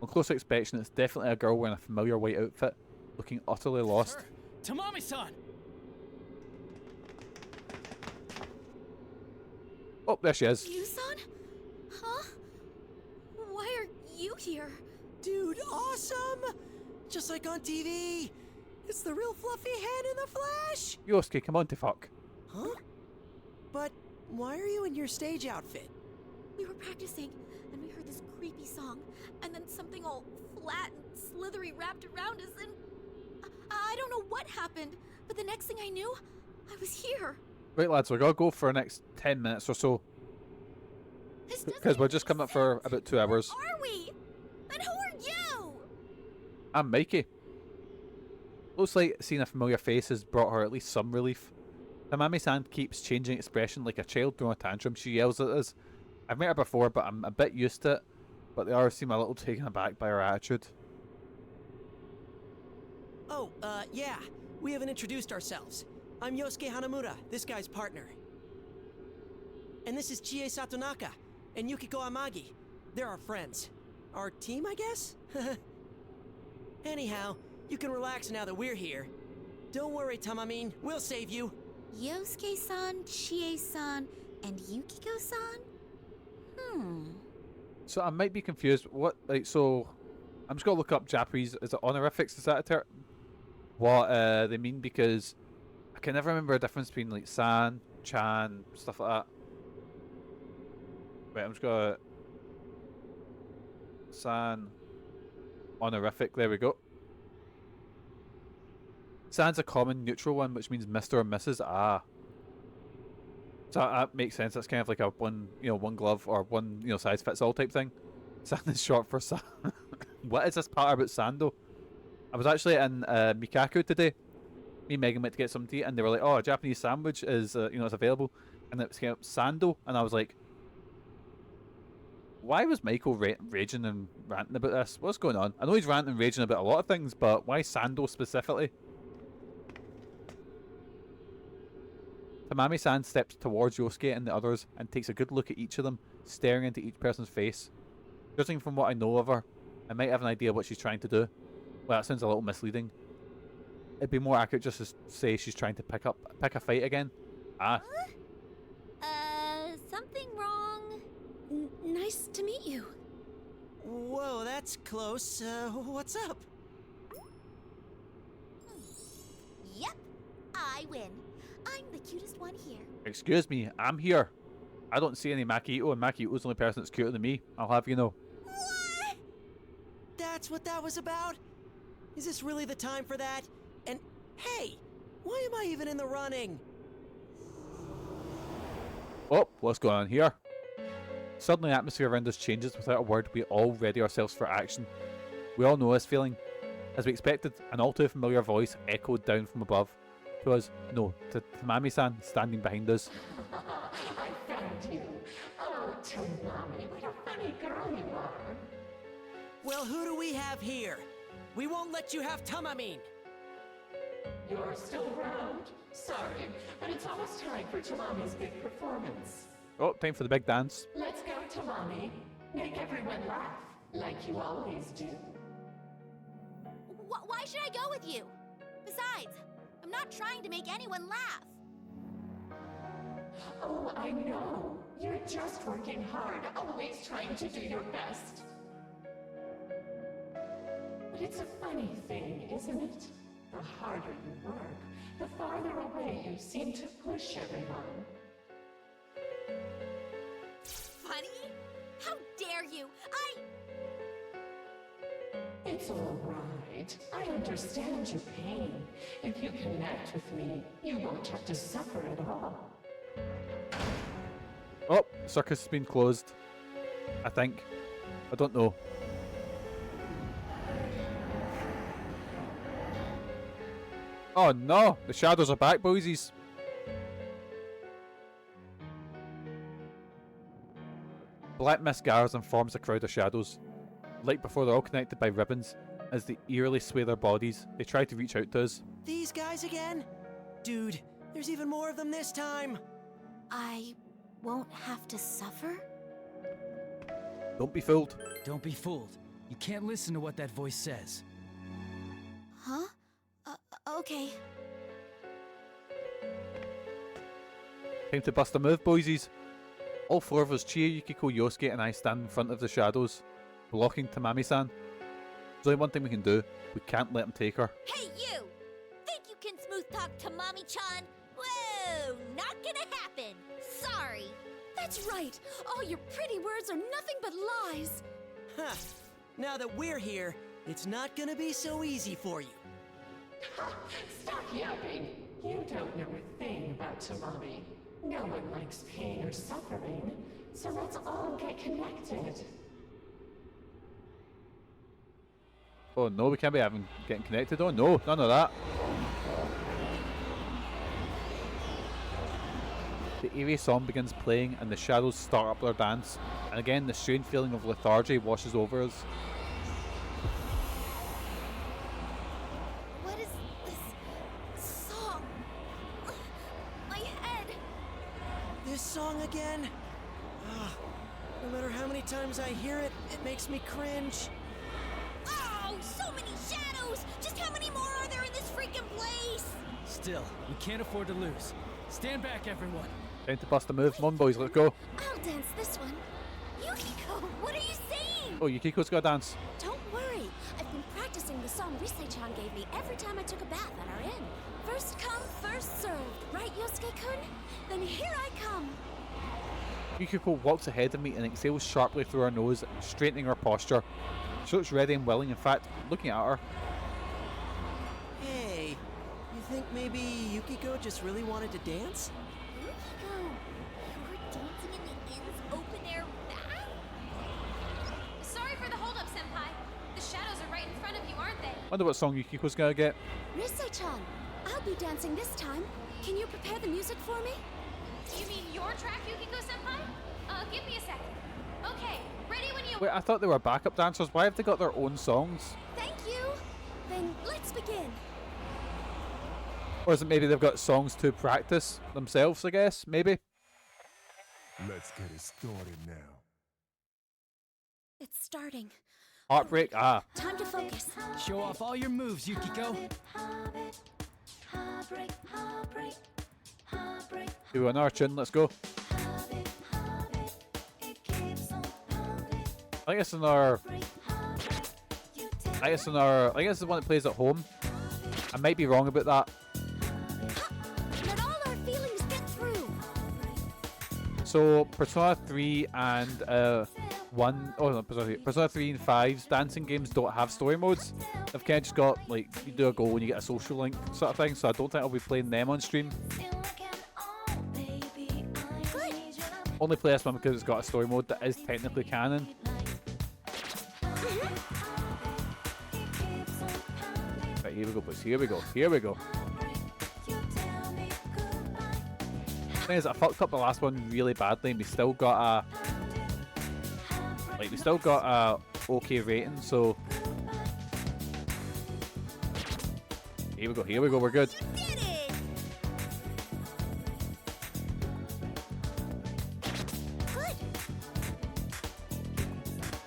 On closer inspection, it's definitely a girl wearing a familiar white outfit, looking utterly lost. Tamami-san! Oh, there she is. You-san? Huh? Why are you here? Dude, awesome! Just like on TV! It's the real fluffy head in the flesh! Yosuke, come on to fuck. Huh? But why are you in your stage outfit? We were practicing, and we heard this creepy song, and then something all flat and slithery wrapped around us, and I don't know what happened, but the next thing I knew, I was here. Right, lads, we're going to go for the next 10 minutes or so. Because we're just coming up for about 2 hours. Who are we? And who are you? I'm Mikey. Looks like seeing a familiar face has brought her at least some relief. Tamami-san keeps changing expression like a child throwing a tantrum. She yells at us. I've met her before, but I'm a bit used to it. But they are seem a little taken aback by her attitude. Oh, yeah. We haven't introduced ourselves. I'm Yosuke Hanamura, this guy's partner. And this is Chie Satonaka and Yukiko Amagi. They're our friends. Our team, I guess? Anyhow, you can relax now that we're here. Don't worry, Tamamine. We'll save you. Yosuke-san, Chie-san, and Yukiko-san? So I might be confused. What, like, so I'm just gonna look up Japanese. Is it honorifics? Is that a term? What they mean? Because I can never remember a difference between like san, chan, stuff like that. Wait, I'm just gonna san honorific. There we go. San's a common neutral one, which means Mr. or Mrs. Ah. So that makes sense. That's kind of like a one glove or one, size fits all type thing. San is short for san. What is this part about san though? I was actually in Mikaku today. Me and Megan went to get something to eat, and they were like, "Oh, a Japanese sandwich is, it's available," and it was kind of sando, and I was like, "Why was Michael raging and ranting about this? What's going on?" I know he's ranting and raging about a lot of things, but why sando specifically? Tamami-san steps towards Yosuke and the others and takes a good look at each of them, staring into each person's face. Judging from what I know of her, I might have an idea what she's trying to do. Well, that sounds a little misleading. It'd be more accurate just to say she's trying to pick a fight again. Ah. Something wrong? Nice to meet you. Whoa, that's close. What's up? Yep, I win. I'm the cutest one here. Excuse me, I'm here. I don't see any Makito, and Makito's the only person that's cuter than me. I'll have you know. What? That's what that was about? Is this really the time for that? And hey, why am I even in the running? Oh, what's going on here? Suddenly, the atmosphere around us changes without a word. We all ready ourselves for action. We all know this feeling. As we expected, an all too familiar voice echoed down from above. To us, no, to Tamami-san standing behind us. I found you. Oh, Tamami, what a funny girl you are. Well, who do we have here? We won't let you have Tamamine. You're still around? Sorry, but it's almost time for Tamami's big performance. Oh, time for the big dance. Let's go, Tamami. Make everyone laugh, like you always do. Why should I go with you? Besides, I'm not trying to make anyone laugh. Oh, I know. You're just working hard, always trying to do your best. But it's a funny thing, isn't it? The harder you work, the farther away you seem to push everyone. Funny? How dare you? It's all right. I understand your pain. If you connect with me, you won't have to suffer at all. Oh, circus has been closed. I think. I don't know. Oh no! The shadows are back, boysies. Black mist gathers and forms a crowd of shadows. Like before, they're all connected by ribbons. As they eerily sway their bodies, they try to reach out to us. These guys again? Dude, there's even more of them this time. I won't have to suffer? Don't be fooled. Don't be fooled. You can't listen to what that voice says. Huh? Okay. Time to bust a move, boysies. All four of us, Chie, Yukiko, Yosuke, and I stand in front of the shadows, blocking Tamami-san. There's only one thing we can do. We can't let him take her. Hey, you! Think you can smooth talk to Mommy-chan? Whoa! Not gonna happen! Sorry! That's right! All your pretty words are nothing but lies! Huh. Now that we're here, it's not gonna be so easy for you. Stop yapping. You don't know a thing about Tamami. No one likes pain or suffering, so let's all get connected. Oh no, we can't be getting connected. Oh no, none of that. The eerie song begins playing and the shadows start up their dance. And again, the strange feeling of lethargy washes over us. What is this song? My head! This song again? Ugh. No matter how many times I hear it, it makes me cringe. Oh, so many shadows! Just how many more are there in this freaking place? Still, we can't afford to lose. Stand back, everyone. Time to bust a move. Come on, boys, let's go. I'll dance this one. Yukiko, what are you saying? Oh, Yukiko's got to dance. Don't worry. I've been practicing the song Risei-chan gave me every time I took a bath at our inn. First come, first served. Right, Yosuke-kun? Then here I come. Yukiko walks ahead of me and exhales sharply through her nose, straightening her posture. She looks ready and willing. In fact, looking at her. Hey, you think maybe Yukiko just really wanted to dance? Yukiko, you were dancing in the inn's open-air bath? Sorry for the hold-up, Senpai. The shadows are right in front of you, aren't they? Wonder what song Yukiko's gonna get. Risei-chan, I'll be dancing this time. Can you prepare the music for me? You mean your track, Yukiko-senpai? Give me a second. Okay, ready when you... Wait, I thought they were backup dancers. Why have they got their own songs? Thank you. Then let's begin. Or is it maybe they've got songs to practice themselves, I guess? Maybe? Let's get it started now. It's starting. Heartbreak? Ah. Time to focus. Show off all your moves, Yukiko. Do another tune, let's go. I guess another... I guess the one that plays at home. I might be wrong about that. Let all our feelings get through. So Persona 3 and Persona 3 and 5's dancing games don't have story modes. They've kind of just got like you do a goal and you get a social link sort of thing. So I don't think I'll be playing them on stream. Only play this one because it's got a story mode that is technically canon. Right, here we go, boys. Here we go. Here we go. Thing is, I fucked up the last one really badly, and we still got a okay rating. So here we go. Here we go. We're good.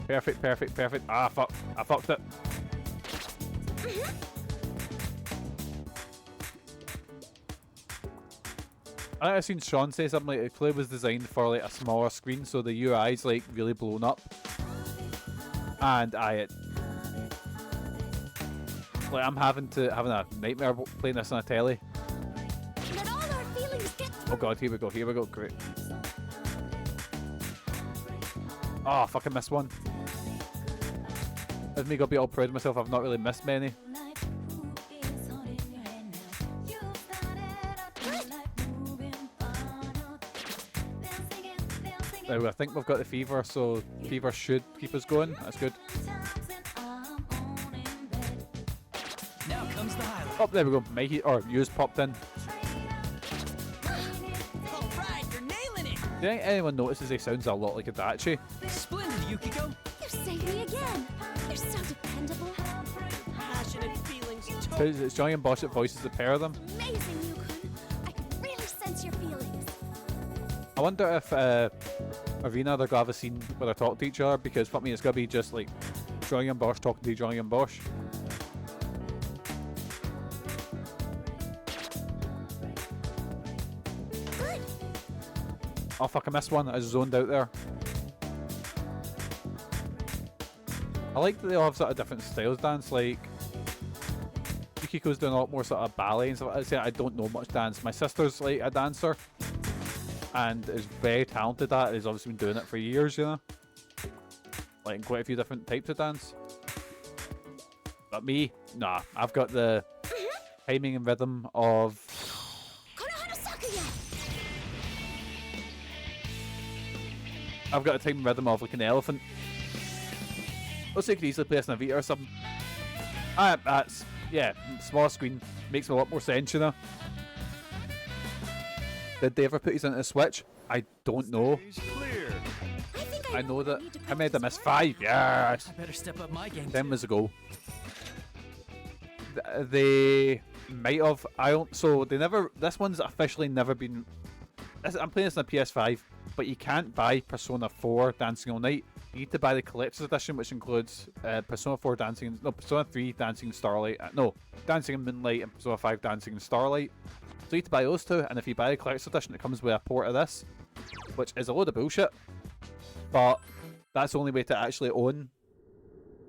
Perfect, perfect, perfect. Ah, fuck. I fucked it. I think I've seen Sean say something like it clearly was designed for like a smaller screen, so the UI's like really blown up. And I'm having a nightmare playing this on a telly. Let all our feelings get through. Oh god, here we go, here we go, great. Oh, fuck, I missed one. That's me gonna be all proud of myself, I've not really missed many. Now, I think we've got the fever, so fever should keep us going. That's good. Now comes the highlight. Oh, there we go. Mikey or Yu's popped in. Alright, you're nailing it! Do you think anyone notices he sounds a lot like Adachi? Splendid, Yukiko. You saved me again. You're so dependable. Passionate feelings. It's Johnny and Bosch that voices the pair of them. Amazing, Yukon. I can really sense your feelings. I wonder if Arena they're gonna have a scene where they talk to each other, because fuck me, it's gonna be just like Johnny and Bosch talking to Johnny and Bosch. Good. Oh fuck, I missed one. I zoned out there. I like that they all have sort of different styles dance. Like Yukiko's doing a lot more sort of ballet and stuff. I say I don't know much dance. My sister's like a dancer and is very talented at it. Has obviously been doing it for years, you know, like in quite a few different types of dance. But me, nah, I've got the timing and rhythm of I've got a time and rhythm of like an elephant. Looks like you could easily play this on a Vita or something. That's, yeah, small screen makes a lot more sense, you know. Did they ever put these into a Switch? I don't know. I know that. I made them miss 5. Yes! I better step up my game. 10 was a goal. They might have. So they never. This one's officially never been I'm playing this on a PS5, but you can't buy Persona 4 Dancing All Night. You need to buy the collector's edition, which includes Persona 4 Persona 3 Dancing in Starlight, Dancing in Moonlight and Persona 5 Dancing in Starlight. So you need to buy those two, and if you buy the collector's edition, it comes with a port of this, which is a load of bullshit. But that's the only way to actually own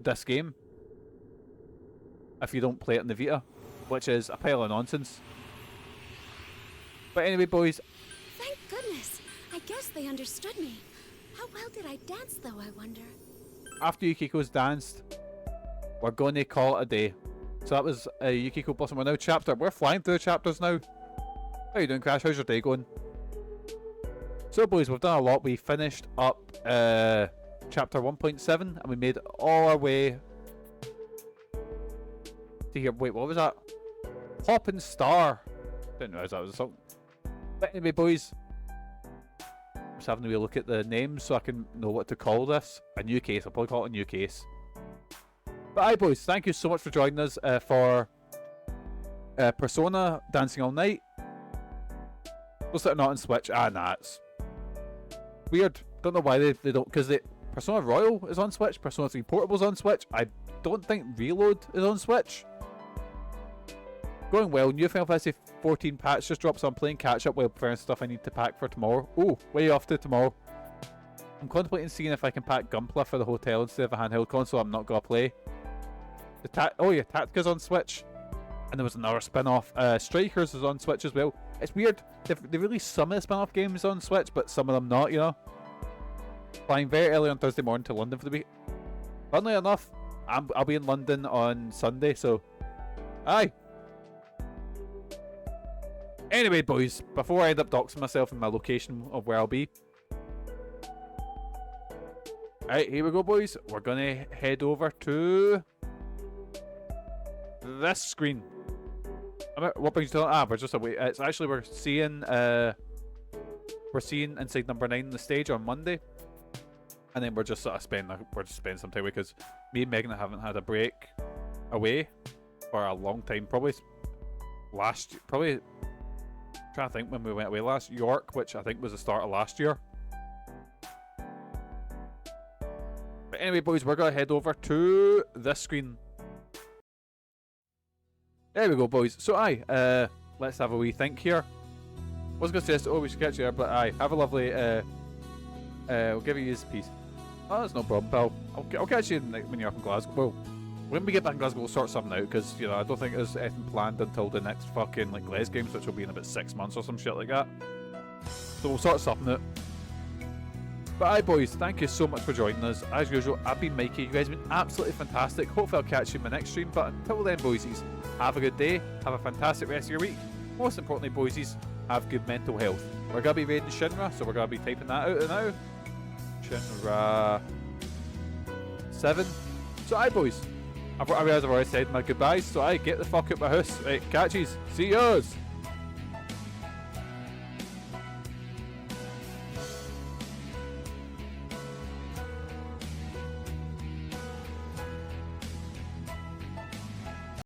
this game if you don't play it in the Vita, which is a pile of nonsense. But anyway, boys. Thank goodness. I guess they understood me. How well did I dance, though, I wonder? After Yukiko's danced, we're going to call it a day. So that was Yukiko Blossom. We're now we're flying through the chapters now. How you doing, Crash? How's your day going? So, boys, we've done a lot. We finished up chapter 1.7, and we made all our way to here. Wait, what was that? Poppin' Star. Didn't realise that was a song. But anyway, boys, I'm just having a wee look at the names so I can know what to call this. A new case. I'll probably call it a new case. But aye, boys, thank you so much for joining us for Persona Dancing All Night. Looks like they're not on Switch. Nah, it's weird. Don't know why they don't, because Persona Royal is on Switch, Persona 3 Portable is on Switch. I don't think Reload is on Switch. Going well. New Final Fantasy 14 patch just dropped, so I'm playing catch up while preparing stuff I need to pack for tomorrow. Oh, way off to tomorrow. I'm contemplating seeing if I can pack Gunpla for the hotel instead of a handheld console. I'm not gonna play. Tactica's on Switch, and there was another spin-off. Strikers is on Switch as well. It's weird. They released some of the spin-off games on Switch, but some of them not. You know. Flying very early on Thursday morning to London for the week. Funnily enough, I'll be in London on Sunday, so aye. Anyway, boys, before I end up doxing myself in my location of where I'll be. Alright, here we go, boys. We're gonna head over to this screen. What brings you to that? We're just away. It's actually we're seeing inside number 9 the stage on Monday. And then we're just sort of spending some time away because me and Megan haven't had a break away for a long time. Probably trying to think when we went away last. York, which I think was the start of last year. But anyway, boys, we're gonna head over to this screen. There we go, boys. So let's have a wee think here. I was gonna suggest, we should catch you there, but have a lovely we'll give you his piece. Oh, that's no problem, pal. I'll catch you when you're up in Glasgow. Well, when we get back in Glasgow, we'll sort something out, because, you know, I don't think there's anything planned until the next fucking, like, Les Games, which will be in about 6 months or some shit like that. So we'll sort something out. But aye, boys, thank you so much for joining us. As usual, I've been Mikey. You guys have been absolutely fantastic. Hopefully I'll catch you in my next stream, but until then, boysies, have a good day, have a fantastic rest of your week. Most importantly, boysies, have good mental health. We're going to be raiding Shinra, so we're going to be typing that out now. Shinra 7. So aye, boys, as I've already said my goodbyes, so get the fuck out my house. Right, catchies, see yous.